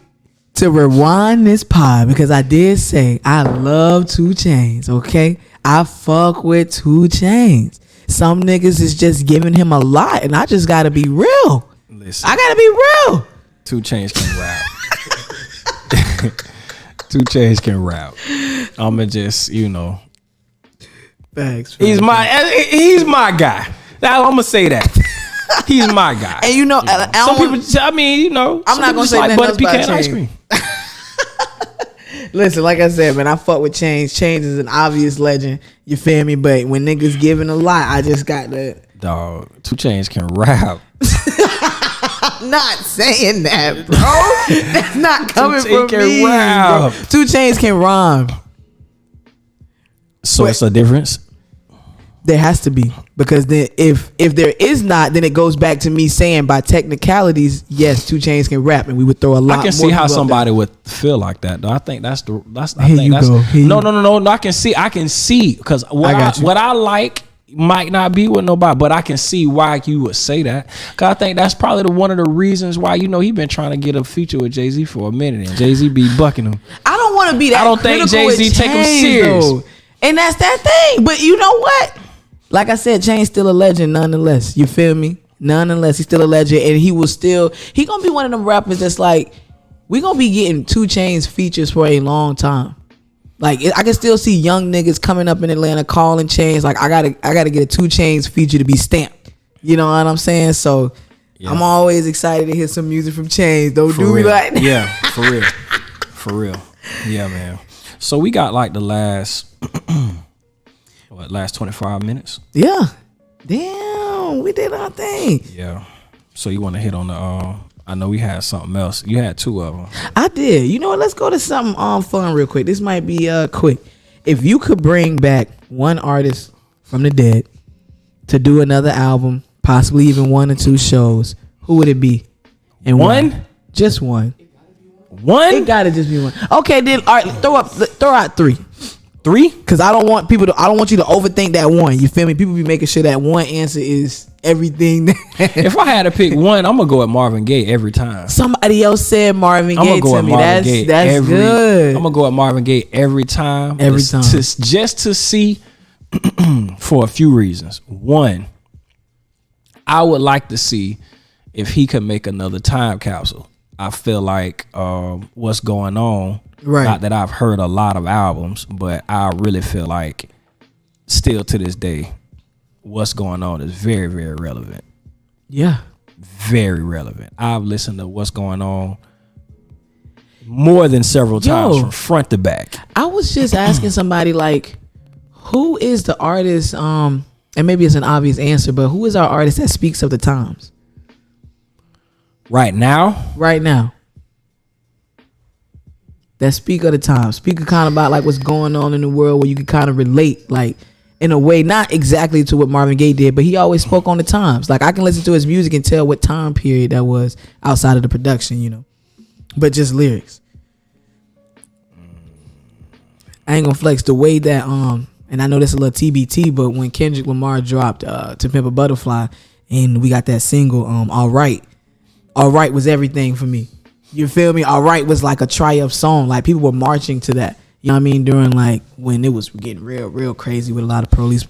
to rewind this pod because I did say I love 2 Chainz. Okay, I fuck with 2 Chainz. Some niggas is just giving him a lot, and I just gotta be real. Listen, I gotta be real. 2 Chainz can rap. 2 Chainz can rap. I'ma just, Thanks. He's my guy. I'm gonna say that. He's my guy. And some people. I mean, I'm not gonna say like nothing butter else about pecan ice Chainz. cream. Listen, like I said, man, I fuck with Chainz. Chainz is an obvious legend. You feel me? But when niggas giving a lot, I just got to. Dog, 2 Chainz can rap. I'm not saying that, bro. That's not coming from me. Rap. 2 Chainz can rhyme. So it's a difference. There has to be, because then if there is not, then it goes back to me saying by technicalities, yes, 2 Chainz can rap, and we would throw a lot. I can see how somebody would feel like that, though. I think that's no. I can see because what I like might not be with nobody, but I can see why you would say that. Cause I think that's probably one of the reasons why he been trying to get a feature with Jay-Z for a minute, and Jay-Z be bucking him. I don't want to be that. I don't think Jay-Z take him serious, though. And that's that thing. But you know what? Like I said, Chainz still a legend nonetheless. You feel me? Nonetheless, he's still a legend, and he gonna be one of them rappers that's like, we gonna be getting 2 Chainz features for a long time. Like, I can still see young niggas coming up in Atlanta calling Chainz. Like, I gotta get a 2 Chainz feature to be stamped. You know what I'm saying? So yeah. I'm always excited to hear some music from Chainz. Don't do me like that. Yeah, for real. Yeah, man. So we got like the last 25 minutes. Yeah. Damn, we did our thing. Yeah. So you want to hit on the I know we had something else. You had 2 of them. I did. You know what? Let's go to something fun real quick. This might be quick. If you could bring back one artist from the dead to do another album, possibly even 1 or 2 shows, who would it be? And one? Just one. One? It gotta just be one. Okay, then all right, throw out 3. 3? Because I don't want you to overthink that one. You feel me? People be making sure that one answer is everything. If I had to pick one, I'm gonna go with Marvin Gaye every time. Somebody else said Marvin Gaye to me. That's good. I'm gonna go with Marvin Gaye every time. Just to see for a few reasons. One, I would like to see if he could make another time capsule. I feel like what's going on. Right. Not that I've heard a lot of albums, but I really feel like still to this day, what's going on is very, very relevant. Yeah. Very relevant. I've listened to what's going on more than several times from front to back. I was just asking somebody like, who is the artist, and maybe it's an obvious answer, but who is our artist that speaks of the times? Right now? Right now. That speak of the time. Speak kind of about like what's going on in the world where you can kind of relate, like in a way, not exactly to what Marvin Gaye did, but he always spoke on the times. Like I can listen to his music and tell what time period that was outside of the production, but just lyrics. I ain't gonna flex the way that and I know this is a little TBT, but when Kendrick Lamar dropped To Pimp a Butterfly and we got that single All Right was everything for me. You feel me? All Right was like a triumph song. Like people were marching to that. You know what I mean? During like when it was getting real crazy with a lot of police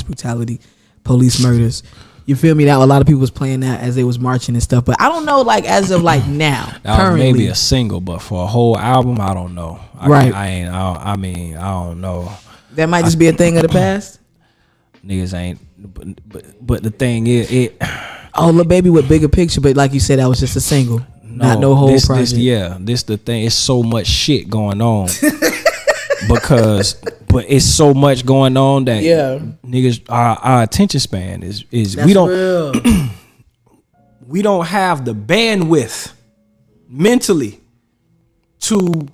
brutality, police murders. You feel me? That a lot of people was playing that as they was marching and stuff. But I don't know, like as of like now, that currently, was maybe a single, but for a whole album, I don't know. I don't know. That might just be a thing of the past. Niggas ain't. But the thing is, Oh, Lil Baby with Bigger Picture, but like you said, that was just a single, not no whole project. This the thing. It's so much shit going on but it's so much going on that niggas, our attention span is That's we don't real. we don't have the bandwidth mentally to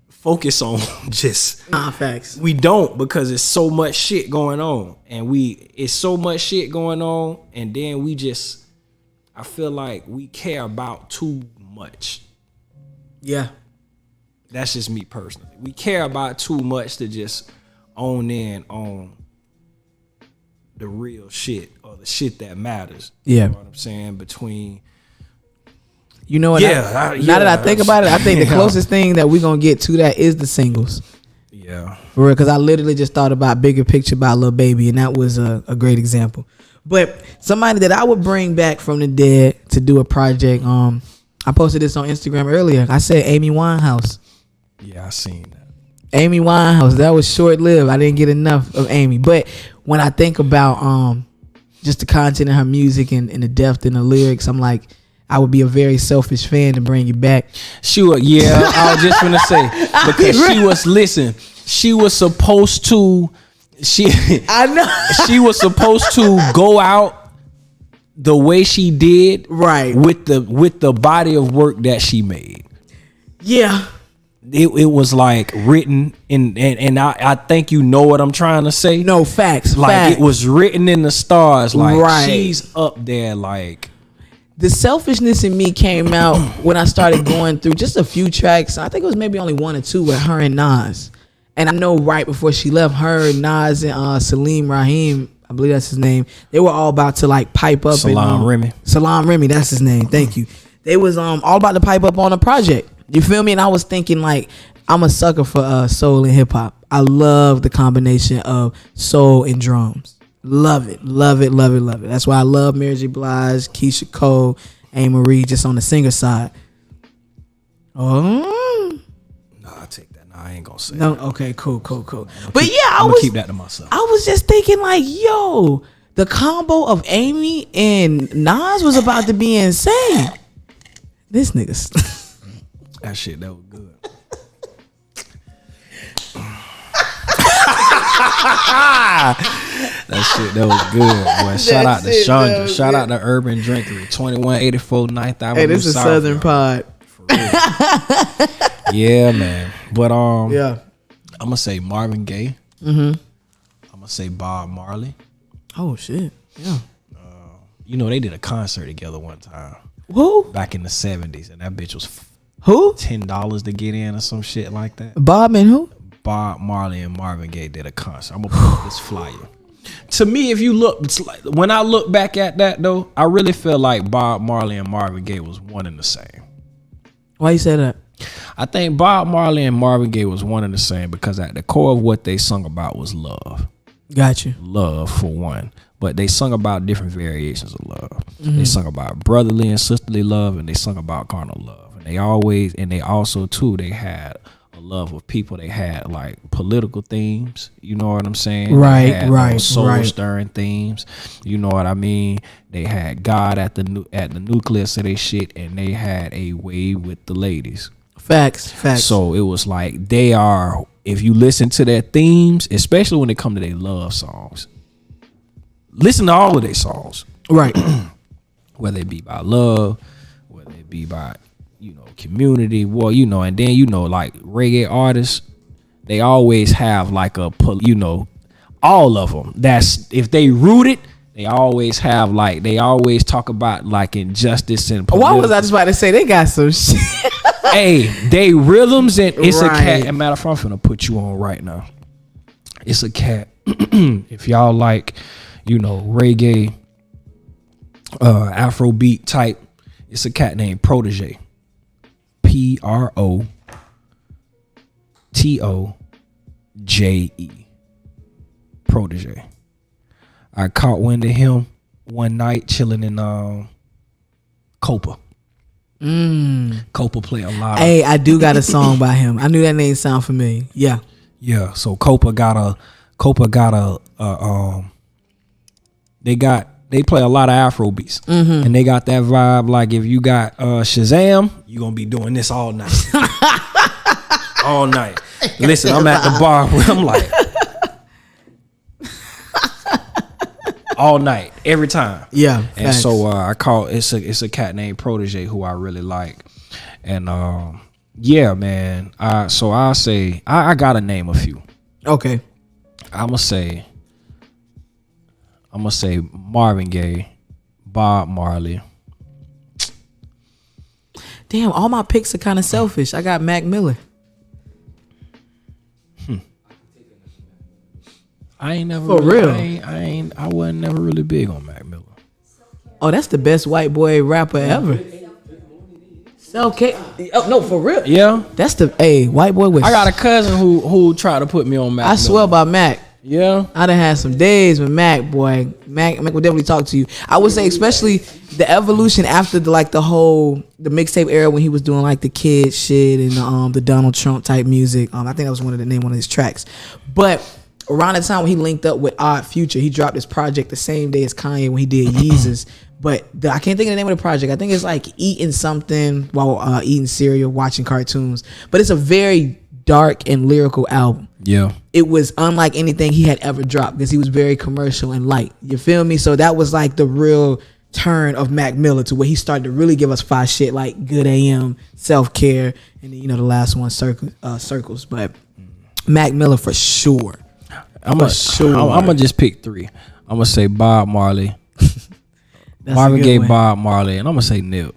focus on just facts. We don't, because it's so much shit going on, and it's so much shit going on, and then I feel like we care about too much. Yeah. That's just me personally. We care about too much to just own in on the real shit or the shit that matters. Yeah. You know what I'm saying? Between You know what? Now that I think about it, I think the closest thing that we're gonna get to that is the singles. Yeah. For real, because I literally just thought about Bigger Picture by Lil Baby, and that was a great example. But somebody that I would bring back from the dead to do a project, I posted this on Instagram earlier. I said Amy Winehouse. Yeah, I seen that. Amy Winehouse, that was short lived. I didn't get enough of Amy. But when I think about just the content of her music and the depth in the lyrics, I'm like, I would be a very selfish fan to bring you back. Sure, yeah. I was just gonna say, because she was supposed to I know. She was supposed to go out the way she did, right, with the body of work that she made. Yeah. It was like written in, and I think you know what I'm trying to say. No, facts. Like facts. It was written in the stars. Like right. She's up there. Like the selfishness in me came out when I started going through just a few tracks. I think it was maybe only one or two with her and Nas. And I know right before she left, her, Nas, and Salim Rahim, I believe that's his name, they were all about to like pipe up. Salam Remy. Salam Remy, that's his name. Thank you. They was all about to pipe up on a project. You feel me? And I was thinking like, I'm a sucker for soul and hip hop. I love the combination of soul and drums. Love it, love it, love it, love it. That's why I love Mary J. Blige, Keisha Cole, A. Marie, just on the singer side. Oh. Nah, I take that. Nah, I ain't gonna say no, that. Okay, cool. But yeah, I'm gonna keep that to myself. I was just thinking like, yo, the combo of Amy and Nas was about to be insane. This nigga's that shit, that was good. That was good, boy. Shout out to Chandra. Shout out to Urban Drinkery. 2184 9th Avenue. Hey, this is Southern Pod. Yeah, man. But yeah, I'm gonna say Marvin Gaye. Mm-hmm. I'm gonna say Bob Marley. Oh shit. Yeah. You know they did a concert together one time. Who? Back in the 70s, and that bitch was who? $10 to get in or some shit like that. Bob and who? Bob Marley and Marvin Gaye did a concert. I'm gonna put up this flyer. To me, if you look, it's like, when I look back at that though, I really feel like Bob Marley and Marvin Gaye was one and the same. Why you say that? I think Bob Marley and Marvin Gaye was one and the same because at the core of what they sung about was love. Gotcha. Love for one. But they sung about different variations of love. Mm-hmm. They sung about brotherly and sisterly love, and they sung about carnal love. And they also too, they had a love of people. They had like political themes, you know what I'm saying? Right, soul stirring themes, you know what I mean? They had God at the nucleus of their shit, and they had a way with the ladies. Facts. So it was like they are. If you listen to their themes, especially when it come to their love songs, listen to all of their songs, right? Whether it be by love, whether it be by community, well, and then like reggae artists, they always have like all of them. That's if they rooted, they always have they always talk about like injustice and political. Why was I just about to say they got some shit? Hey, they rhythms, and it's a cat. And matter of fact, I'm finna put you on right now. It's a cat. If y'all like, reggae, Afrobeat type, it's a cat named Protege. Protoje. Protege. I caught wind of him one night chilling in Copa. Copa play a lot. Hey, I do got a song by him. I knew that name sound familiar. Yeah. So Copa got a they got they play a lot of Afro beats, and they got that vibe. Like if you got Shazam, you gonna be doing this all night, all night. Listen, I'm at the bar where I'm like, all night, every time. Yeah, and facts. so I call it's a cat named Protege who I really like, and yeah, man. So I'll say I gotta name a few. Okay. I'm gonna say Marvin Gaye, Bob Marley. Damn, all my picks are kind of selfish. I got Mac Miller. I ain't never For really, real? I wasn't never really big on Mac Miller. Oh, that's the best white boy rapper ever. Okay. Oh no, for real. Yeah, That's the white boy with. I got a cousin who tried to put me on Mac. I swear by Mac. Yeah, I done had some days with Mac, boy. Mac will definitely talk to you. I would say, especially the evolution after the mixtape era when he was doing like the kid shit and the Donald Trump type music. I think that was one of his tracks. But around the time when he linked up with Odd Future, he dropped his project the same day as Kanye when he did Yeezus. But I can't think of the name of the project. I think it's like eating something while eating cereal, watching cartoons. But it's a very dark and lyrical album. yeah. It was unlike anything he had ever dropped because he was very commercial and light. You feel me? So that was like the real turn of Mac Miller to where he started to really give us fire shit like Good AM, Self Care, and then, the last one, Circles. But Mac Miller for sure. I'm gonna just pick three. I'm gonna say Bob Marley, That's Marvin a good Gaye, one. Bob Marley, and I'm gonna say Nip.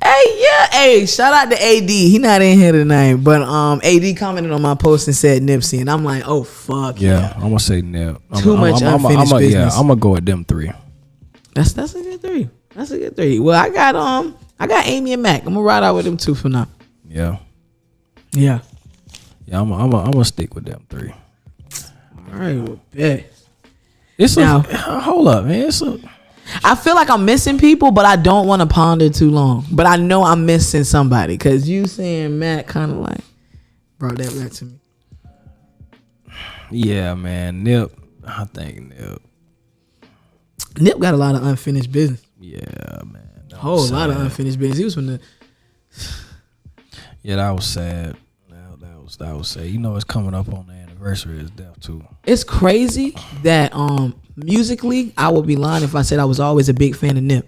Hey, shout out to AD. He not in here tonight, but AD commented on my post and said Nipsey, and I'm like, oh fuck Yeah, I'm gonna say Nip. Too much unfinished business. Yeah, I'm gonna go with them three. That's a good three. That's a good three. Well, I got Amy and Mac. I'm gonna ride out with them two for now. Yeah, Yeah. I'm gonna stick with them three. All right, well, bet. It's Now- hold up, man. I feel like I'm missing people, but I don't want to ponder too long. But I know I'm missing somebody because you saying Matt kind of like brought that back to me. Yeah, man. Nip. I think Nip. Nip got a lot of unfinished business. Yeah, man. That Whole was lot of sad. unfinished business. He was from the. Yeah, that was sad. That was sad. It's coming up on the anniversary of his death too. It's crazy that musically, I would be lying if I said I was always a big fan of Nip.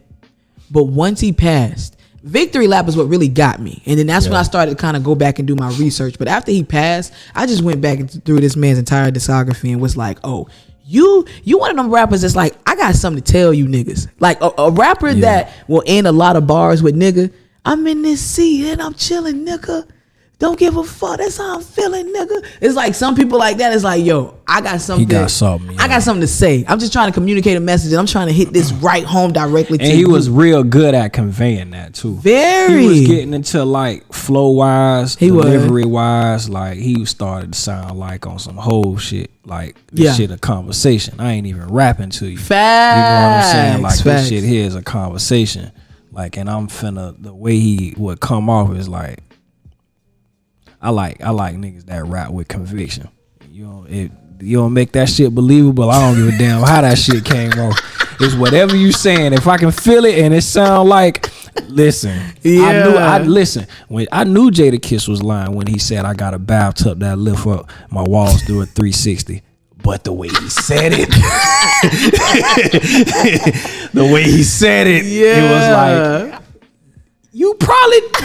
But once he passed, Victory Lap is what really got me. And then that's when I started to kind of go back and do my research. But after he passed, I just went back through this man's entire discography and was like, oh, you one of them rappers that's like, I got something to tell you niggas. Like a rapper that will end a lot of bars with nigga, I'm in this seat and I'm chilling, nigga. Don't give a fuck. That's how I'm feeling, nigga. It's like some people like that. It's like, yo, I got something. He got something. I got something to say. I'm just trying to communicate a message, and I'm trying to hit this right home directly to you. And he was real good at conveying that too. Very. He was getting into like flow wise, He was. delivery wise. Like he started to sound like on some whole shit. Like this shit a conversation. I ain't even rapping to you. Facts. You know what I'm saying? Like Facts. this shit here is a conversation. Like, and I'm finna, the way he would come off is like, I like niggas that rap with conviction. You don't make that shit believable. I don't give a damn how that shit came off. It's whatever you saying. If I can feel it and it sound like, listen. I knew Jadakiss was lying when he said I got a bathtub that lift up my walls through a 360. But the way he said it, it was like, you probably do.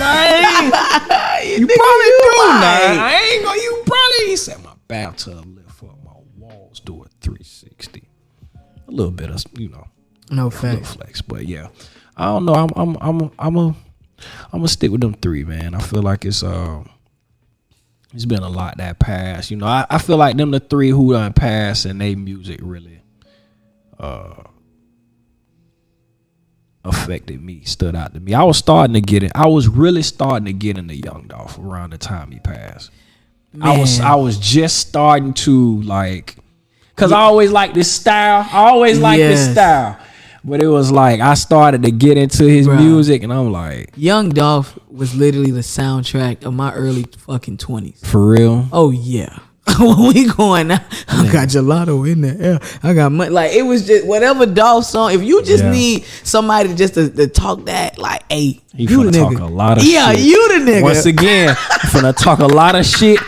He said my bathtub lift up my walls do a 360. A little bit of No a little facts. flex, but yeah, I don't know. I'm gonna stick with them three, man. I feel like it's been a lot that passed. I feel like them the three who done passed and they music really affected me, stood out to me. I was really starting to get into Young Dolph around the time he passed. I was just starting to like, cause I always liked this style. But it was like I started to get into his music, and I'm like, Young Dolph was literally the soundtrack of my early fucking 20s. for real? Oh yeah. when we going now, I got gelato in there. Yeah, I got money. Like it was just whatever Dolph song. If you just need somebody just to talk that, like, hey, He you the finna talk nigga. a lot of Yeah, shit. you the nigga. Once again, finna talk a lot of shit,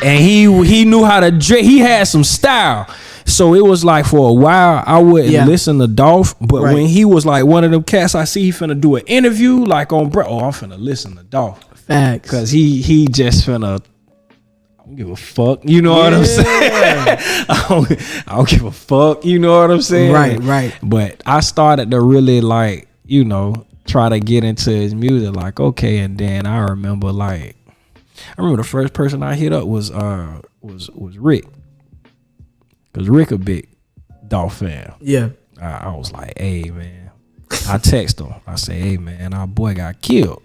and he knew how to dress. He had some style. So it was like for a while I wouldn't listen to Dolph, but when he was like one of them cats, I see he finna do an interview like on Brett. Oh, I'm finna listen to Dolph. Facts. Cause he just finna. I don't give a fuck. You know what I'm saying? I don't give a fuck. You know what I'm saying? Right. But I started to really like, you know, try to get into his music. Like, okay, and then I remember the first person I hit up was Rick. Cause Rick a big Dolph fan. Yeah. I was like, hey man. I text him. I say, hey man, our boy got killed.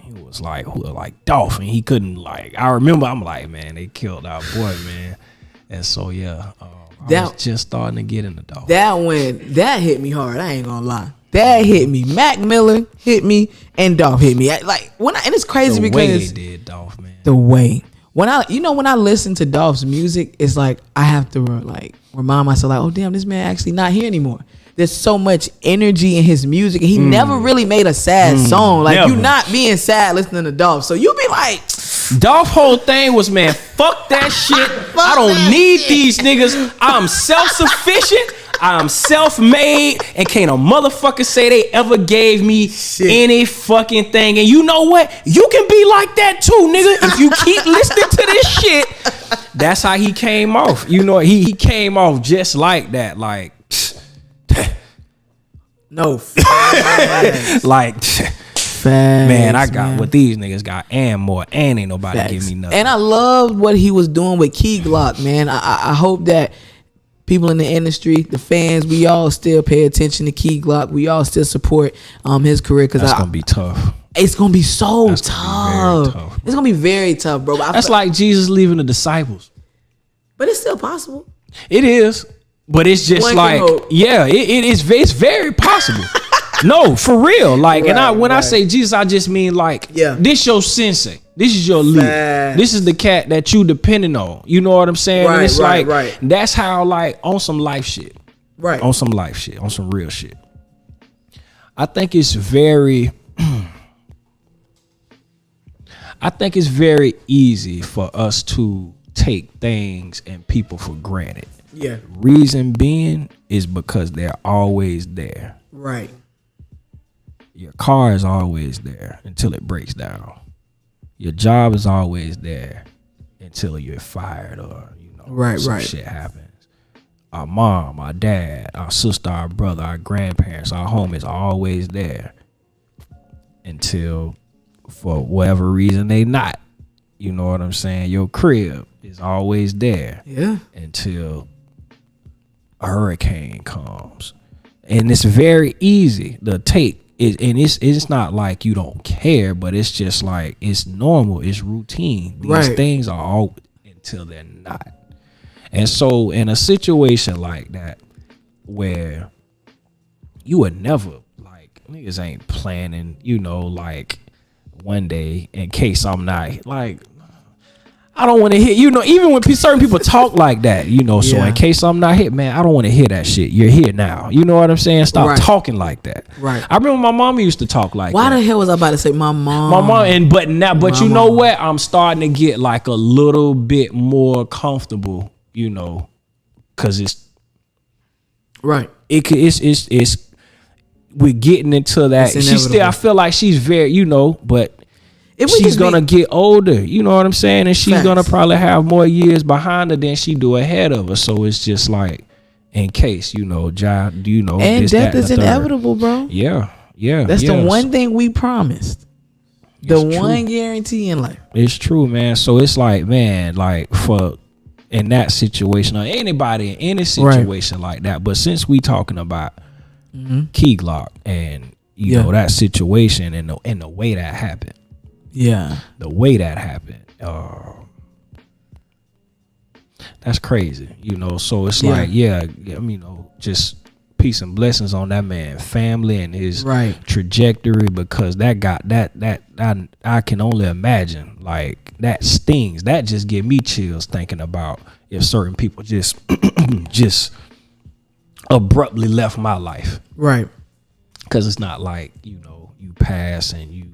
He was like, who? Like Dolph, and he couldn't like. I remember, I'm like, man, they killed our boy, man. And so I was just starting to get into Dolph. That hit me hard. I ain't gonna lie. That hit me. Mac Miller hit me, and Dolph hit me. Like and it's crazy the because way they did Dolph, man. The way when I listen to Dolph's music, it's like I have to like remind myself, like, oh damn, this man actually not here anymore. There's so much energy in his music, and he never really made a sad song. Like never. you not being sad listening to Dolph, so you be like, Dolph whole thing was, man, fuck that shit. I don't need these niggas. I'm self-sufficient. I'm self-made, and can't a motherfucker say they ever gave me any fucking thing. And you know what? You can be like that too, nigga. If you keep listening to this shit, that's how he came off. You know, he came off just like that. Like, no, like, facts, man, I got what these niggas got and more, and ain't nobody give me nothing. And I loved what he was doing with Key Glock, man. I hope that people in the industry, the fans, we all still pay attention to Key Glock. We all still support his career, because that's gonna be tough. It's gonna be so That's tough. gonna be very tough, It's gonna be very tough, bro. That's like Jesus leaving the disciples. But it's still possible. It is, but it's just One can like, hope. yeah, it's very possible. No, for real. Like, and when I say Jesus, I just mean like, this your sensei. This is your leader. This is the cat that you depending on. You know what I'm saying? And it's like, that's how, like, on some life shit. Right. On some life shit. On some real shit. I think it's very easy for us to take things and people for granted. Yeah. Reason being is because they're always there. Right. Your car is always there until it breaks down. Your job is always there until you're fired or, you know, some shit happens. Our mom, our dad, our sister, our brother, our grandparents, our homies are always there until, for whatever reason, they not. You know what I'm saying? Your crib is always there. Yeah. Until a hurricane comes. And it's very easy to take it, and it's not like you don't care, but it's just like it's normal, it's routine. These things are all until they're not. And so in a situation like that, where you would never, like, niggas ain't planning, you know, like, one day in case I'm not, like, I don't want to hear, you know, even when certain people talk like that, you know, so in case I'm not here, man, I don't want to hear that shit. You're here now. You know what I'm saying? Stop talking like that. Right. I remember my mom used to talk like that. Why the hell was I about to say my mom? My mom, but you know what? I'm starting to get like a little bit more comfortable, you know, because it's we're getting into that. She's still, I feel like she's very, you know, but she's gonna get older, you know what I'm saying, and she's gonna probably have more years behind her than she do ahead of her. So it's just like, in case, you know, do you know? And this, death that, is inevitable, bro. Yeah. That's the one thing we promised. The one guarantee in life. It's true, man. So it's like, man, like for in that situation or anybody in any situation like that. But since we talking about Key Glock and you know that situation and the way that happened. Yeah. The way that happened. That's crazy. You know, so it's like, I mean, you know, just peace and blessings on that man's family and his trajectory, because that got that I can only imagine, like, that stings. That just give me chills thinking about if certain people just abruptly left my life. Right. Because it's not like, you know, you pass and you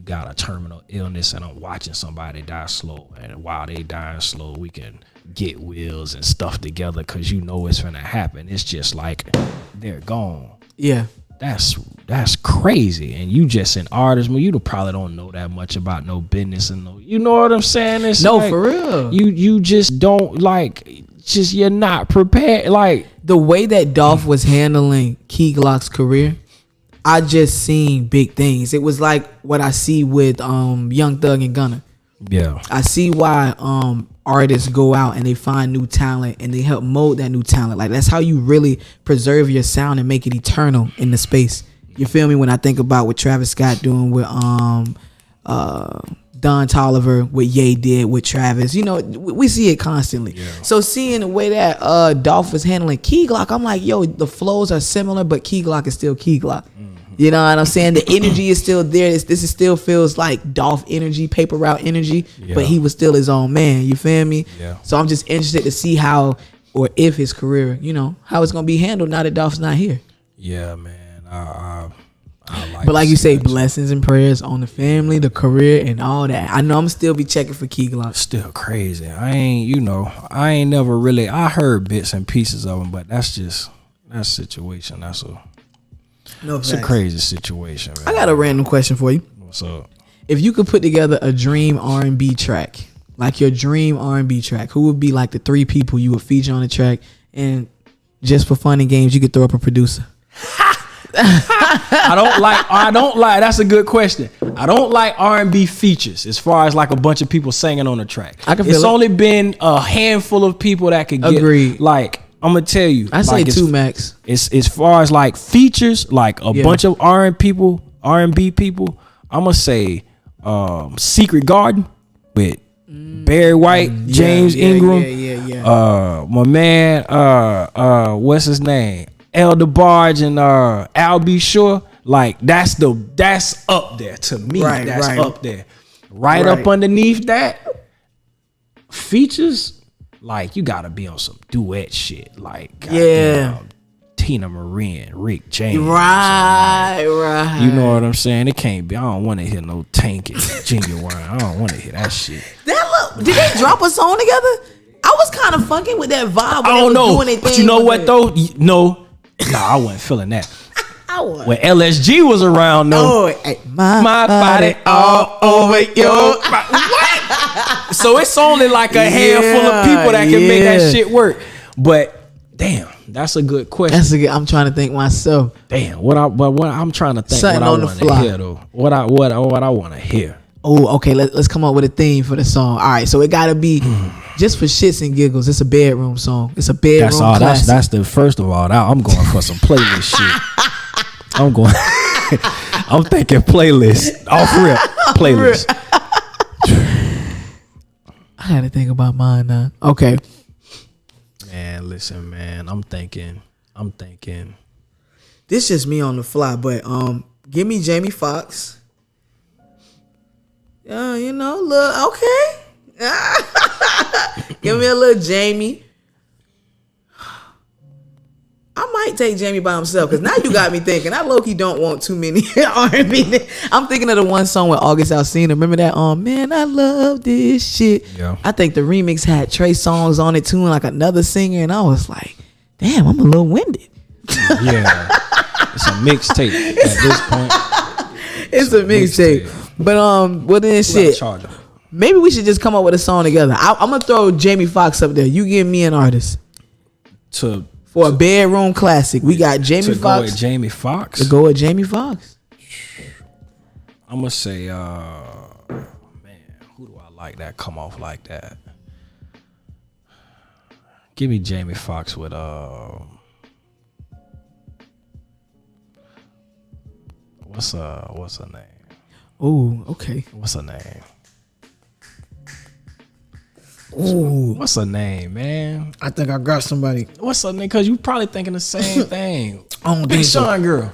got a terminal illness and I'm watching somebody die slow, and while they dying slow we can get wheels and stuff together because you know it's gonna happen. It's just like they're gone. Yeah. That's crazy. And you just an artist, you probably don't know that much about no business and no, you know what I'm saying? It's no, like, for real. You just don't you're not prepared. Like the way that Dolph was handling Key Glock's career, I just seen big things. It was like what I see with Young Thug and Gunna. Yeah. I see why artists go out and they find new talent and they help mold that new talent. Like that's how you really preserve your sound and make it eternal in the space. You feel me? When I think about what Travis Scott doing with Don Toliver, what Ye did with Travis, you know, we see it constantly. Yeah. So seeing the way that Dolph was handling Key Glock, I'm like, yo, the flows are similar, but Key Glock is still Key Glock. You know what I'm saying? The energy is still there. This is still feels like Dolph energy, paper route energy, but he was still his own man. You feel me? Yeah. So I'm just interested to see how or if his career, you know, how it's gonna be handled now that Dolph's not here. Yeah, man. I like but like you say, blessings and prayers on the family, the career, and all that. I know I'm still be checking for Key Glock. Still crazy. I ain't never really. I heard bits and pieces of them, but that's situation. It's a crazy situation, man. I got a random question for you. What's up? If you could put together a dream R&B track, like your dream R&B track, who would be like the 3 people you would feature on the track? And just for fun and games, you could throw up a producer. I don't like. That's a good question. I don't like R&B features as far as like a bunch of people singing on the track. I can feel it's it. only been a handful of people that could get. Agreed. Like I'm gonna tell you. I say 2 max. It's as far as like features, like a bunch of R&B people. I'm gonna say Secret Garden with Barry White, James Ingram. My man, what's his name? El DeBarge and Al B. Shore, like that's up there to me. That's up there. Right up underneath that, features, like you gotta be on some duet shit. Like Tina Marie, Rick James. Right. You know what I'm saying? It can't be. I don't want to hear no Tank and Genuine. I don't want to hear that shit. Did they drop a song together? I was kind of fucking with that vibe. I don't know, but you know what though? No. Nah, I wasn't feeling that. When LSG was around, though, my body all over your what? So it's only like a handful of people that can make that shit work. But damn, that's a good question. I'm trying to think myself. Damn, what I'm trying to think. Something what I on the want fly. to hear though. What I want to hear. Oh, okay. Let's come up with a theme for the song. All right, so it gotta be just for shits and giggles. It's a bedroom song. It's a bedroom. That's all. Classic. That's the first of all. I'm going for some playlist shit. I'm thinking playlist. Off rip playlist. I gotta think about mine now. Okay. Man, listen, man. I'm thinking. This just me on the fly, but give me Jamie Foxx. You know, look, okay. Give me a little Jamie. I might take Jamie by himself because now you got me thinking. I low-key don't want too many R&B. I'm thinking of the one song with August Alsina. Remember that? Man, I love this shit. Yeah. I think the remix had Trey Songz on it too, and like another singer, and I was like, damn, I'm a little winded. Yeah, it's a mixtape at this point. It's a mixtape. But well then shit. Maybe we should just come up with a song together. I'm gonna throw Jamie Foxx up there. You give me an artist for a bedroom classic. We got Jamie Foxx. Go with Jamie Foxx. To go with Jamie Foxx. I'm gonna say, man, who do I like that come off like that? Give me Jamie Foxx with what's her name? Oh, okay. What's her name? Ooh. What's her name, man? I think I got somebody. What's her name? Because you probably thinking the same thing. I don't Big think so. Sean girl.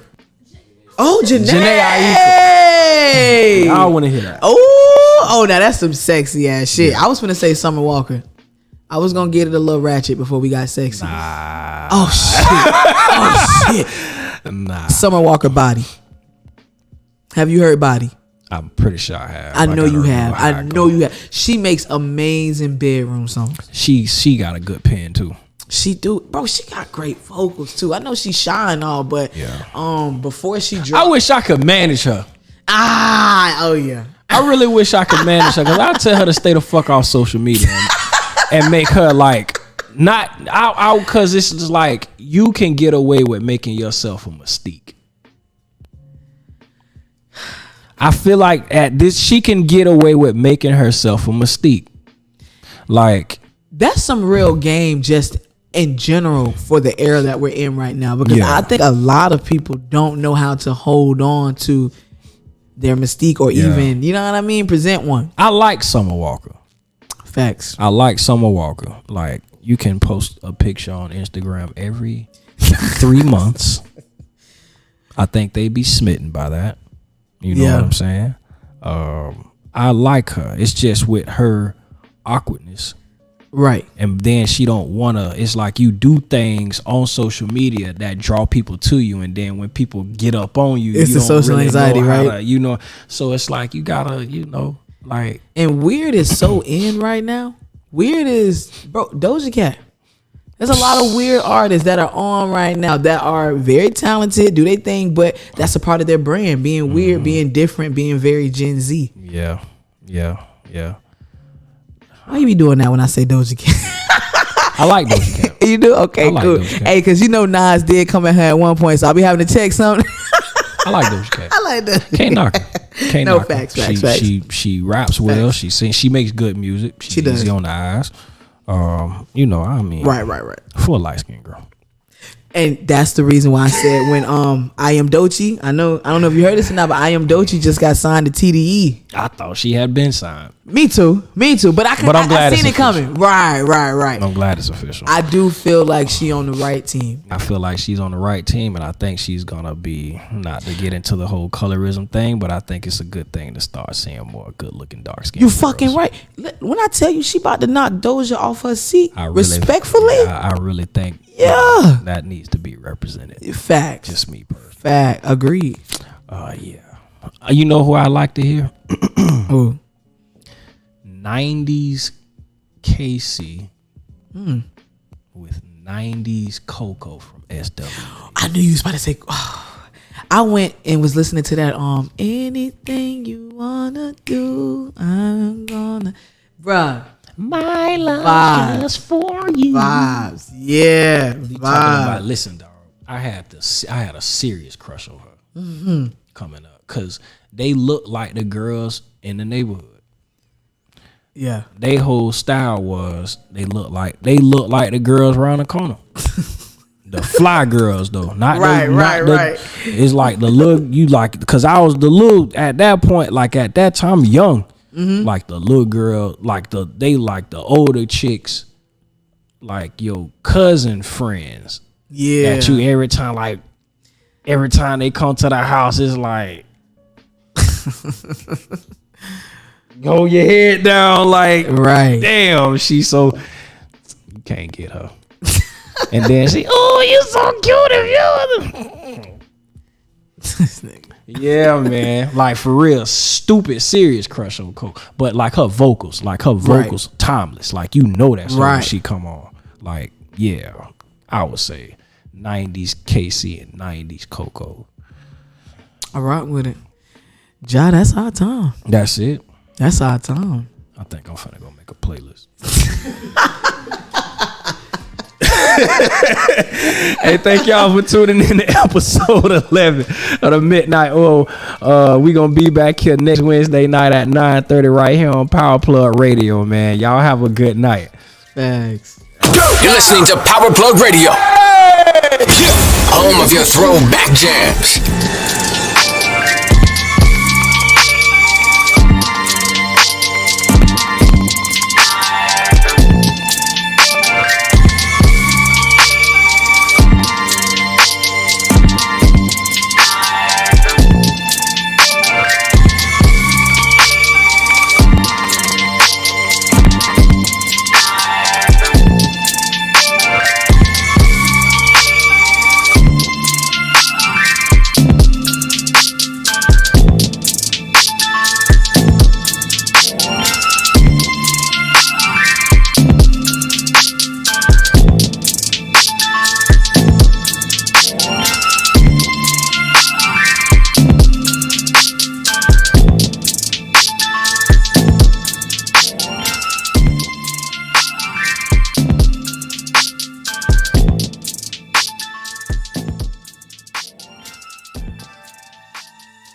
Oh, Janae Aiko. I don't want to hear that. Oh, Oh, now that's some sexy ass shit. I was gonna say Summer Walker. I was gonna get it a little ratchet before we got sexy. Nah. Oh shit. Nah. Summer Walker Body. Have you heard Body? I'm pretty sure I have. I know you gotta have. remember how I it know goes. you have. She makes amazing bedroom songs. She got a good pen too. She do, bro. She got great vocals too. I know she shy and all, but before she I dropped, wish I could manage her. oh yeah. I really wish I could manage her because I tell her to stay the fuck off social media and make her like not out because it's just like you can get away with making yourself a mystique. I feel like at this she can get away with making herself a mystique. Like That's some real game just in general for the era that we're in right now, because I think a lot of people don't know how to hold on to their mystique or even, you know what I mean, present one. I like Summer Walker. Facts. I like Summer Walker. Like you can post a picture on Instagram every 3 months. I think they'd be smitten by that. You know what I'm saying? I like her. It's just with her awkwardness. Right. And then she don't wanna, it's like you do things on social media that draw people to you, and then when people get up on you, it's you the don't social really anxiety, know how right? to, you know, so it's like you gotta, you know, like. And weird is so in right now. Weird is, bro, Doja Cat. There's a lot of weird artists that are on right now that are very talented, do their thing, but that's a part of their brand, being weird, being different, being very Gen Z. Yeah. Why you be doing that when I say Doja Cat? I like Doja Cat. You do? Okay, I like cool. Doja Cat. Hey, because you know Nas did come at her at one point, so I'll be having to check something. I like Doja Cat. I like that. Can't knock her. Can't No, knock her. facts, facts. She raps well. She sings. She makes good music. She's She does. easy on the eyes. You know, I mean, Right. for a light skinned girl. And that's the reason why I said when I Am Doechii, I don't know if you heard this or not, but I Am Doechii just got signed to TDE. I thought she had been signed. Me too. But I'm glad I seen it's it coming. Right. I'm glad it's official. I do feel like she on the right team. I feel like she's on the right team, and I think she's gonna be, not to get into the whole colorism thing, but I think it's a good thing to start seeing more good looking dark skin. You fucking right. When I tell you she about to knock Doja off her seat, I really, respectfully, I really think that needs to be represented. Facts. Just me personally. Fact. Agreed. Yeah. You know who I like to hear? Who? 90s KC with 90s Coco from SW. I knew you was about to say. I went and was listening to that. Anything you wanna do, I'm gonna, bruh. My love Vibes. just for you. Vibes. Yeah. Talking Vibes. about, listen, dog. I had a serious crush on her coming up because they look like the girls in the neighborhood. Yeah. They whole style was they look like the girls around the corner. The fly girls though, not Right. It's like the look you like, because I was the little at that point, like at that time young, like the little girl, like they like the older chicks, like your cousin friends. Yeah. That you every time they come to the house, it's like go your head down, like Right. damn, she's so you can't get her. And then she, oh, you so cute if you. Yeah, man. Like for real, stupid, serious crush on Coco. But like her vocals, timeless. Like you know that song when she come on. Like, yeah, I would say 90s KC and 90s Coco. I rock with it. Ja, that's our time. That's it. That's our time. I think I'm finna go make a playlist. Hey, thank y'all for tuning in to episode 11 of the Midnight Oil. We gonna be back here next Wednesday night at 9:30 right here on Power Plug Radio, man. Y'all have a good night. Thanks. You're listening to Power Plug Radio, home of your throwback jams.